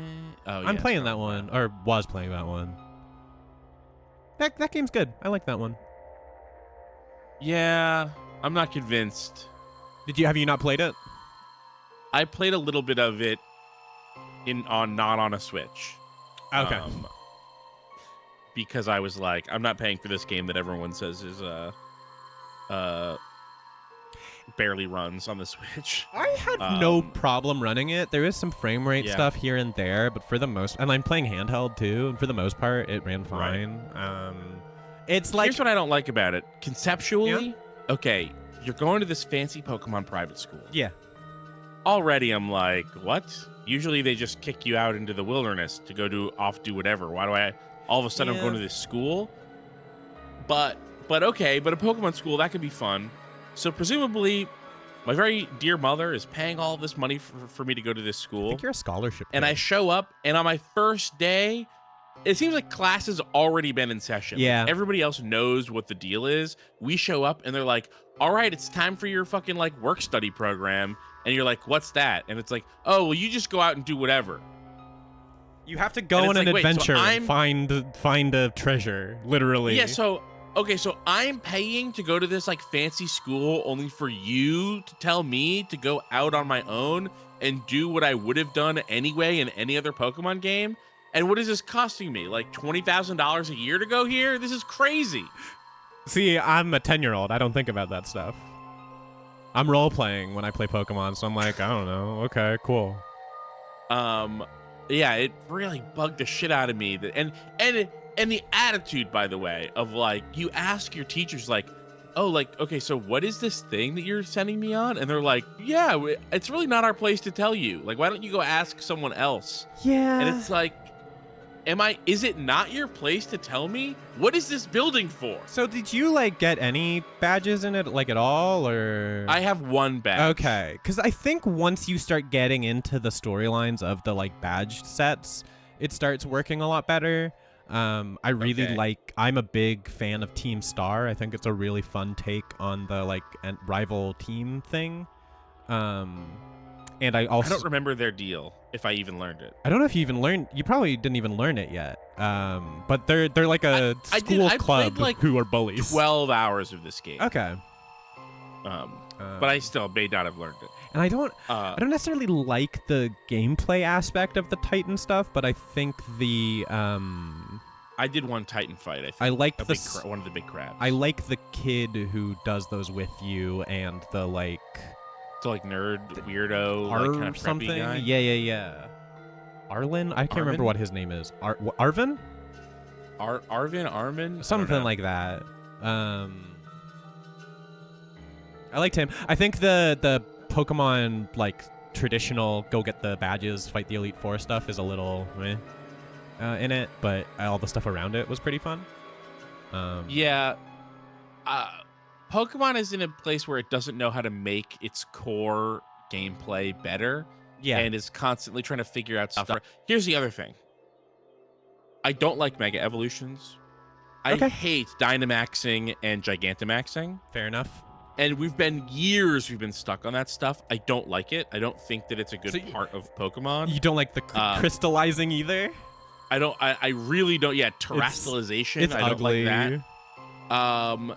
Oh, I'm playing that one, or was playing that one. That game's good. I like that one. Yeah, I'm not convinced. Have you not played it? I played a little bit of it not on a Switch. Okay. Because I was I'm not paying for this game that everyone says is barely runs on the Switch. I had no problem running it. There is some frame rate stuff here and there, but for the most, and I'm playing handheld too, and for the most part, it ran fine. Right. It's here's what I don't like about it. Conceptually, okay, you're going to this fancy Pokemon private school. Yeah. Already, I'm like, what? Usually, they just kick you out into the wilderness to go do whatever. Why do I all of a sudden I'm going to this school? But okay, but a Pokemon school that could be fun. So presumably, my very dear mother is paying all this money for me to go to this school. I think you're a scholarship kid. And I show up, and on my first day, it seems like class has already been in session. Yeah. Everybody else knows what the deal is. We show up, and they're like, all right, it's time for your fucking work study program. And you're like, what's that? And it's like, oh, well, you just go out and do whatever. You have to go on an adventure and find a treasure, literally. Yeah, so I'm paying to go to this fancy school only for you to tell me to go out on my own and do what I would have done anyway in any other Pokemon game. And what is this costing me? $20,000 a year to go here? This is crazy. See, I'm a 10-year-old. I don't think about that stuff. I'm role-playing when I play Pokemon, so I'm I don't know. Okay, cool. Yeah, it really bugged the shit out of me. And the attitude, by the way, of you ask your teachers okay, so what is this thing that you're sending me on? And they're like, yeah, it's really not our place to tell you. Why don't you go ask someone else? Yeah. And it's Is it not your place to tell me? What is this building for? So did you like get any badges in it like at all, or? I have one badge. Okay, because I think once you start getting into the storylines of the like badge sets, it starts working a lot better. I really like. I'm a big fan of Team Star. I think it's a really fun take on the like rival team thing. And I don't remember their deal if I even learned it. I don't know if you even learned. You probably didn't even learn it yet. But they're like a school club played like who are bullies. 12 hours of this game. Okay. But I still may not have learned it. And I don't necessarily like the gameplay aspect of the Titan stuff, but I think the I did one Titan fight. I think I like one of the big crabs. I like the kid who does those with you, and the like. So like nerd weirdo like kind of something. Guy. Yeah. Arlen? I can't remember what his name is. Arvin? Armin? Something like that. I liked him. I think the Pokemon like traditional go get the badges, fight the Elite Four stuff is a little meh in it, but all the stuff around it was pretty fun. Yeah. Pokemon is in a place where it doesn't know how to make its core gameplay better. Yeah. And is constantly trying to figure out stuff. Here's the other thing. I don't like Mega Evolutions. I hate Dynamaxing and Gigantamaxing. Fair enough. And we've been stuck on that stuff. I don't like it. I don't think that it's a good part of Pokemon. You don't like the crystallizing either? I really don't. Yeah, terrestrialization. It's I don't ugly. like that.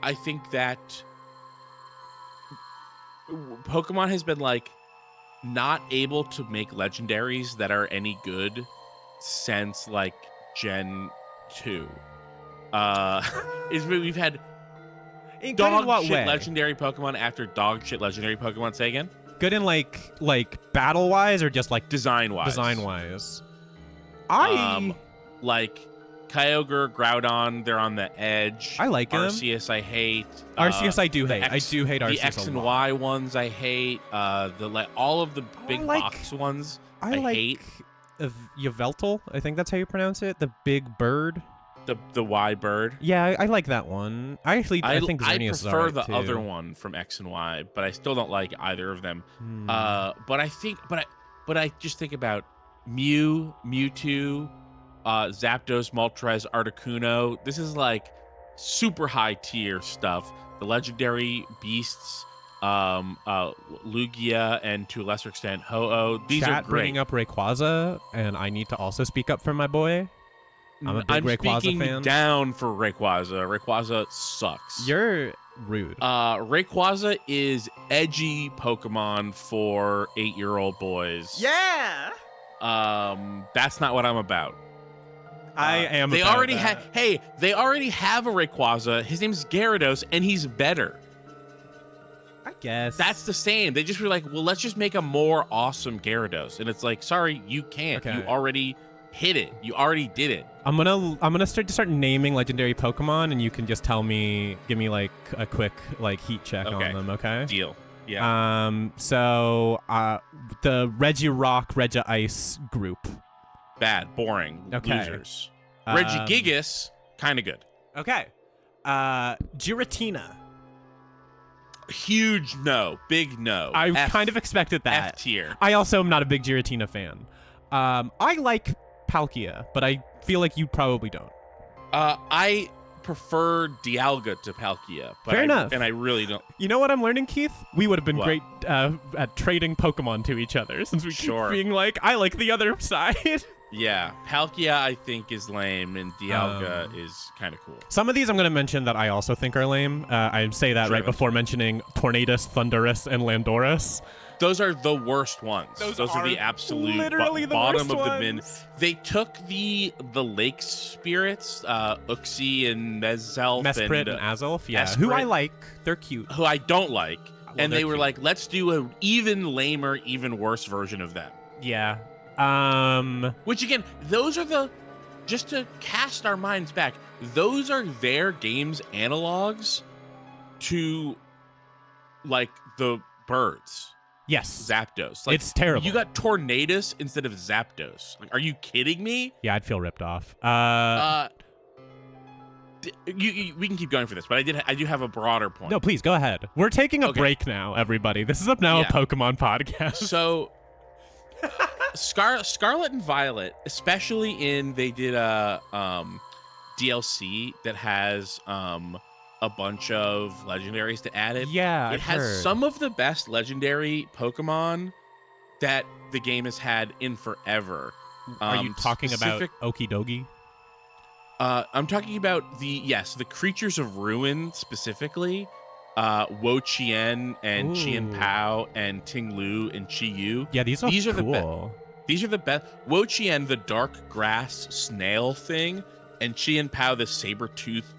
I think that Pokemon has been like not able to make legendaries that are any good since like Gen 2. We've had dog shit legendary Pokemon after dog shit legendary Pokemon. Say again? Good in like battle wise or just like design wise? Design wise. Like Kyogre, Groudon, they're on the edge. I like them. Arceus, I hate. Arceus, I do hate. I do hate Arceus. The X and Y ones, I hate. All of the big box ones, I hate. Yveltal, I think that's how you pronounce it. The big bird. The Y bird. Yeah, I like that one. I think Xerneas is prefer alright the too. other one from X and Y, but I still don't like either of them. But I just think about Mew, Mewtwo, Zapdos, Moltres, Articuno. This is like super high tier stuff. The legendary beasts, Lugia, and to a lesser extent Ho-Oh. These are great. Bringing up Rayquaza, and I need to also speak up for my boy. I'm a big Rayquaza speaking fan. Down for Rayquaza. Rayquaza sucks. You're rude. Rayquaza is edgy Pokemon for 8-year-old boys. Yeah. That's not what I'm about. I am. They about already that. have. Hey, they already have a Rayquaza. His name's Gyarados, and he's better. I guess that's the same. They just were like, well, let's just make a more awesome Gyarados, and it's like, sorry, you can't. Okay. You already hit it. You already did it. I'm gonna start naming legendary Pokemon, and you can just give me like a quick like heat check on them. Okay. Deal. Yeah. So the Regirock, Regice group. Bad, boring, okay. Losers. Regigigas, kind of good. Okay. Giratina. Huge no, big no. I kind of expected that. F tier. I also am not a big Giratina fan. I like Palkia, but I feel like you probably don't. I prefer Dialga to Palkia. But Fair enough. And I really don't. You know what I'm learning, Keith? We would have been great at trading Pokemon to each other, since we keep being like, I like the other side. Yeah, Palkia I think is lame, and Dialga is kind of cool. Some of these I'm going to mention that I also think are lame. I say that right before mentioning Tornadus, Thundurus, and Landorus. Those are the worst ones. Those are the absolute literally the bottom worst of the ones. bin. They took the lake spirits, Uxie and Mesprit and Azelf, yeah, who I like. They're cute. Who I don't like. And they were cute. like, let's do an even lamer, even worse version of them. Yeah. Which again, those are just to cast our minds back, those are their game's analogs to like the birds. Yes. Zapdos. Like, it's terrible. You got Tornadus instead of Zapdos. Like, are you kidding me? Yeah, I'd feel ripped off. We can keep going for this, but I do have a broader point. No, please go ahead. We're taking a break now, everybody. This is a Pokemon podcast. So, Scarlet and Violet, especially they did a DLC that has a bunch of legendaries to add it. Yeah, it has some of the best legendary Pokemon that the game has had in forever. Are you talking about Okidogi? I'm talking about the creatures of ruin specifically. Wo Chien and Chien Pao and Ting Lu and Chi Yu. Yeah, these are cool. These are the best. Wo Chien, the dark grass snail thing, and Chien Pao, the saber-tooth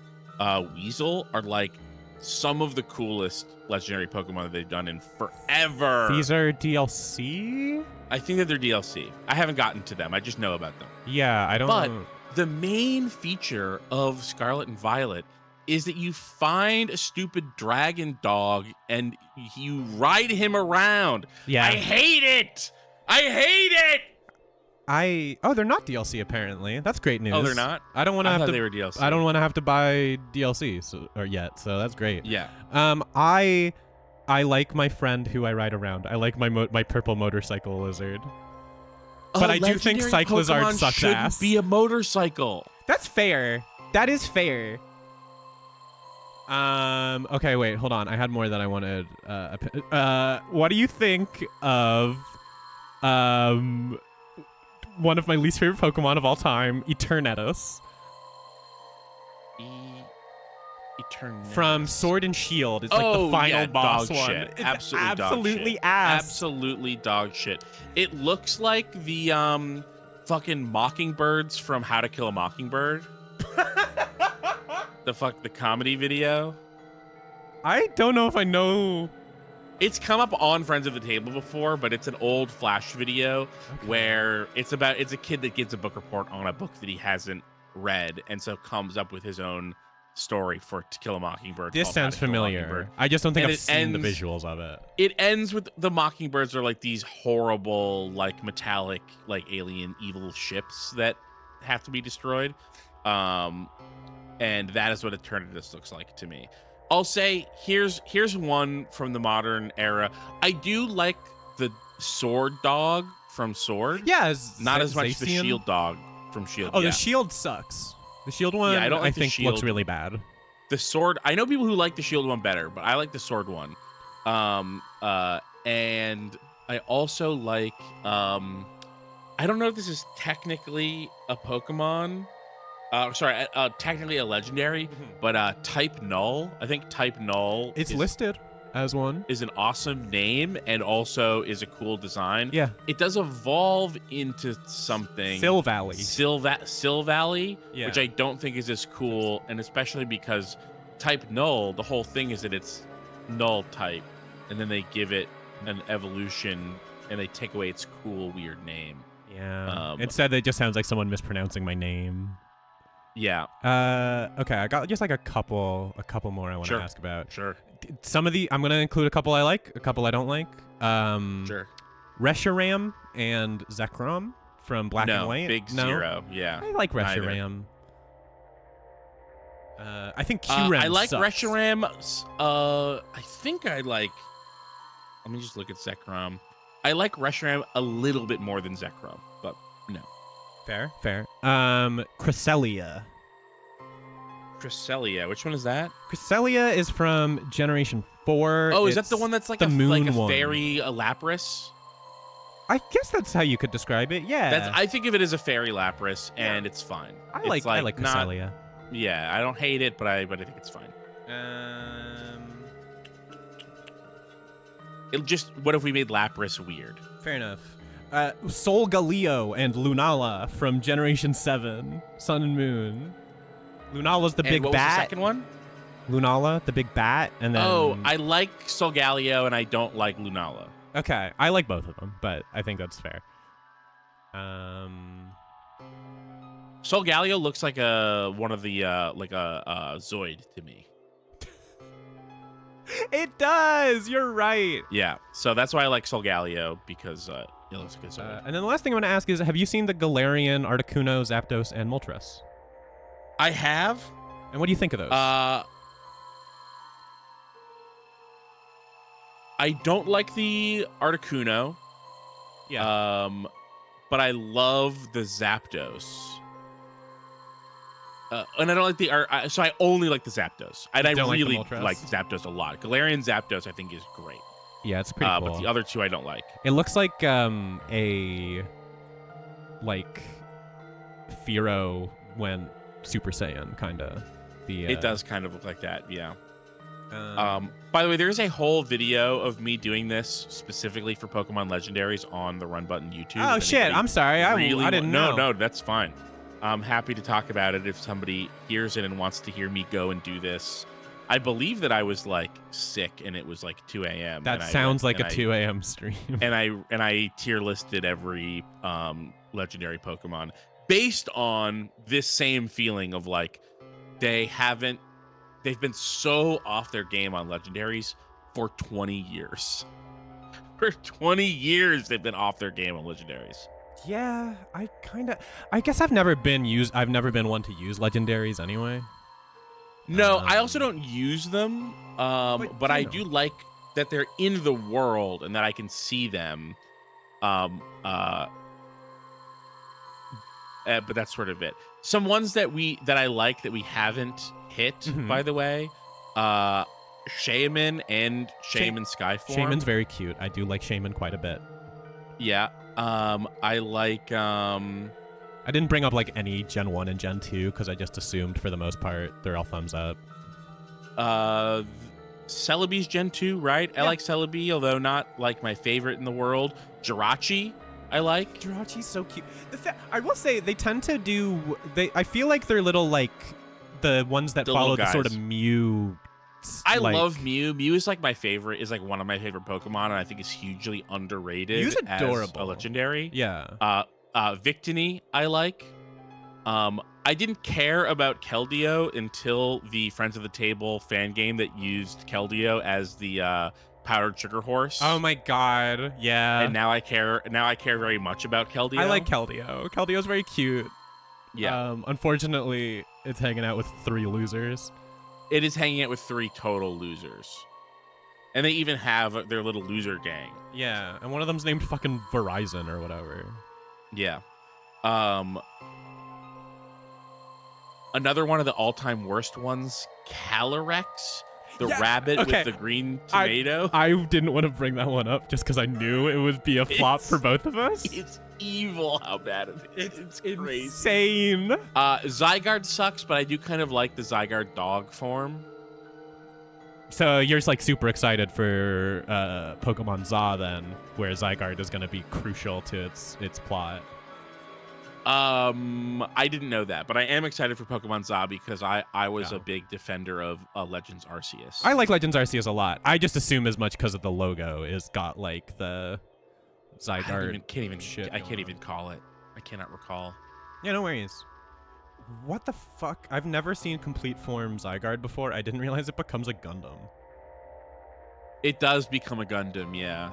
weasel, are like some of the coolest legendary Pokemon that they've done in forever. These are DLC? I think that they're DLC. I haven't gotten to them. I just know about them. Yeah, I don't know. The main feature of Scarlet and Violet is that you find a stupid dragon dog and you ride him around. Yeah. I hate it. I hate it. They're not DLC apparently. That's great news. Oh, they're not? I don't want to have to. They were DLC. I don't want to have to buy DLC yet, so that's great. Yeah. I like my friend who I ride around. I like my purple motorcycle lizard. But I do think Cyclizard sucks ass. Be a motorcycle. That's fair. That is fair. Okay, wait, hold on. I had more that I wanted. What do you think of one of my least favorite Pokemon of all time, Eternatus? Eternatus. From Sword and Shield. It's like the final boss dog one. Shit. It's absolutely ass. Absolutely dog shit. It looks like the fucking Mockingbirds from How to Kill a Mockingbird. the comedy video. I don't know if I know. It's come up on Friends of the Table before, but it's an old Flash video where it's a kid that gives a book report on a book that he hasn't read, and so comes up with his own story for To Kill a Mockingbird. This sounds familiar. I just don't think I've seen the visuals of it. It ends with the Mockingbirds are like these horrible, like metallic, like alien evil ships that have to be destroyed. And that is what Eternatus looks like to me. I'll say here's one from the modern era. I do like the sword dog from Sword. Yeah, not as much the shield dog from Shield. Oh, the shield sucks. The shield one, yeah, I think shield looks really bad. The sword, I know people who like the shield one better, but I like the sword one. And I also like, I don't know if this is technically a Pokemon. Technically a legendary, but Type Null. I think Type Null is listed as one. Is an awesome name and also is a cool design. Yeah. It does evolve into something. Silvally, yeah. Which I don't think is as cool, and especially because Type Null, the whole thing is that it's Null type, and then they give it an evolution and they take away its cool, weird name. Yeah. Instead, it just sounds like someone mispronouncing my name. Yeah. Okay, I got just like a couple more I want to ask about. Sure. Some of the I'm gonna include a couple I like, a couple I don't like. Sure. Reshiram and Zekrom from Black and White. Big Zero. Yeah. I like Reshiram. I think Qrem I like sucks. Reshiram. I think I like. Let me just look at Zekrom. I like Reshiram a little bit more than Zekrom, but no. Fair. Cresselia. Which one is that? Cresselia is from Generation 4. Oh, is that the one that's like the moon one? Fairy Lapras? I guess that's how you could describe it. Yeah. I think of it as a fairy Lapras, and it's fine. I like Cresselia. Yeah, I don't hate it, but I think it's fine. What if we made Lapras weird? Fair enough. Solgaleo and Lunala from Generation 7, Sun and Moon. Lunala's the big what bat. Was the second one? Lunala, the big bat, and then. Oh, I like Solgaleo and I don't like Lunala. Okay, I like both of them, but I think that's fair. Solgaleo looks like one of the like a Zoid to me. It does. You're right. Yeah, so that's why I like Solgaleo, because it looks good. And then the last thing I want to ask is, have you seen the Galarian, Articuno, Zapdos, and Moltres? I have. And what do you think of those? I don't like the Articuno. Yeah. But I love the Zapdos. And I don't like the so I only like the Zapdos. And I really like Zapdos a lot. Galarian Zapdos I think is great. Yeah, it's pretty cool. But the other two I don't like. It looks like a Fearow went Super Saiyan kind of. It does kind of look like that, yeah. By the way, there's a whole video of me doing this specifically for Pokemon Legendaries on the Run Button YouTube. Oh shit! I'm sorry. I didn't know. No, that's fine. I'm happy to talk about it if somebody hears it and wants to hear me go and do this. I believe that I was like sick and it was like 2 a.m. That sounds like a 2 a.m. stream. And I tier listed every legendary Pokemon based on this same feeling of like they've been so off their game on legendaries for 20 years. For 20 years they've been off their game on legendaries. Yeah, I guess I've never been one to use legendaries anyway. No, I also don't use them. But I do like that they're in the world and that I can see them. But that's sort of it. Some ones that I like that we haven't hit, by the way. Shaman and Shaman Skyform. Shaman's very cute. I do like Shaman quite a bit. Yeah. I like I didn't bring up like any Gen 1 and Gen 2 because I just assumed for the most part they're all thumbs up. Celebi's Gen 2, right? Yeah. I like Celebi, although not like my favorite in the world. Jirachi, I like. Jirachi's so cute. I will say they tend to do I feel like they're little like the ones that follow the sort of Mew. I love Mew. Mew is like my favorite, is like one of my favorite Pokemon, and I think is hugely underrated. Mew's adorable. As a legendary. Yeah. Victini, I like. I didn't care about Keldeo until the Friends of the Table fan game that used Keldeo as the powdered sugar horse. Oh my god, yeah. And now I care very much about Keldeo. I like Keldeo. Keldeo's very cute. Yeah. Unfortunately, it's hanging out with 3 losers. It is hanging out with 3 total losers. And they even have their little loser gang. Yeah, and one of them's named fucking Verizon or whatever. Yeah. Another one of the all-time worst ones, Calyrex, the rabbit with the green tomato. I didn't want to bring that one up just because I knew it would be a flop for both of us. It's evil how bad it is. It's crazy. Insane. Zygarde sucks, but I do kind of like the Zygarde dog form. So you're just like super excited for Pokemon Za then, where Zygarde is going to be crucial to its plot. I didn't know that, but I am excited for Pokemon Za because I was a big defender of Legends Arceus. I like Legends Arceus a lot. I just assume as much because of the logo is got like the Zygarde. I can't even call it. I cannot recall. Yeah, no worries. What the fuck? I've never seen complete form Zygarde before. I didn't realize it becomes a Gundam. It does become a Gundam, yeah.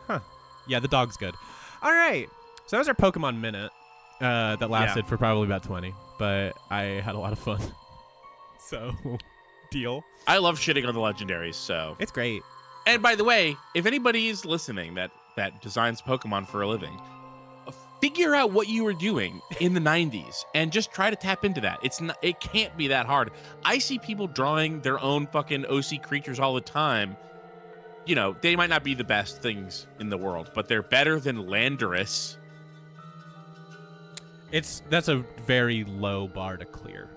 Huh. Yeah, the dog's good. All right. So that was our Pokemon Minute that lasted for probably about 20, but I had a lot of fun. So, deal. I love shitting on the legendaries, so. It's great. And by the way, if anybody is listening that designs Pokemon for a living, figure out what you were doing in the 90s and just try to tap into that. It can't be that hard. I see people drawing their own fucking OC creatures all the time. You know, they might not be the best things in the world, but they're better than Landorus. That's a very low bar to clear.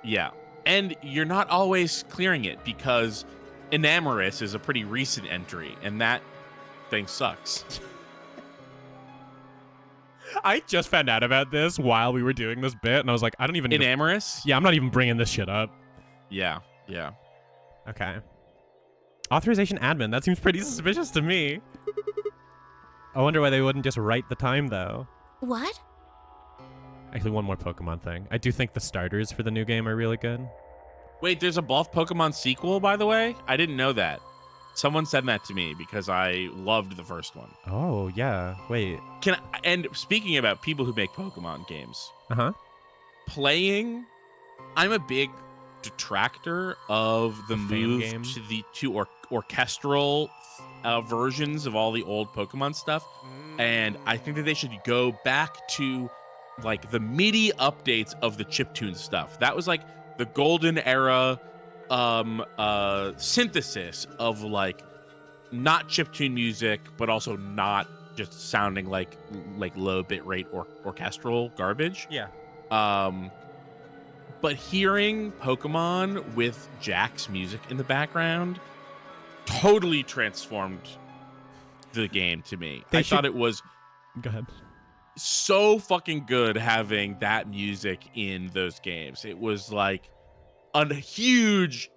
Yeah. And you're not always clearing it because Enamorus is a pretty recent entry, and that thing sucks. I just found out about this while we were doing this bit, and I was like, I don't even... Enamorus? Yeah, I'm not even bringing this shit up. Yeah. Okay. Authorization admin. That seems pretty suspicious to me. I wonder why they wouldn't just write the time, though. What? Actually, one more Pokemon thing. I do think the starters for the new game are really good. Wait, there's a Bluff Pokemon sequel, by the way? I didn't know that. Someone said that to me because I loved the first one. Oh, yeah. Wait. And speaking about people who make Pokemon games, playing, I'm a big detractor of the move games. to the orchestral versions of all the old Pokemon stuff. And I think that they should go back to like the MIDI updates of the chiptune stuff. That was like the golden era synthesis of like not chiptune music, but also not just sounding like low bit rate or orchestral garbage. Yeah. But hearing Pokemon with Jack's music in the background totally transformed the game to me. I thought it was Go ahead. so fucking good having that music in those games. It was like a huge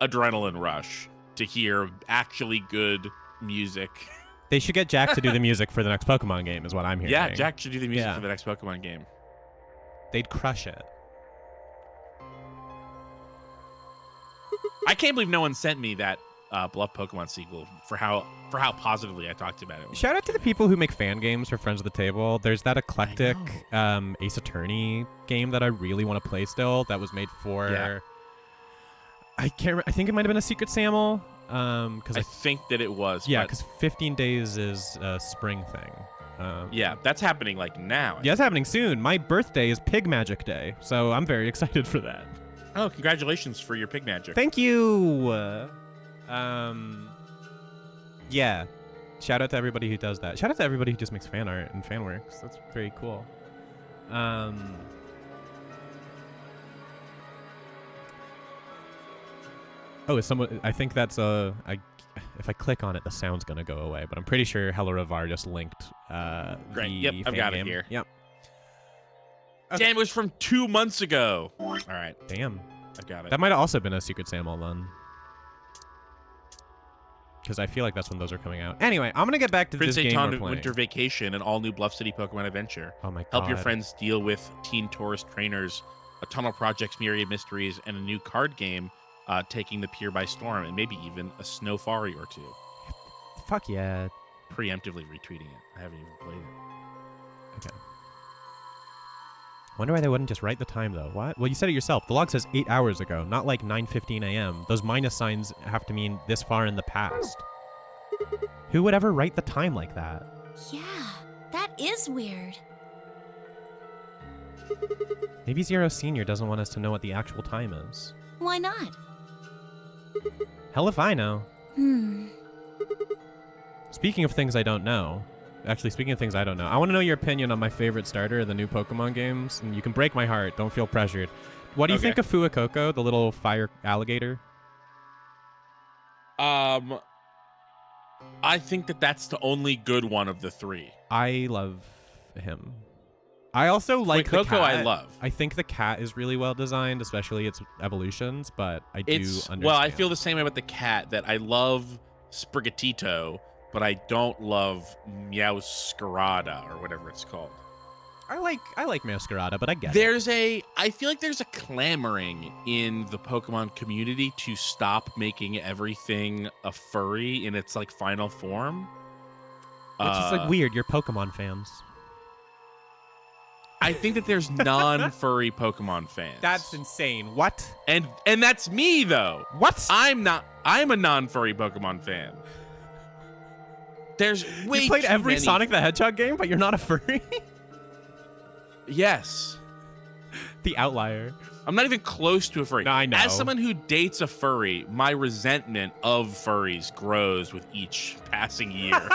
adrenaline rush to hear actually good music. They should get Jack to do the music for the next Pokemon game, is what I'm hearing. Yeah, Jack should do the music for the next Pokemon game. They'd crush it. I can't believe no one sent me that Bluff Pokemon sequel for how positively I talked about it. Shout out to the people who make fan games for Friends of the Table. There's that eclectic Ace Attorney game that I really want to play still. That was made for. Yeah. I think it might have been a Secret Sample. Because I think that it was. Yeah, because 15 days is a spring thing. Yeah, that's happening like now. Yeah, it's happening soon. My birthday is Pig Magic Day, so I'm very excited for that. Oh, congratulations for your Pig Magic. Thank you. Yeah. Shout out to everybody who does that. Shout out to everybody who just makes fan art and fan works. That's very cool. Oh, is someone? I think that's if I click on it, the sound's gonna go away. But I'm pretty sure Hello Ravar just linked. Great. The Yep, I've fan got game. it here. Yep. Damn, it was from 2 months ago. All right. Damn. I've got it. That might have also been a Secret Sample then. Because I feel like that's when those are coming out. Anyway, I'm going to get back to Prince this game we're Eitan playing. Winter Vacation, an all-new Bluff City Pokemon adventure. Oh my god. Help your friends deal with teen tourist trainers, a tunnel project's myriad mysteries, and a new card game taking the pier by storm, and maybe even a Snowfari or two. Fuck yeah. Preemptively retweeting it. I haven't even played it. Okay. Wonder why they wouldn't just write the time, though. What? Well, you said it yourself. The log says 8 hours ago, not like 9:15 a.m. Those minus signs have to mean this far in the past. Who would ever write the time like that? Yeah, that is weird. Maybe Zero Senior doesn't want us to know what the actual time is. Why not? Hell if I know. Speaking of things I don't know. Actually, speaking of things I don't know, I want to know your opinion on my favorite starter in the new Pokemon games. And you can break my heart. Don't feel pressured. What do you think of Fuecoco, the little fire alligator? I think that that's the only good one of the three. I love him. I also like the Fuecoco. cat. I love. I think the cat is really well designed, especially its evolutions. But I do understand. Well, I feel the same way about the cat. That I love Sprigatito, but I don't love Meowscarada or whatever it's called. I like Masquerada, but I get it. I feel like there's a clamoring in the Pokemon community to stop making everything a furry in its like final form. Which is like weird. You're Pokemon fans. I think that there's non-furry Pokemon fans. That's insane. What? And that's me though. What? I'm a non-furry Pokemon fan. There's way You played too every many. Sonic the Hedgehog game, but you're not a furry? Yes. The outlier. I'm not even close to a furry. No, I know. As someone who dates a furry, my resentment of furries grows with each passing year.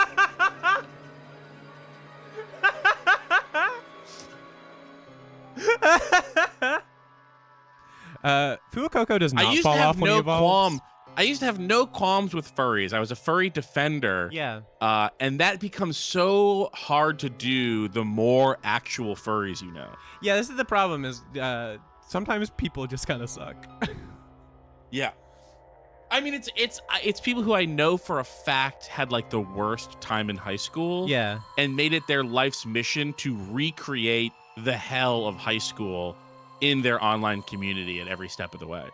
Fuecoco does not fall off when he evolves. I used to have no qualms with furries. I was a furry defender. Yeah. And that becomes so hard to do the more actual furries you know. Yeah, this is the problem is sometimes people just kind of suck. Yeah. I mean, it's people who I know for a fact had like the worst time in high school. Yeah. And made it their life's mission to recreate the hell of high school in their online community at every step of the way.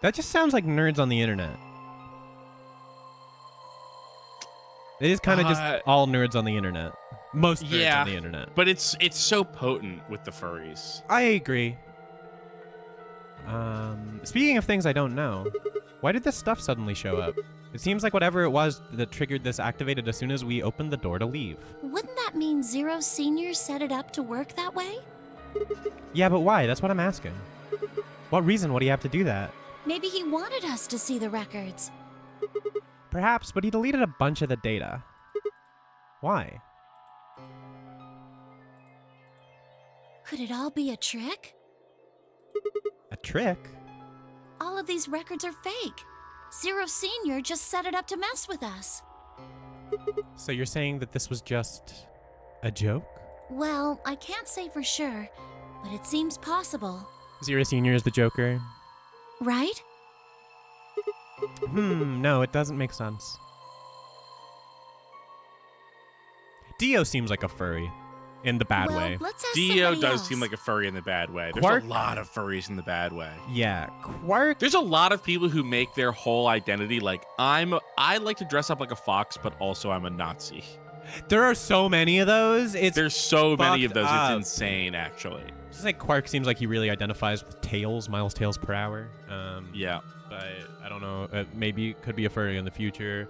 That just sounds like nerds on the internet. It is kind of just all nerds on the internet. Most nerds on the internet. But it's so potent with the furries. I agree. Speaking of things I don't know, why did this stuff suddenly show up? It seems like whatever it was that triggered this activated as soon as we opened the door to leave. Wouldn't that mean Zero Senior set it up to work that way? Yeah, but why? That's what I'm asking. What reason would he have to do that? Maybe he wanted us to see the records. Perhaps, but he deleted a bunch of the data. Why? Could it all be a trick? A trick? All of these records are fake. Zero Senior just set it up to mess with us. So you're saying that this was just a joke? Well, I can't say for sure, but it seems possible. Zero Senior is the Joker? Right? No, it doesn't make sense. Dio seems like a furry. In the bad way. Let's ask Dio somebody does else. seem like a furry in the bad way. There's Quark? a lot of furries in the bad way. Yeah, Quark. There's a lot of people who make their whole identity like I like to dress up like a fox, but also I'm a Nazi. There are so many of those. There's so many of those. up. It's insane, actually. Just like Quark seems like he really identifies with Tails, Miles Tails per hour. Yeah. But I don't know. Maybe it could be a furry in the future.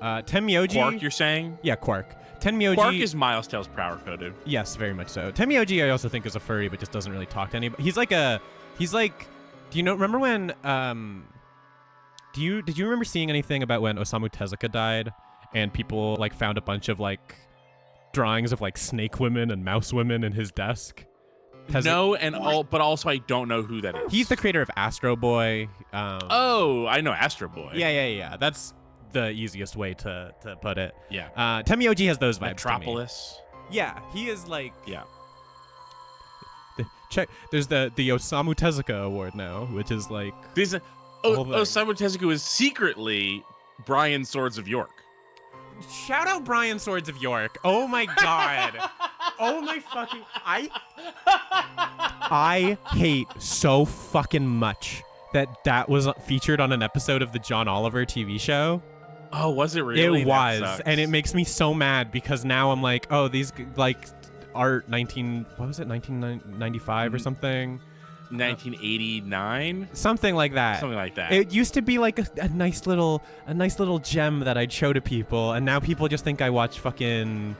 Tenmyoji. Quark, you're saying? Yeah, Quark. Tenmyoji. Quark is Miles Tails power coded. Yes, very much so. Tenmyoji I also think is a furry, but just doesn't really talk to anybody. He's like, do you know, remember when, did you remember seeing anything about when Osamu Tezuka died and people like found a bunch of like drawings of like snake women and mouse women in his desk? But also I don't know who that is. He's the creator of Astro Boy. Oh, I know Astro Boy. Yeah. That's the easiest way to put it. Yeah. Tenmyoji has those vibes. Metropolis. To me. Yeah, he is like. Yeah. There's the Osamu Tezuka Award now, which is like. Osamu Tezuka is secretly Brian Swords of York. Shout out Brian Swords of York. Oh my god. Oh my fucking. I hate so fucking much that was featured on an episode of the John Oliver TV show. Oh, was it really? It was, and it makes me so mad because now I'm like, oh, these like art 1995 or something. 1989, something like that. Something like that. It used to be like a nice little gem that I'd show to people, and now people just think I watch fucking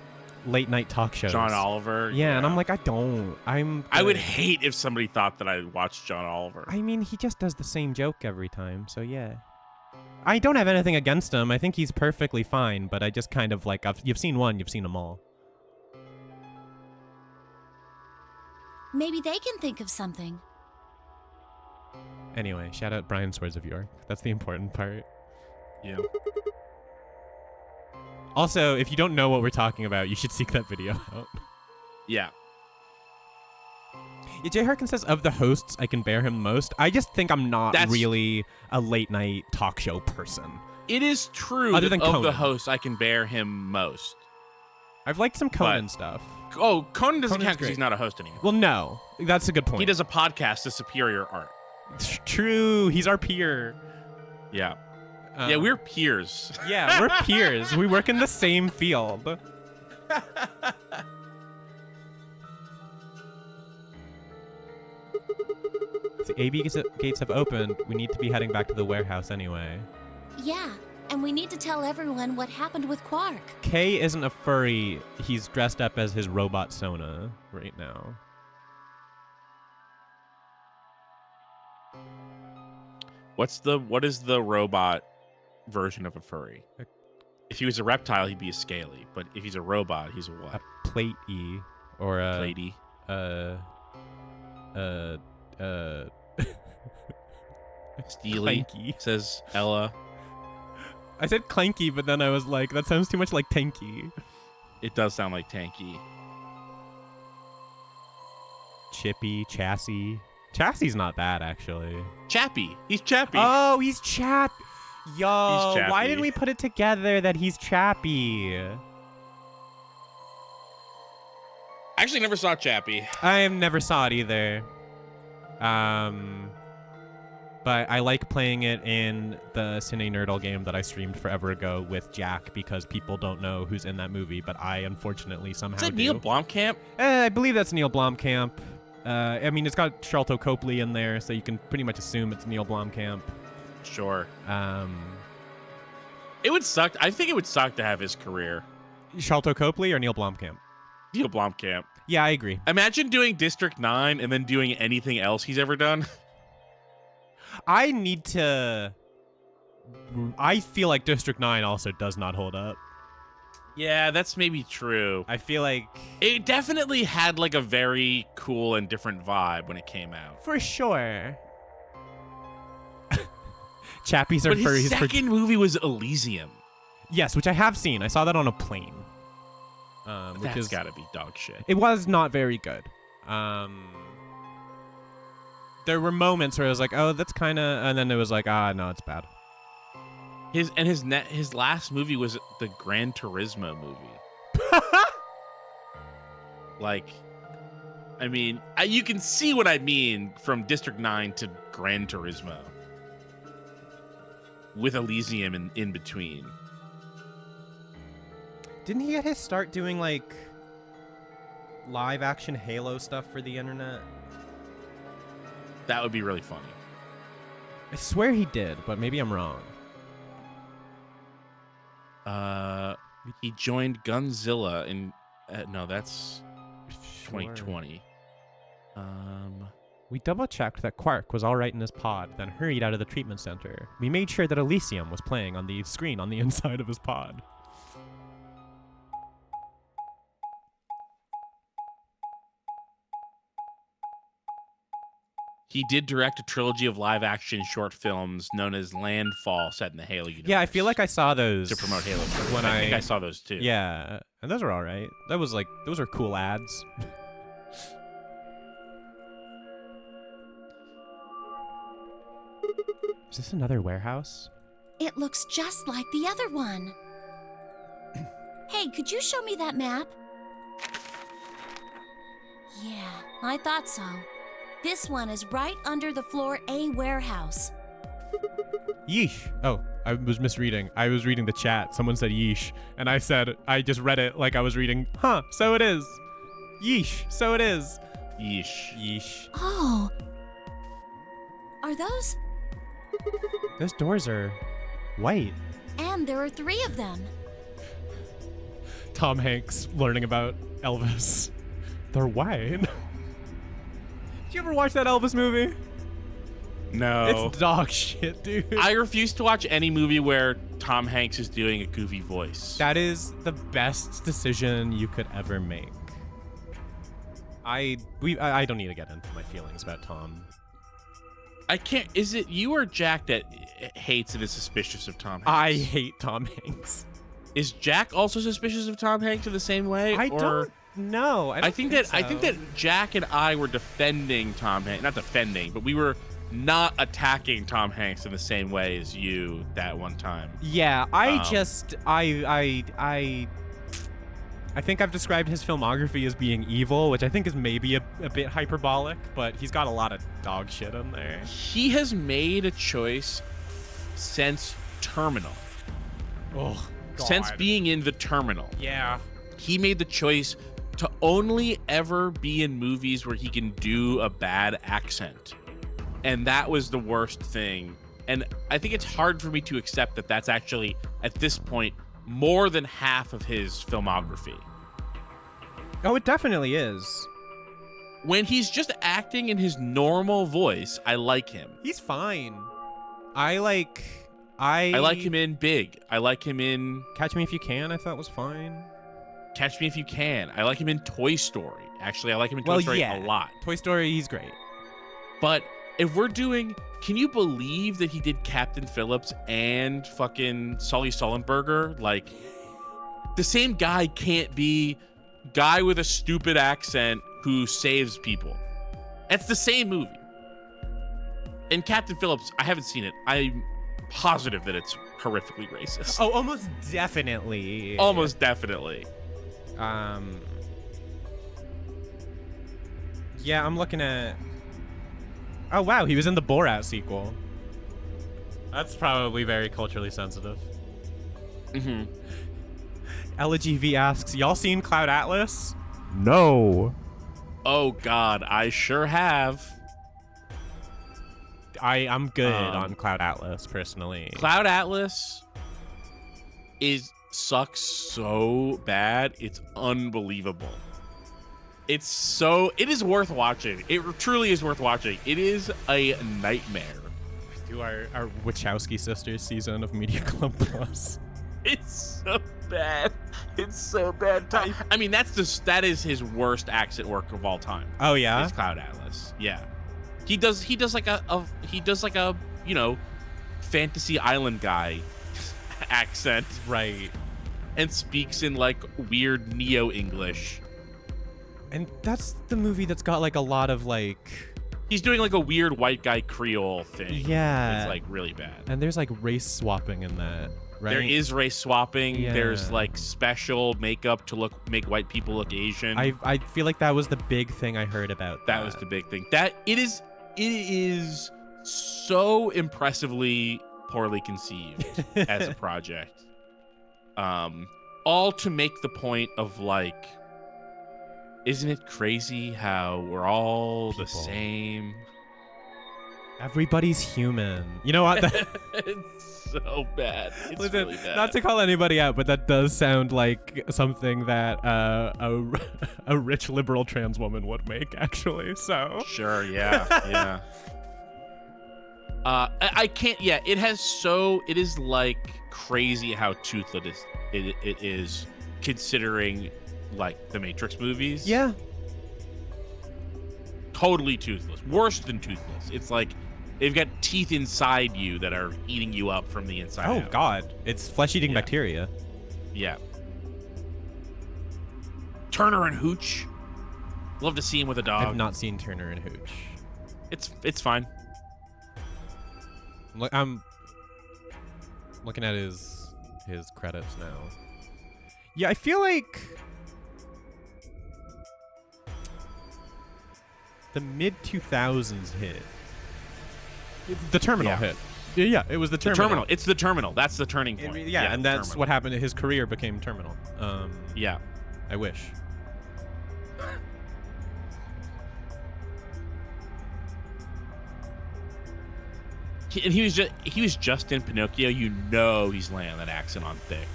late night talk shows. John Oliver. Yeah, and I'm like, I don't. I would hate if somebody thought that I watched John Oliver. I mean, he just does the same joke every time, so yeah. I don't have anything against him. I think he's perfectly fine, but I just kind of like, you've seen one, you've seen them all. Maybe they can think of something. Anyway, shout out Brian Swords of York. That's the important part. Yeah. Also, if you don't know what we're talking about, you should seek that video out. Yeah. Jay Harkin says, of the hosts, I can bear him most. I just think I'm not really a late night talk show person. It is true Other than of Conan. the hosts, I can bear him most. I've liked some Conan stuff. Oh, Conan doesn't Conan's count because great. he's not a host anymore. Well, no. That's a good point. He does a podcast, The Superior Art. True. He's our peer. Yeah. Yeah, we're peers. Yeah, we're peers. We work in the same field. The AB gates have opened. We need to be heading back to the warehouse anyway. Yeah, and we need to tell everyone what happened with Quark. Kay isn't a furry. He's dressed up as his robot Sona right now. What is the robot version of a furry? If he was a reptile, he'd be a scaly, but if he's a robot, he's a what? A plate-y or a Platey. Steely, Clanky. says Ella. I said clanky, but then I was like, that sounds too much like tanky. It does sound like tanky. Chippy, Chassis. Chassie's not bad, actually. Chappie. He's Chappie. Oh, he's Chap. Yo, He's Chappie. why didn't we put it together that he's Chappie? I actually never saw Chappie. I never saw it either. But I like playing it in the Cine Nerdle game that I streamed forever ago with Jack because people don't know who's in that movie, but I unfortunately somehow do. Is it Neil Blomkamp? I believe that's Neil Blomkamp. I mean, it's got Sharlto Copley in there, so you can pretty much assume it's Neil Blomkamp. Sure. It would suck. I think it would suck to have his career. Sharlto Copley or Neil Blomkamp? Neil Blomkamp. Yeah, I agree. Imagine doing District 9 and then doing anything else he's ever done. I feel like District 9 also does not hold up. Yeah, that's maybe true. I feel like it definitely had like a very cool and different vibe when it came out. For sure. Chappies are but furries. His second movie was Elysium. Yes, which I have seen. I saw that on a plane. That's gotta be dog shit. It was not very good. There were moments where I was like, oh, that's kind of, and then it was like, no, it's bad. His last movie was the Gran Turismo movie. Like, I mean, you can see what I mean from District 9 to Gran Turismo. With Elysium in between. Didn't he get his start doing, like, live action Halo stuff for the internet? That would be really funny. I swear he did, but maybe I'm wrong. He joined Gunzilla in... no, that's 2020. We double-checked that Quark was all right in his pod, then hurried out of the treatment center. We made sure that Elysium was playing on the screen on the inside of his pod. He did direct a trilogy of live-action short films known as Landfall, set in the Halo universe. Yeah, I feel like I saw those to promote Halo. I think I saw those too. Yeah, and those are all right. That was like, those are cool ads. Is this another warehouse? It looks just like the other one. Hey, could you show me that map? Yeah, I thought so. This one is right under the floor A warehouse. Yeesh. Oh, I was misreading. I was reading the chat. Someone said yeesh, and I just read it like I was reading, huh, so it is. Yeesh, so it is. Yeesh. Yeesh. Oh. Are those? Those doors are white. And there are 3 of them. Tom Hanks learning about Elvis. They're white. Did you ever watch that Elvis movie? No. It's dog shit, dude. I refuse to watch any movie where Tom Hanks is doing a goofy voice. That is the best decision you could ever make. I don't need to get into my feelings about Tom. I can't. Is it you or Jack that hates and is suspicious of Tom Hanks? I hate Tom Hanks. Is Jack also suspicious of Tom Hanks in the same way? I don't know. I think that Jack and I were defending Tom Hanks. Not defending, but we were not attacking Tom Hanks in the same way as you that one time. Yeah, I think I've described his filmography as being evil, which I think is maybe a bit hyperbolic, but he's got a lot of dog shit in there. He has made a choice since Terminal. Oh, God. Since being in The Terminal. Yeah. He made the choice to only ever be in movies where he can do a bad accent. And that was the worst thing. And I think it's hard for me to accept that that's actually, at this point, more than half of his filmography. Oh, it definitely is. When he's just acting in his normal voice, I like him. He's fine. I like him in Big. I like him in Catch Me If You Can, I thought was fine. Catch Me If You Can. I like him in Toy Story. Actually, I like him in Toy Story a lot. Toy Story, he's great. But if we're doing, can you believe that he did Captain Phillips and fucking Sully Sullenberger? Like, the same guy can't be guy with a stupid accent who saves people. It's the same movie. And Captain Phillips, I haven't seen it. I'm positive that it's horrifically racist. Oh, almost definitely. Almost definitely. Yeah, I'm looking at... Oh, wow, he was in the Borat sequel. That's probably very culturally sensitive. Mm-hmm. Elegy V asks, y'all seen Cloud Atlas? No. Oh God, I sure have. I'm good on Cloud Atlas personally. Cloud Atlas sucks so bad, it's unbelievable. It is worth watching. It truly is worth watching. It is a nightmare. Do our Wachowski sisters season of Media Club Plus. It's so bad. It's so bad. I mean, that is his worst accent work of all time. Oh yeah, it's Cloud Atlas. Yeah, he does like a fantasy island guy accent, right? And speaks in like weird neo English. And that's the movie that's got like a lot of like. He's doing like a weird white guy Creole thing. Yeah, it's like really bad. And there's like race swapping in that. Right? There is race swapping. Yeah. There's like special makeup to make white people look Asian. I feel like that was the big thing I heard about. That was the big thing. That it is so impressively poorly conceived as a project. All to make the point of like, isn't it crazy how we're all the same? Everybody's human. You know what? It's so bad. It's Listen, really bad. Not to call anybody out, but that does sound like something that a rich liberal trans woman would make, actually. So sure, yeah. I can't. Yeah, it is like crazy how toothless it is, considering like the Matrix movies. Yeah. Totally toothless. Worse than toothless. It's like they've got teeth inside you that are eating you up from the inside out. Oh God, it's flesh-eating bacteria. Yeah. Turner and Hooch. Love to see him with a dog. I've not seen Turner and Hooch. It's fine. I'm looking at his credits now. Yeah, I feel like the mid-2000s hit. The Terminal hit. Yeah, it was the Terminal. It's the Terminal. That's the turning point. And that's Terminal. what happened. His career became Terminal. Yeah. I wish. And he was just in Pinocchio. You know he's laying that accent on thick.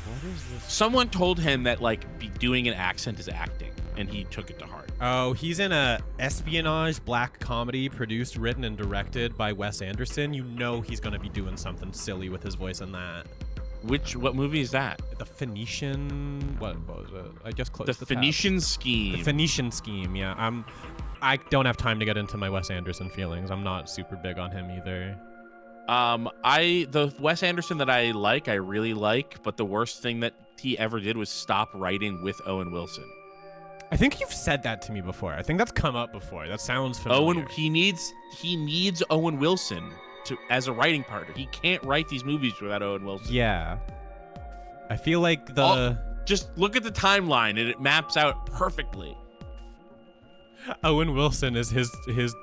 What is this? Someone told him that like doing an accent is acting, and he took it to heart. Oh, he's in a espionage black comedy produced, written, and directed by Wes Anderson. You know he's gonna be doing something silly with his voice in that. What movie is that? The Phoenician. What was it? I just closed the Phoenician Scheme. The Phoenician Scheme. Yeah, I don't have time to get into my Wes Anderson feelings. I'm not super big on him either. The Wes Anderson that I really like, but the worst thing that he ever did was stop writing with Owen Wilson. I think you've said that to me before. I think that's come up before. That sounds familiar. He needs Owen Wilson as a writing partner. He can't write these movies without Owen Wilson. Yeah. I feel like just look at the timeline and it maps out perfectly. Owen Wilson is his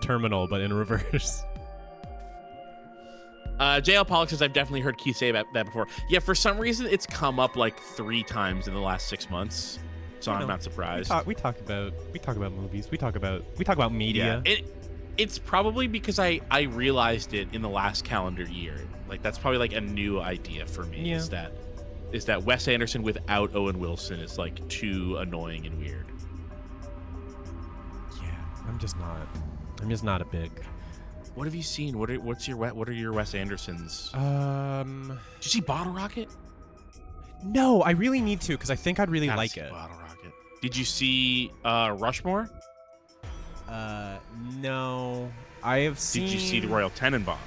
Terminal, but in reverse. JL Pollock says, I've definitely heard Keith say that before. Yeah, for some reason, it's come up like 3 times in the last 6 months. So I'm not surprised. We talk about movies. We talk about media. Yeah, it's probably because I realized it in the last calendar year. Like that's probably like a new idea for me. Yeah. Is that Wes Anderson without Owen Wilson is like too annoying and weird. Yeah, I'm just not a big. What have you seen? What are your Wes Andersons? Did you see Bottle Rocket? No, I really need to because I think I'd really like it. Bottle Rocket. Did you see Rushmore? No. I have seen. Did you see the Royal Tenenbaums?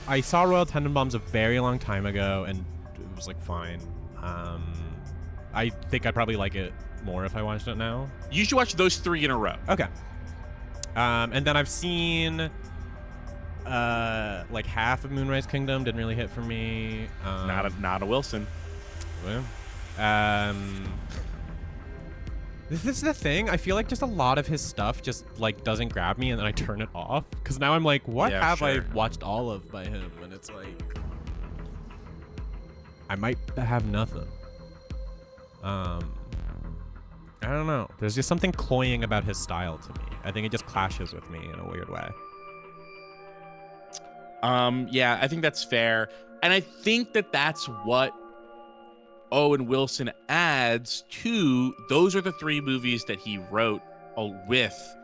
I saw Royal Tenenbaums a very long time ago, and it was like fine. I think I'd probably like it more if I watched it now. You should watch those 3 in a row. Okay. And then I've seen like half of Moonrise Kingdom. Didn't really hit for me. Not a Wilson. Well, This is the thing. I feel like just a lot of his stuff just like doesn't grab me, and then I turn it off. Because now I'm like, what have I watched all of by him? And it's like, I might have nothing. I don't know. There's just something cloying about his style to me. I think it just clashes with me in a weird way. Yeah, I think that's fair. And I think that that's what Owen Wilson adds to, those are the 3 movies that he wrote with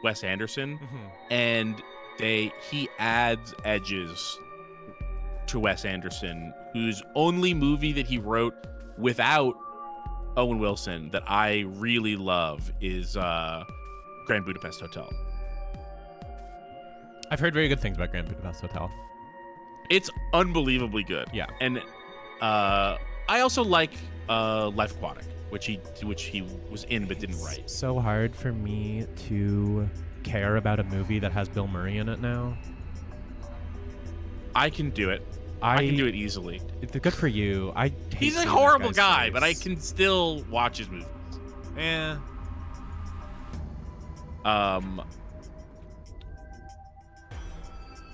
Wes Anderson. And he adds edges to Wes Anderson, whose only movie that he wrote without Owen Wilson that I really love is Grand Budapest Hotel. I've heard very good things about Grand Budapest Hotel. It's unbelievably good. Yeah. And I also like Life Aquatic, which he was in but didn't write. It's so hard for me to care about a movie that has Bill Murray in it now. I can do it. I can do it easily. Good for you. He's a horrible guy, but I can still watch his movies. Yeah.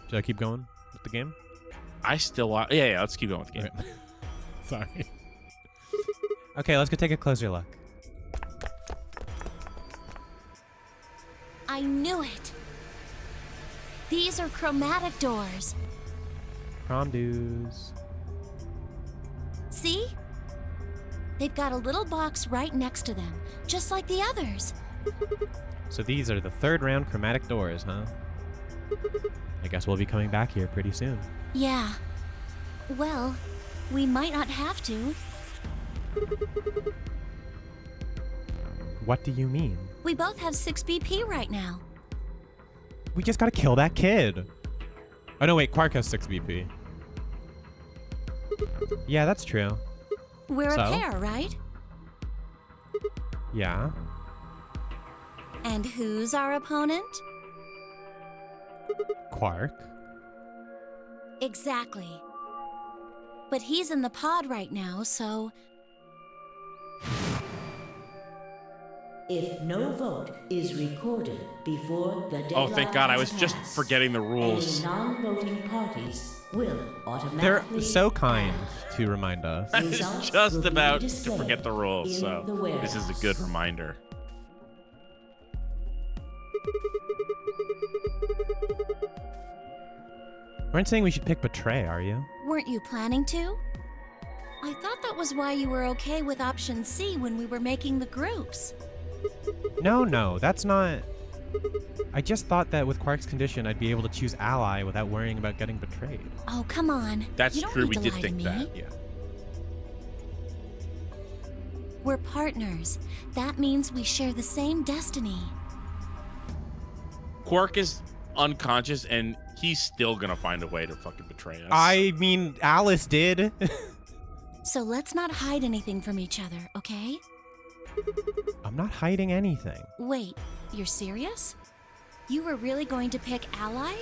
Should I keep going with the game? I still watch. Yeah, let's keep going with the game. Okay. Sorry. Okay, let's go take a closer look. I knew it. These are chromatic doors. Prom dues. See? They've got a little box right next to them, just like the others. So these are the 3rd round chromatic doors, huh? I guess we'll be coming back here pretty soon. Yeah. Well, we might not have to. What do you mean? We both have 6 BP right now. We just gotta kill that kid. Oh no, wait, Quark has 6 BP. Yeah, that's true. We're a pair, right? Yeah. And who's our opponent? Quark. Exactly. But he's in the pod right now, so... If no vote is recorded before the deadline Oh, thank God. I was has just passed, forgetting the rules. any non-voting parties will automatically They're so kind to remind us. I was Results just will be about to displayed forget the rules, in so the this is a good warehouse. reminder. You aren't saying we should pick Betray, are you? Weren't you planning to? I thought that was why you were okay with option C when we were making the groups. No, that's not... I just thought that with Quark's condition, I'd be able to choose Ally without worrying about getting betrayed. Oh, come on. That's You don't true. need We to did lie think to that. me. Yeah. We're partners. That means we share the same destiny. Quark is unconscious, and he's still gonna find a way to fucking betray us. I mean, Alice did. So let's not hide anything from each other, okay? I'm not hiding anything. Wait, you're serious? You were really going to pick Ally?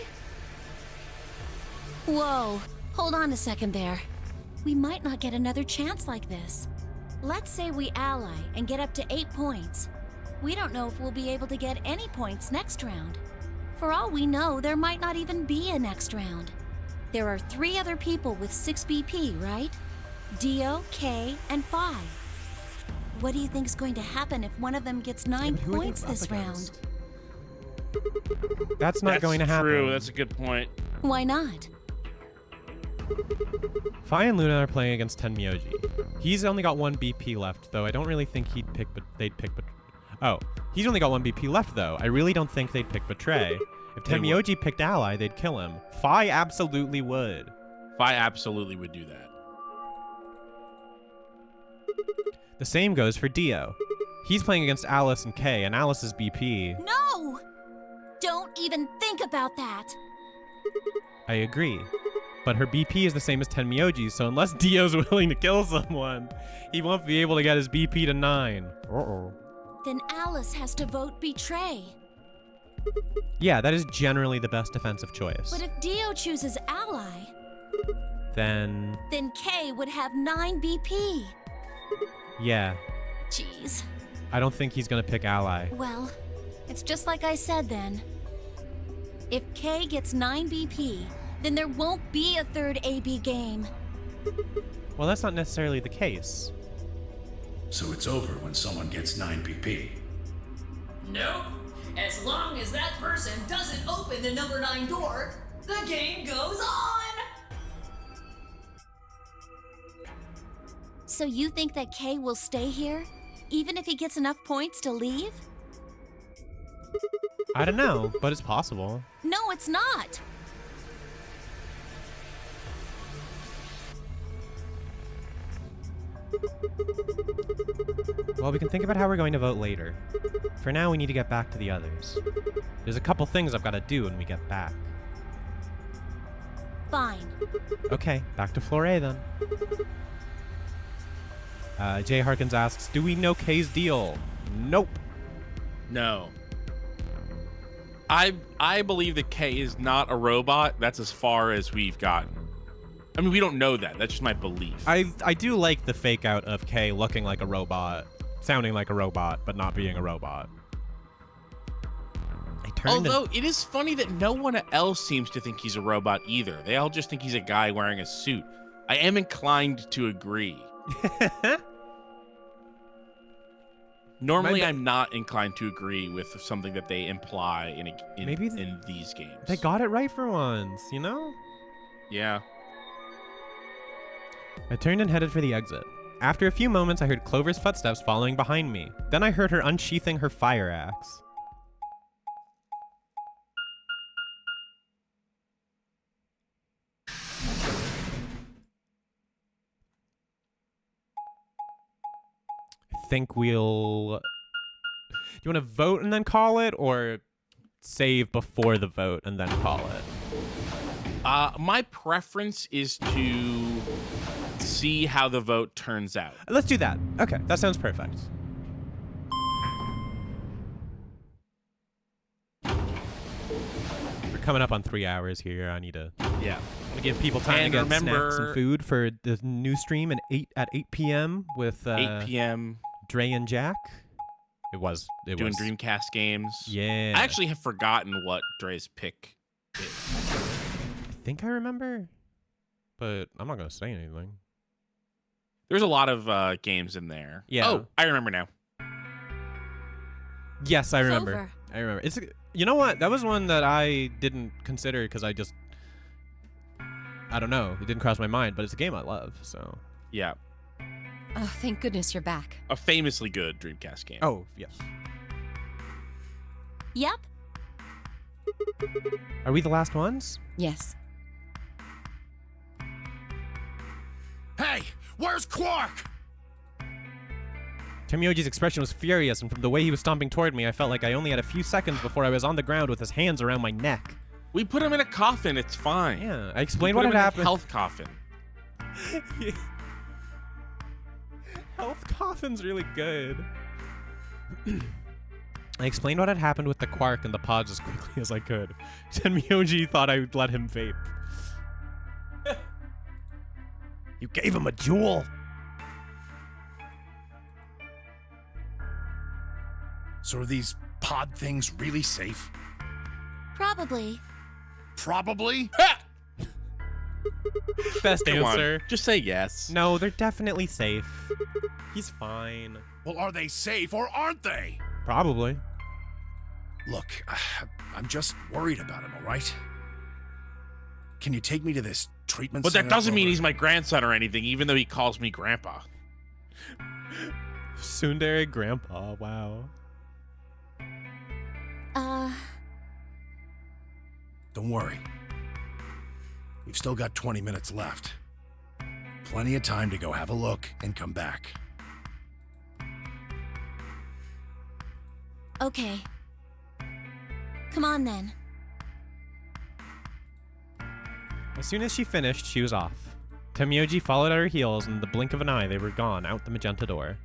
Whoa, hold on a second there. We might not get another chance like this. Let's say we ally and get up to 8 points. We don't know if we'll be able to get any points next round. For all we know, there might not even be a next round. There are 3 other people with 6 BP, right? Dio, K, and Phi. What do you think's going to happen if one of them gets 9 but who are they points up this against? round? That's not going to happen. True. That's a good point. Why not? Phi and Luna are playing against Tenmyoji. He's only got 1 BP left, though. I don't really think they'd pick. Oh, he's only got 1 BP left, though. I really don't think they'd pick Betray. If They would. Tenmyoji picked Ally, they'd kill him. Phi absolutely would. Phi absolutely would do that. The same goes for Dio. He's playing against Alice and Kay, and Alice's BP. No! Don't even think about that! I agree. But her BP is the same as Tenmyoji's, so unless Dio's willing to kill someone, he won't be able to get his BP to 9. Uh-oh. Then Alice has to vote Betray. Yeah, that is generally the best defensive choice. But if Dio chooses Ally, Then... then Kay would have 9 BP. Yeah. Jeez. I don't think he's gonna pick ally. Well, it's just like I said then. If K gets 9 BP, then there won't be a third AB game. Well, that's not necessarily the case. So it's over when someone gets 9 BP. Nope. As long as that person doesn't open the number 9 door, the game goes on! So you think that K will stay here, even if he gets enough points to leave? I don't know, but it's possible. No, it's not. Well, we can think about how we're going to vote later. For now, we need to get back to the others. There's a couple things I've got to do when we get back. Fine. Okay, back to floor A then. Jay Harkins asks, do we know K's deal? Nope. No. I believe that K is not a robot. That's as far as we've gotten. I mean, we don't know that. That's just my belief. I do like the fake out of K looking like a robot, sounding like a robot, but not being a robot. Although it is funny that no one else seems to think he's a robot either. They all just think he's a guy wearing a suit. I am inclined to agree. Normally, I'm not inclined to agree with something that they imply in these games. They got it right for once, you know? Yeah. I turned and headed for the exit. After a few moments, I heard Clover's footsteps following behind me. Then I heard her unsheathing her fire axe. I think we'll... Do you want to vote and then call it, or save before the vote and then call it? My preference is to see how the vote turns out. Let's do that. Okay, that sounds perfect. We're coming up on 3 hours here. I need to... Yeah. I'm gonna give people time to get snacks and food for the new stream at 8 p.m. with 8 p.m. Dre and Jack. It was doing Dreamcast games. Yeah. I actually have forgotten what Dre's pick is. I think I remember, but I'm not gonna say anything. There's a lot of games in there. Yeah. Oh, I remember now. Yes, I remember. Clover. I remember. It's, you know what? That was one that I didn't consider because I don't know. It didn't cross my mind, but it's a game I love, so. Yeah. Oh, thank goodness you're back. A famously good Dreamcast game. Oh, yes. Yep. Are we the last ones? Yes. Hey, where's Quark? Temyoji's expression was furious, and from the way he was stomping toward me, I felt like I only had a few seconds before I was on the ground with his hands around my neck. We put him in a coffin. It's fine. Yeah, I explained what had had happened. Health coffin. Yeah. Health coffin's really good. I explained what had happened with the Quark and the pods as quickly as I could. Tenmyoji thought I would let him vape. You gave him a jewel. So are these pod things really safe? Probably. Probably? Best Come answer. on, just say yes. No, they're definitely safe. He's fine. Well, are they safe or aren't they? Probably. Look, I'm just worried about him, all right? Can you take me to this treatment But center? that doesn't mean he's my grandson or anything, even though he calls me grandpa. Tsundere grandpa, wow. Don't worry. We've still got 20 minutes left. Plenty of time to go have a look and come back. Okay. Come on then. As soon as she finished, she was off. Temyoji followed at her heels, and in the blink of an eye, they were gone out the magenta door.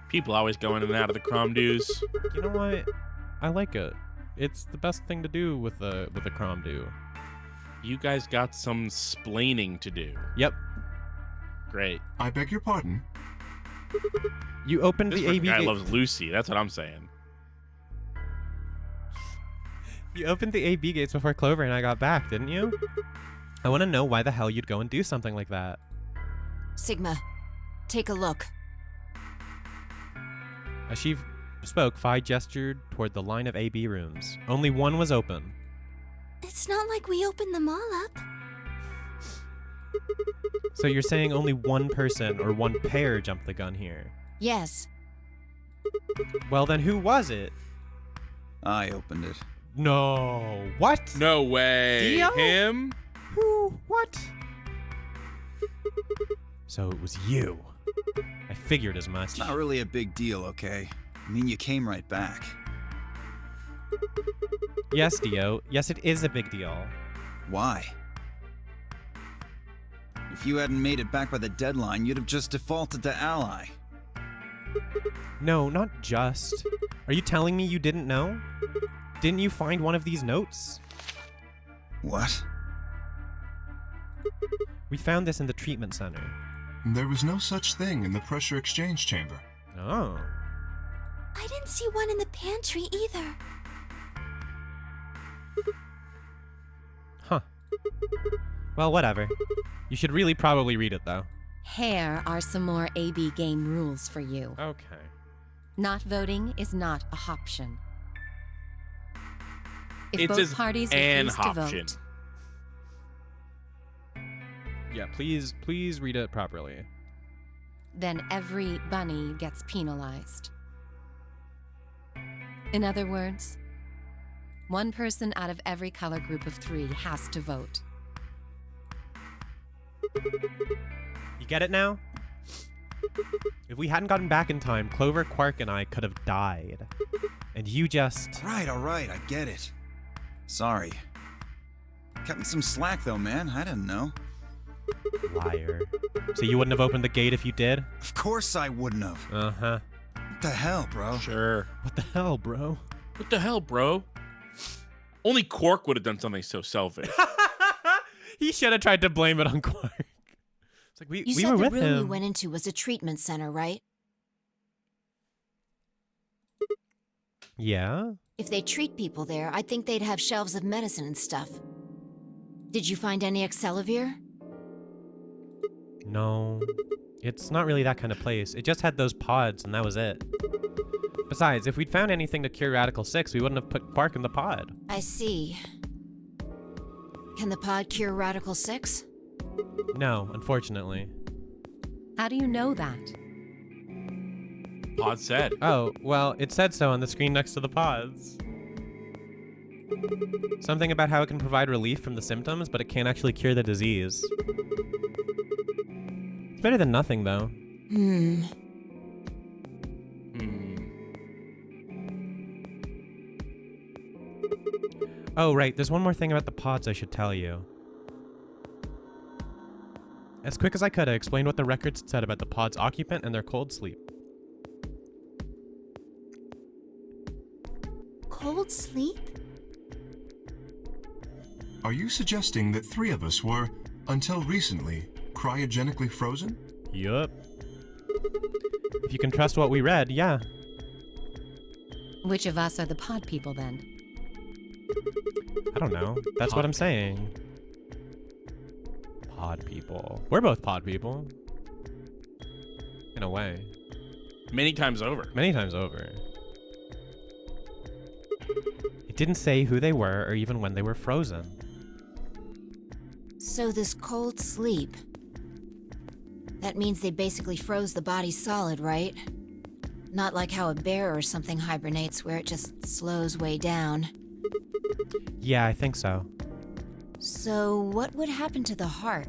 People always go in and out of the Crom dues. You know what? I like it. It's the best thing to do with a crom do. You guys got some splaining to do. Yep. Great. I beg your pardon? You opened This the AB guy gate. loves Lucy. That's what I'm saying. You opened the AB gates before Clover and I got back, didn't you? I want to know why the hell you'd go and do something like that. Sigma, take a look. As she spoke, Phi gestured toward the line of AB rooms. Only one was open. It's not like we opened them all up. So you're saying only one person or one pair jumped the gun here? Yes. Well, then who was it? I opened it. No. What? No way. Dio? Him? Who? What? So it was you. I figured as much. It's not really a big deal, okay? I mean, you came right back. Yes, Dio. Yes, it is a big deal. Why? If you hadn't made it back by the deadline, you'd have just defaulted to Ally. No, not just. Are you telling me you didn't know? Didn't you find one of these notes? What? We found this in the treatment center. There was no such thing in the pressure exchange chamber. Oh. I didn't see one in the pantry either. Huh. Well, whatever. You should really probably read it, though. Here are some more AB game rules for you. Okay. Not voting is not a option. If It's both parties refuse to option. vote, Yeah, please read it properly. then every bunny gets penalized. In other words, one person out of every color group of 3 has to vote. You get it now? If we hadn't gotten back in time, Clover, Quark, and I could have died. And you just... All right, I get it. Sorry. Cut me some slack, though, man. I didn't know. Liar. So you wouldn't have opened the gate if you did? Of course I wouldn't have. Uh-huh. What the hell, bro? Sure. What the hell, bro? What the hell, bro? Only Quark would have done something so selfish. He should have tried to blame it on Quark. It's like, we You were said the with room him. you went into was a treatment center, right? Yeah? If they treat people there, I'd think they'd have shelves of medicine and stuff. Did you find any Excelavir? No. It's not really that kind of place. It just had those pods, and that was it. Besides, if we'd found anything to cure Radical 6, we wouldn't have put Quark in the pod. I see. Can the pod cure Radical 6? No, unfortunately. How do you know that? Pod said. Oh, well, it said so on the screen next to the pods. Something about how it can provide relief from the symptoms, but it can't actually cure the disease. It's better than nothing, though. Oh, right, there's one more thing about the pods I should tell you. As quick as I could, I explained what the records said about the pod's occupant and their cold sleep. Cold sleep? Are you suggesting that 3 of us were, until recently, cryogenically frozen? Yup. If you can trust what we read, yeah. Which of us are the pod people then? I don't know. That's what I'm saying. Pod people. We're both pod people. In a way. Many times over. Many times over. It didn't say who they were or even when they were frozen. So this cold sleep... that means they basically froze the body solid, right? Not like how a bear or something hibernates where it just slows way down. Yeah, I think so. So what would happen to the heart?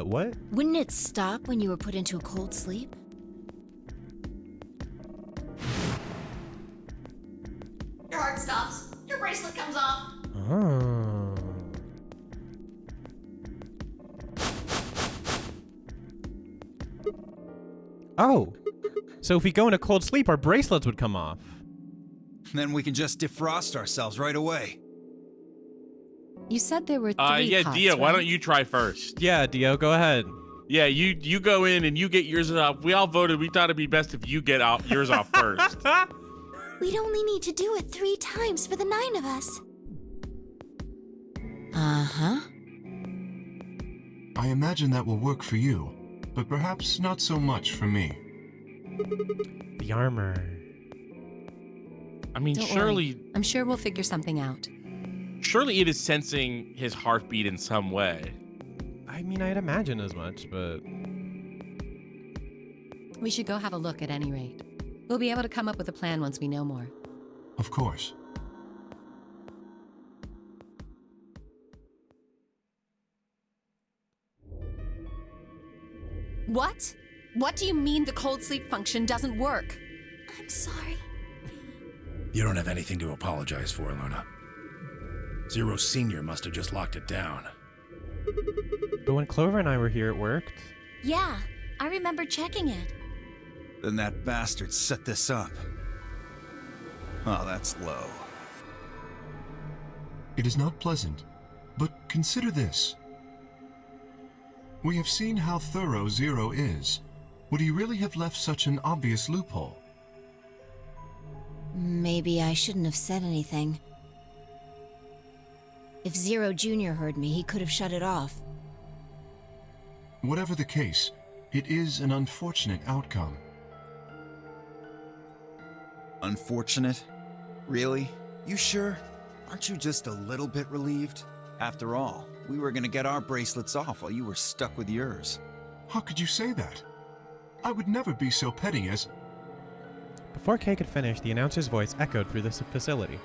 What? Wouldn't it stop when you were put into a cold sleep? Your heart stops. Your bracelet comes off. Oh. Oh. So if we go into cold sleep, our bracelets would come off. Then we can just defrost ourselves right away. You said there were three yeah, pots, Dio, why right? don't you try first? Yeah, Dio, go ahead. Yeah, you go in and you get yours off. We all voted. We thought it'd be best if you get yours off first. We'd only need to do it 3 times for the 9 of us. Uh-huh. I imagine that will work for you, but perhaps not so much for me. The armor. I mean, Don't surely, worry. I'm sure we'll figure something out. surely it is sensing his heartbeat in some way. I mean, I'd imagine as much, but... We should go have a look at any rate. We'll be able to come up with a plan once we know more. Of course. What? What do you mean the cold sleep function doesn't work? I'm sorry. You don't have anything to apologize for, Luna. Zero Senior must have just locked it down. But when Clover and I were here, it worked. Yeah, I remember checking it. Then that bastard set this up. Oh, that's low. It is not pleasant, but consider this. We have seen how thorough Zero is. Would he really have left such an obvious loophole? Maybe I shouldn't have said anything. If Zero Jr. heard me, he could have shut it off. Whatever the case, it is an unfortunate outcome. Unfortunate? Really? You sure? Aren't you just a little bit relieved? After all, we were gonna get our bracelets off while you were stuck with yours. How could you say that? I would never be so petty as... Before Kay could finish, the announcer's voice echoed through the facility.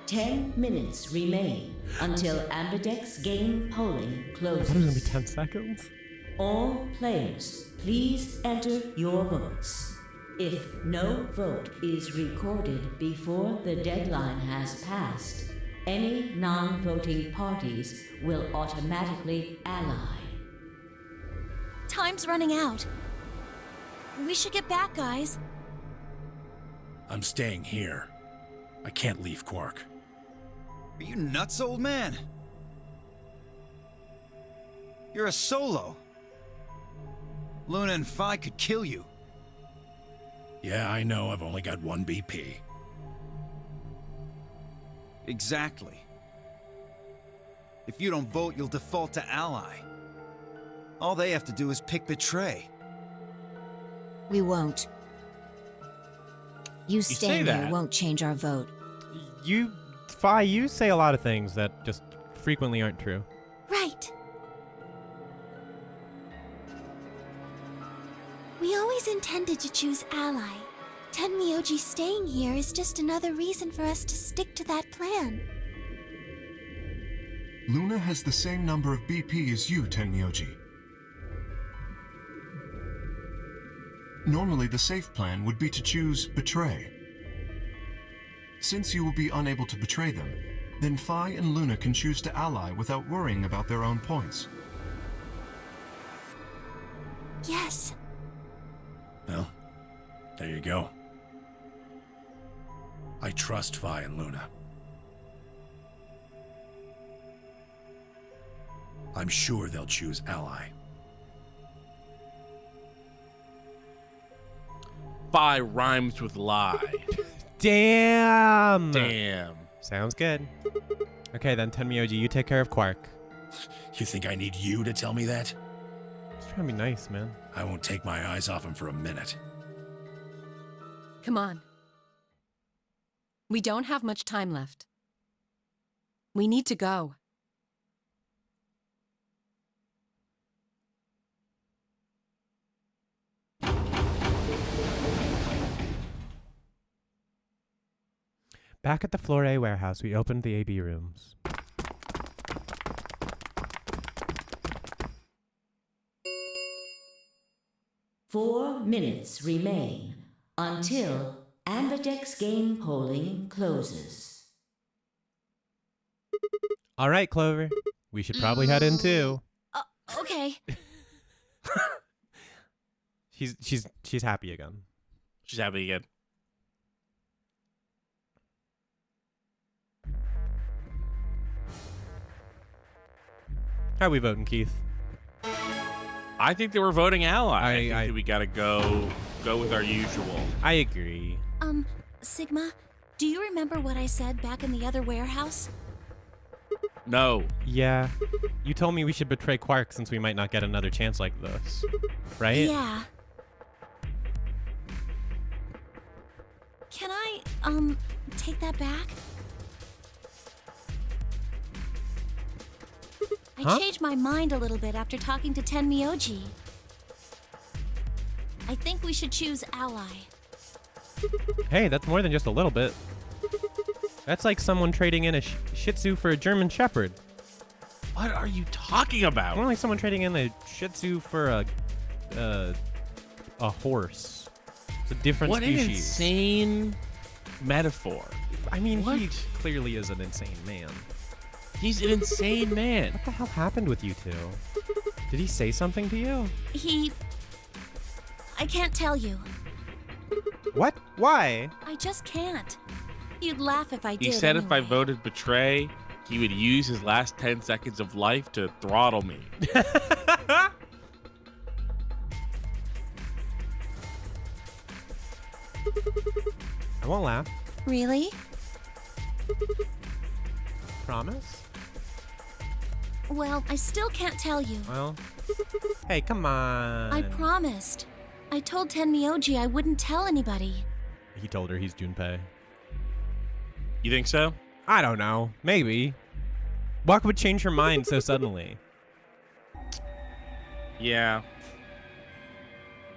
10 minutes remain until Ambidex game polling I thought it was gonna be closes. 10 seconds. All players, please enter your votes. If no vote is recorded before the deadline has passed, any non-voting parties will automatically ally. Time's running out. We should get back, guys. I'm staying here. I can't leave Quark. Are you nuts, old man? You're a solo. Luna and Phi could kill you. Yeah, I know I've only got 1 BP. Exactly. If you don't vote, you'll default to ally. All they have to do is pick Betray. We won't. You say staying here that. won't change our vote. Phi, you say a lot of things that just frequently aren't true. Right. We always intended to choose ally. Tenmyoji staying here is just another reason for us to stick to that plan. Luna has the same number of BP as you, Tenmyoji. Normally, the safe plan would be to choose Betray. Since you will be unable to betray them, then Phi and Luna can choose to ally without worrying about their own points. Yes. Well, there you go. I trust Phi and Luna. I'm sure they'll choose ally. Phi rhymes with lie. Damn! Damn. Sounds good. Okay, then, Tenmyoji, you take care of Quark. You think I need you to tell me that? Just trying to be nice, man. I won't take my eyes off him for a minute. Come on. We don't have much time left. We need to go. Back at the Floor A warehouse, we opened the AB rooms. Four minutes remain until Ambidex game polling closes. All right, Clover. We should probably head in too. Okay. She's happy again. She's happy again. How are we voting, Keith? I think they were voting ally. I think I that we gotta go with our usual. I agree. Sigma, do you remember what I said back in the other warehouse? No. Yeah. You told me we should betray Quark since we might not get another chance like this. Right? Yeah. Can I, take that back? I changed my mind a little bit after talking to Tenmyoji. I think we should choose ally. Hey, that's more than just a little bit. That's like someone trading in a Shih Tzu for a German Shepherd. What are you talking about? More like someone trading in a Shih Tzu for a horse. It's a different species. What an insane metaphor. I mean, What? he clearly is an insane man. He's an insane man. What the hell happened with you two? Did he say something to you? I can't tell you. What? Why? I just can't. You'd laugh if I did. He said if I anyway. voted betray, he would use his last 10 seconds of life to throttle me. I won't laugh. Really? Promise? Well, I still can't tell you. Well, hey, come on. I promised. I told Tenmyoji I wouldn't tell anybody. He told her he's Junpei. You think so? I don't know. Maybe. What would change her mind so suddenly? Yeah.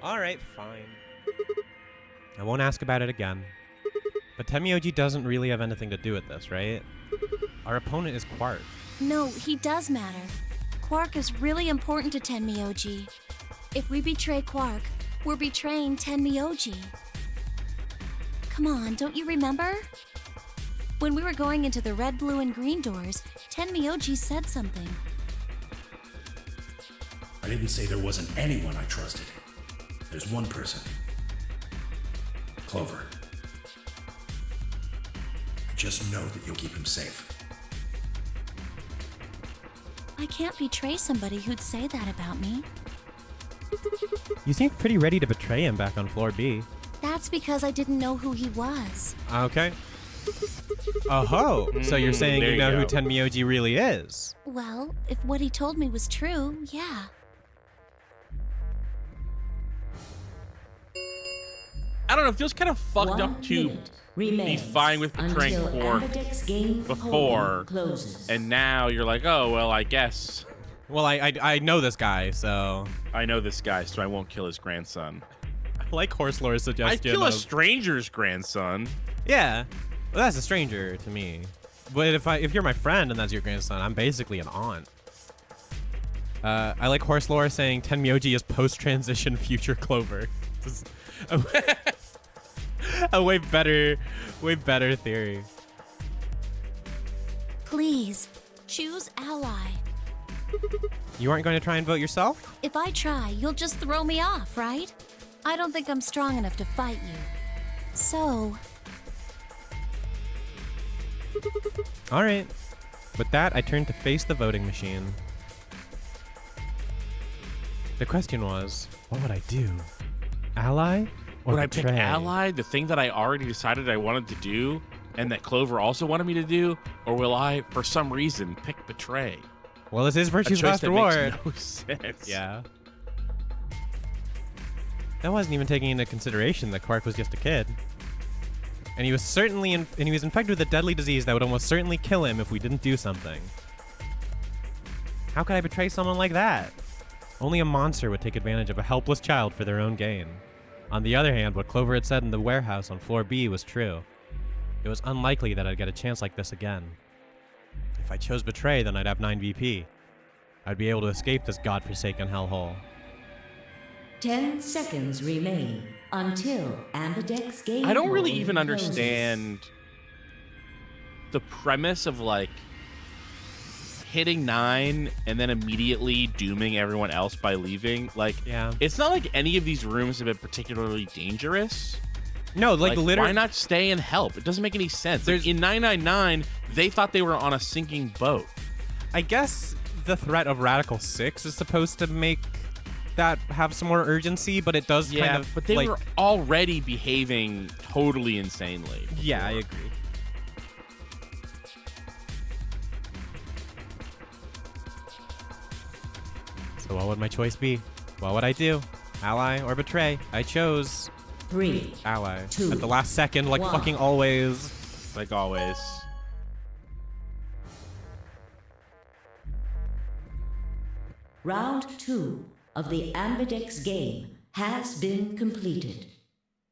All right, fine. I won't ask about it again. But Tenmyoji doesn't really have anything to do with this, right? Our opponent is Quark. No, he does matter. Quark is really important to Tenmyoji. If we betray Quark, we're betraying Tenmyoji. Come on, don't you remember? When we were going into the red, blue, and green doors, Tenmyoji said something. I didn't say there wasn't anyone I trusted. There's one person. Clover. I just know that you'll keep him safe. I can't betray somebody who'd say that about me. You seemed pretty ready to betray him back on floor B. That's because I didn't know who he was. Okay. Oh-ho! So you're saying there you know you who go. Tenmyoji really is? Well, if what he told me was true, yeah. I don't know. It feels kind of fucked 1 up to minute be remains fine with betraying until Quark Ambidex game before, polling closes. and now you're like, oh, well, I guess Well, I know this guy, so I know this guy, so I won't kill his grandson. I like Horse Lore's I'd suggestion. kill a of- stranger's grandson. Yeah, well, that's a stranger to me. But if you're my friend and that's your grandson, I'm basically an aunt. I like Horse Lore saying Tenmyoji is post-transition future Clover. This is a way better theory. Please, choose ally. You aren't going to try and vote yourself? If I try, you'll just throw me off, right? I don't think I'm strong enough to fight you. So, All right. With that, I turned to face the voting machine. The question was, what would I do? Ally or Would I pick betray? ally, the thing that I already decided I wanted to do, and that Clover also wanted me to do, or will I, for some reason, pick betray? Well, this is A Virtue's choice Last that Reward. makes no sense. Yeah. That wasn't even taking into consideration that Quark was just a kid. And he was certainly he was infected with a deadly disease that would almost certainly kill him if we didn't do something. How could I betray someone like that? Only a monster would take advantage of a helpless child for their own gain. On the other hand, what Clover had said in the warehouse on floor B was true. It was unlikely that I'd get a chance like this again. If I chose betray, then I'd have 9 VP. I'd be able to escape this godforsaken hellhole. 10 seconds remain until Ambidex game I don't really polling even closes. understand the premise of like hitting 9 and then immediately dooming everyone else by leaving. Like, yeah, it's not like any of these rooms have been particularly dangerous. No, like literally. Why not stay and help? It doesn't make any sense. Like, in 999, they thought they were on a sinking boat. I guess the threat of Radical 6 is supposed to make that have some more urgency, but it does kind of. But they were already behaving totally insanely. Yeah, I agree. So what would my choice be? What would I do? Ally or betray? I chose 3, ally. 2, At the last second, like 1. fucking always. Like always. Round 2 of the Ambidex game has been completed.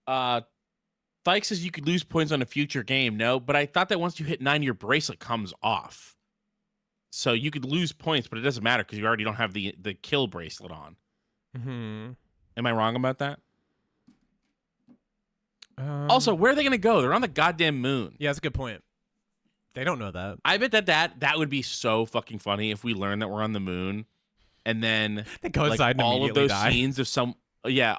Dyke says you could lose points on a future game. No, but I thought that once you hit 9, your bracelet comes off. So you could lose points, but it doesn't matter because you already don't have the kill bracelet on. Mm-hmm. Am I wrong about that? Also, where are they going to go? They're on the goddamn moon. Yeah, that's a good point. They don't know that. I bet that would be so fucking funny if we learn that we're on the moon, and then they go outside and all of those die. scenes of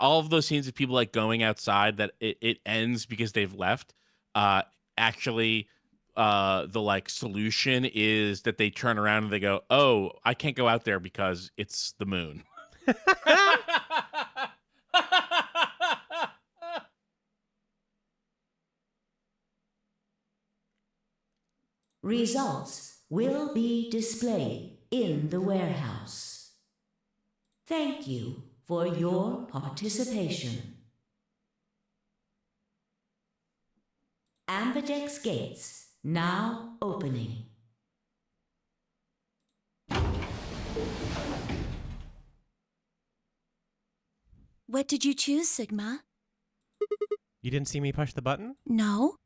all of those scenes of people like going outside that it ends because they've left. Actually, the like solution is that they turn around and they go, "Oh, I can't go out there because it's the moon." Results will be displayed in the warehouse. Thank you for your participation. Ambidex gates now opening. What did you choose, Sigma? You didn't see me push the button? No.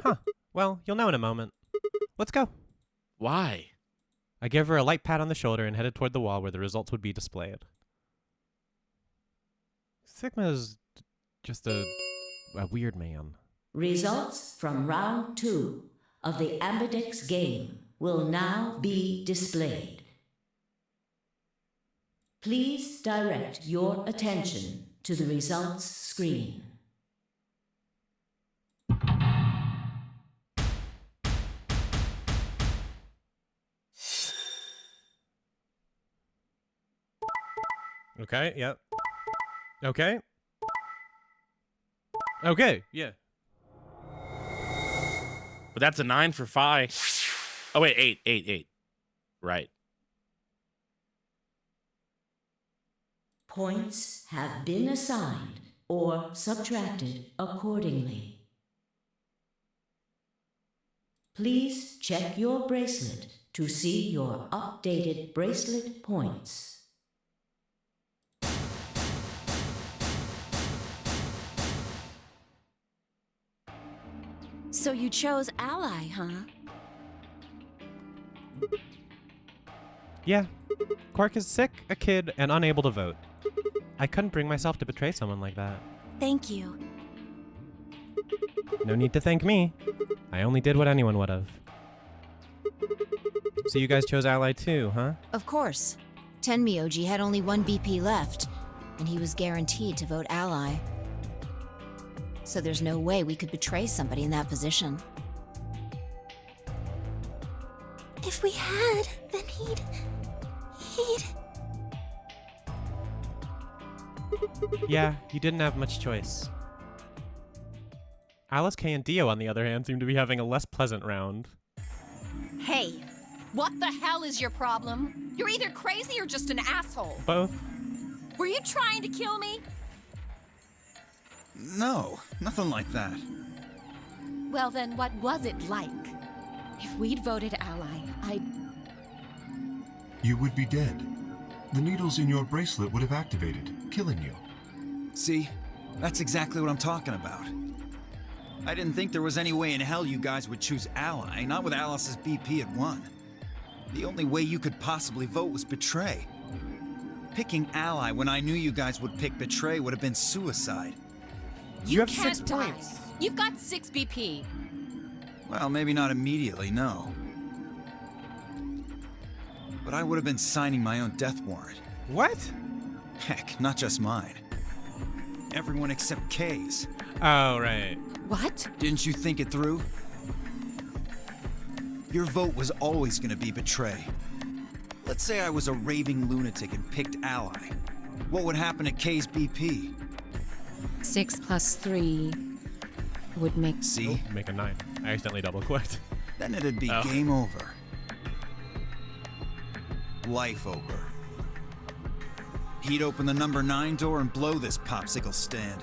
Huh. Well, you'll know in a moment. Let's go. Why? I gave her a light pat on the shoulder and headed toward the wall where the results would be displayed. Sigma's just a weird man. Results from round 2 of the Ambidex game will now be displayed. Please direct your attention to the results screen. Okay, yep. Okay. Okay, yeah. But that's a 9 for Phi. Oh wait, 8. Right. Points have been assigned or subtracted accordingly. Please check your bracelet to see your updated bracelet points. So you chose ally, huh? Yeah. Quark is sick, a kid, and unable to vote. I couldn't bring myself to betray someone like that. Thank you. No need to thank me. I only did what anyone would have. So you guys chose ally too, huh? Of course. Tenmyoji had only 1 BP left, and he was guaranteed to vote ally. So there's no way we could betray somebody in that position. If we had, then he'd... Yeah, you didn't have much choice. Alice K and Dio, on the other hand, seem to be having a less pleasant round. Hey, what the hell is your problem? You're either crazy or just an asshole. Both. Were you trying to kill me? No, nothing like that. Well then, what was it like? If we'd voted ally, I'd... You would be dead. The needles in your bracelet would have activated, killing you. See? That's exactly what I'm talking about. I didn't think there was any way in hell you guys would choose ally, not with Alice's BP at 1. The only way you could possibly vote was betray. Picking ally when I knew you guys would pick betray would have been suicide. You have can't 6 die. points. You've got 6 BP. Well, maybe not immediately, no. but I would have been signing my own death warrant. What? Heck, not just mine. Everyone except Kay's. Oh, right. What? Didn't you think it through? Your vote was always gonna be betray. Let's say I was a raving lunatic and picked Ally. What would happen to Kay's BP? 6 plus 3 would make... See? Make a 9. I accidentally double-clicked. Then it'd be game over. Life over. He'd open the number 9 door and blow this popsicle stand.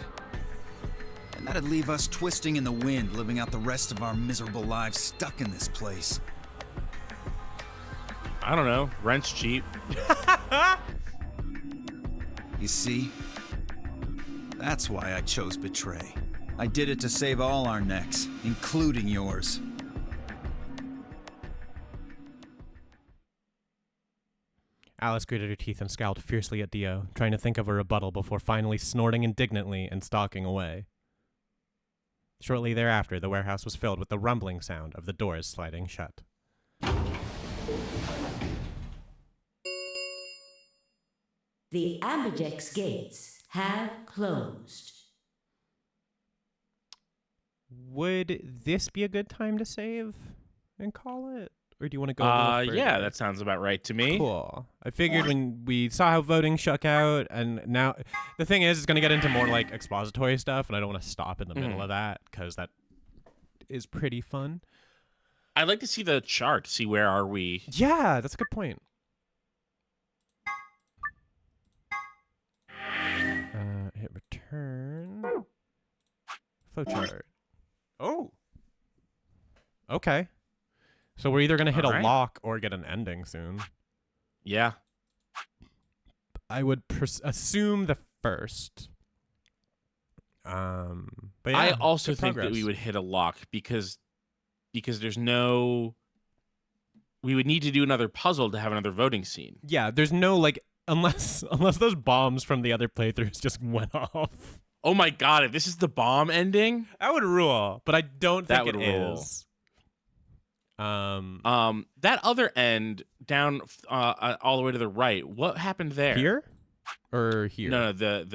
And that'd leave us twisting in the wind, living out the rest of our miserable lives stuck in this place. I don't know. Rent's cheap. You see? That's why I chose betray. I did it to save all our necks, including yours. Alice gritted her teeth and scowled fiercely at Dio, trying to think of a rebuttal before finally snorting indignantly and stalking away. Shortly thereafter, the warehouse was filled with the rumbling sound of the doors sliding shut. The Ambidex gates have closed. Would this be a good time to save and call it? Or do you want to go a little further? Yeah, that sounds about right to me. Cool. I figured when we saw how voting shook out, and now the thing is, it's going to get into more like expository stuff, and I don't want to stop in the middle of that because that is pretty fun. I'd like to see the chart, see where are we. Yeah, that's a good point. Hit return. Flowchart. Oh. Okay. So we're either going to hit a lock or get an ending soon. Yeah. I would assume the first. But yeah, I also good think that progress. we would hit a lock because there's no... We would need to do another puzzle to have another voting scene. Yeah, there's no, like, unless those bombs from the other playthroughs just went off. Oh my god, if this is the bomb ending? That would rule, but I don't think it rule. is. That other end down all the way to the right. What happened there? Here or here? No, the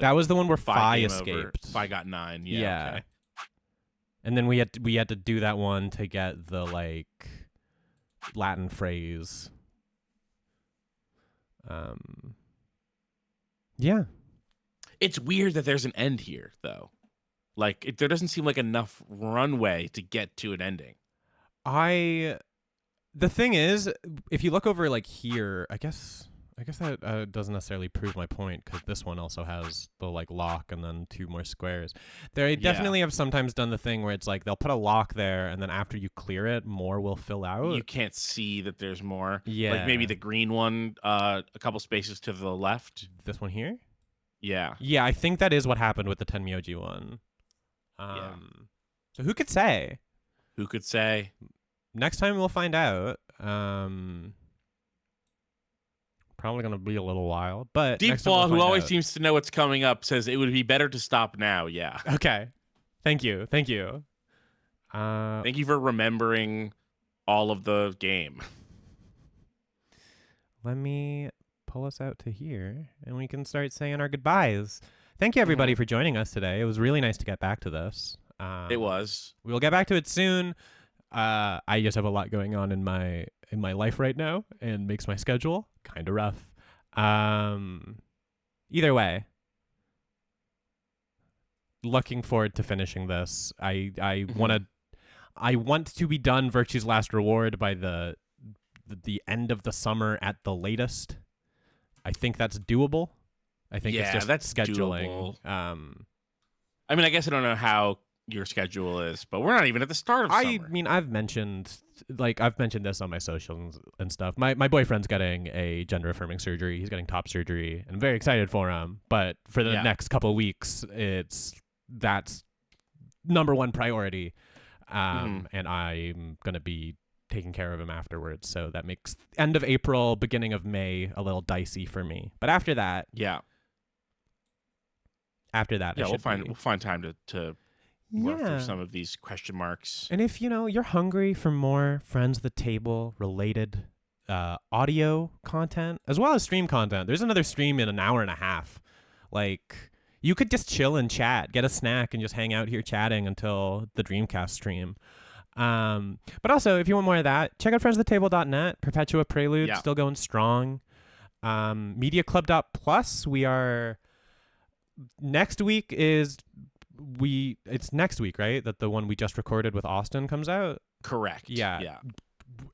that was the one where Fi came escaped. over. Fi got 9. Yeah. Okay. And then we had to do that one to get the like Latin phrase. Yeah. It's weird that there's an end here, though. Like, there doesn't seem like enough runway to get to an ending. The thing is, if you look over like here, I guess that doesn't necessarily prove my point because this one also has the like lock and then 2 more squares. They definitely have sometimes done the thing where it's like they'll put a lock there and then after you clear it, more will fill out. You can't see that there's more. Yeah. Like maybe the green one, a couple spaces to the left. This one here? Yeah. Yeah, I think that is what happened with the Tenmyoji one. So who could say? Who could say? Next time we'll find out. Probably gonna be a little while, but Deep Flaw, who always seems to know what's coming up, says it would be better to stop now. Yeah. Okay. Thank you. Thank you for remembering all of the game. Let me pull us out to here, and we can start saying our goodbyes. Thank you, everybody, for joining us today. It was really nice to get back to this. It was. We'll get back to it soon. I just have a lot going on in my life right now, and makes my schedule kind of rough. Either way, looking forward to finishing this. I want to be done Virtue's Last Reward by the end of the summer at the latest. I think that's doable. I think it's just that's scheduling. Doable. I mean, I guess I don't know how your schedule is, but we're not even at the start of summer. I mean, I've mentioned this on my socials and stuff. My boyfriend's getting a gender affirming surgery. He's getting top surgery, and I'm very excited for him. But for the next couple of weeks, that's number one priority. And I'm gonna be taking care of him afterwards. So that makes end of April, beginning of May a little dicey for me. But after that, we'll find time to work through some of these question marks. And if you're hungry for more friends at the table related audio content as well as stream content. There's another stream in an hour and a half. Like, you could just chill and chat, get a snack, and just hang out here chatting until the Dreamcast stream. But also, if you want more of that, check out friendsathetable.net. Perpetua Prelude, still going strong. MediaClub.plus, we are... Next week is... It's next week, right? That the one we just recorded with Austin comes out? Correct. Yeah.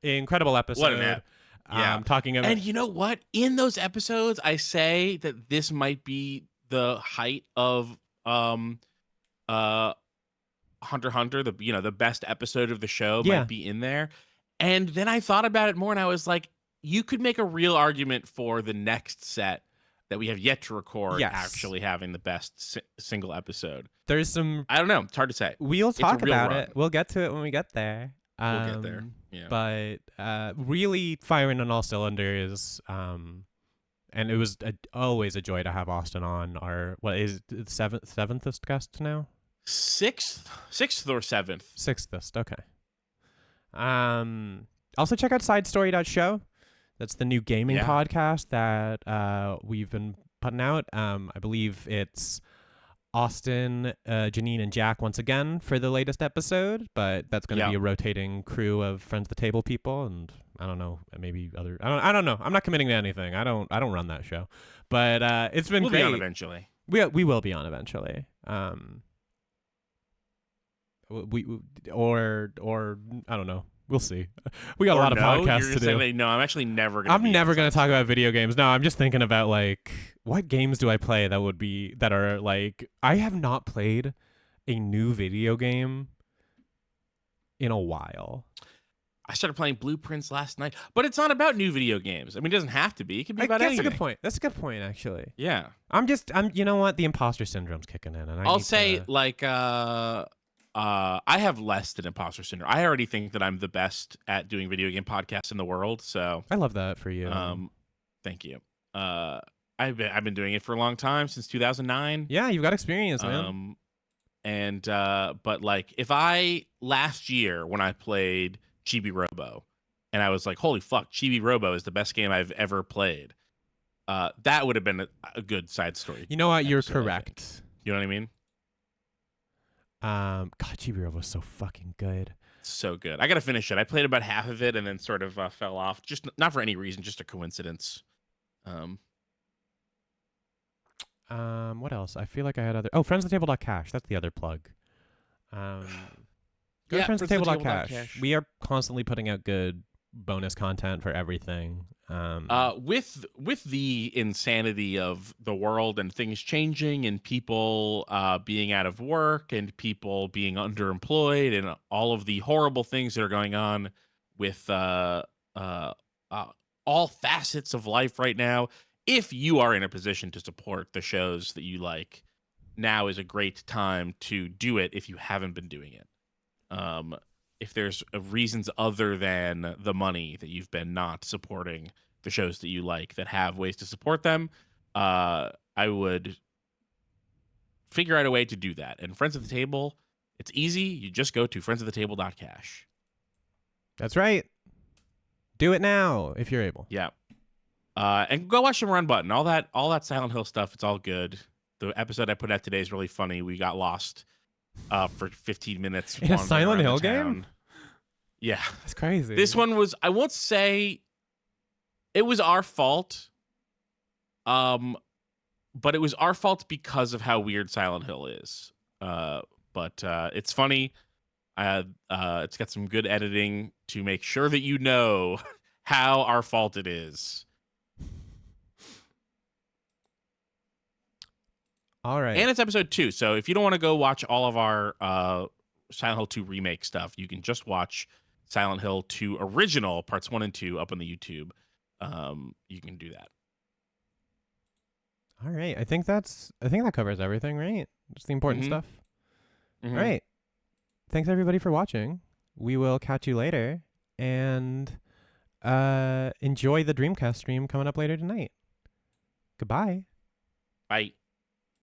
Incredible episode. What an ep. Yeah. Talking about... And you know what? In those episodes, I say that this might be the height of Hunter x Hunter, the best episode of the show might be in there. And then I thought about it more and I was like, you could make a real argument for the next set that we have yet to record actually having the best single episode. There's some... I don't know. It's hard to say. We'll talk about it. We'll get to it when we get there. We'll get there. Yeah. But really firing on all cylinders. And it was always a joy to have Austin on. Our, what is it, seventh guest now? Sixth or seventh? Sixth, okay. Also check out sidestory.show. That's the new gaming podcast that we've been putting out. I believe it's Austin, Janine, and Jack once again for the latest episode, but that's going to be a rotating crew of Friends at the Table people, and I don't know, maybe other. I don't know. I'm not committing to anything. I don't run that show, but it's been great. We'll be on eventually. We will be on eventually. Or I don't know. We'll see. We got a lot of podcasts to do. No, I'm actually never going to. I'm never going to talk about video games. No, I'm just thinking about like what games do I play that are like I have not played a new video game in a while. I started playing Blueprints last night, but it's not about new video games. I mean, it doesn't have to be. It can be about anything. That's a good point. That's a good point, actually. Yeah. I'm you know what? The imposter syndrome's kicking in, and I'll say I have less than imposter syndrome. I already think that I'm the best at doing video game podcasts in the world. So I love that for you. Thank you. I've been doing it for a long time, since 2009. Yeah, you've got experience, man. But like if I last year when I played Chibi Robo, and I was like, holy fuck, Chibi Robo is the best game I've ever played. That would have been a good side story. You know what? You're correct. You know what I mean? God, Chibi Robo was so fucking good. So good. I gotta finish it. I played about half of it and then sort of fell off. Just not for any reason, just a coincidence. What else? I feel like I had other. Oh, friendsathetable.cash. That's the other plug. Go to friendsathetable.cash. We are constantly putting out good bonus content for everything. With the insanity of the world and things changing and people being out of work and people being underemployed and all of the horrible things that are going on with all facets of life right now, if you are in a position to support the shows that you like, now is a great time to do it if you haven't been doing it. If there's reasons other than the money that you've been not supporting the shows that you like that have ways to support them, I would figure out a way to do that. And Friends at the Table, it's easy. You just go to friendsathetable.cash. That's right. Do it now if you're able. Yeah. And go watch some Run Button. All that Silent Hill stuff, it's all good. The episode I put out today is really funny. We got lost for 15 minutes. In a Silent Hill game? Yeah. That's crazy. This one was, I won't say it was our fault. But it was our fault because of how weird Silent Hill is. But it's funny. It's got some good editing to make sure that you know how our fault it is. All right. And it's episode 2. So if you don't want to go watch all of our Silent Hill 2 remake stuff, you can just watch Silent Hill 2 original parts 1 and 2 up on the YouTube. You can do that. All right. I think that covers everything, right? Just the important stuff. Mm-hmm. All right. Thanks everybody for watching. We will catch you later, and enjoy the Dreamcast stream coming up later tonight. Goodbye. Bye.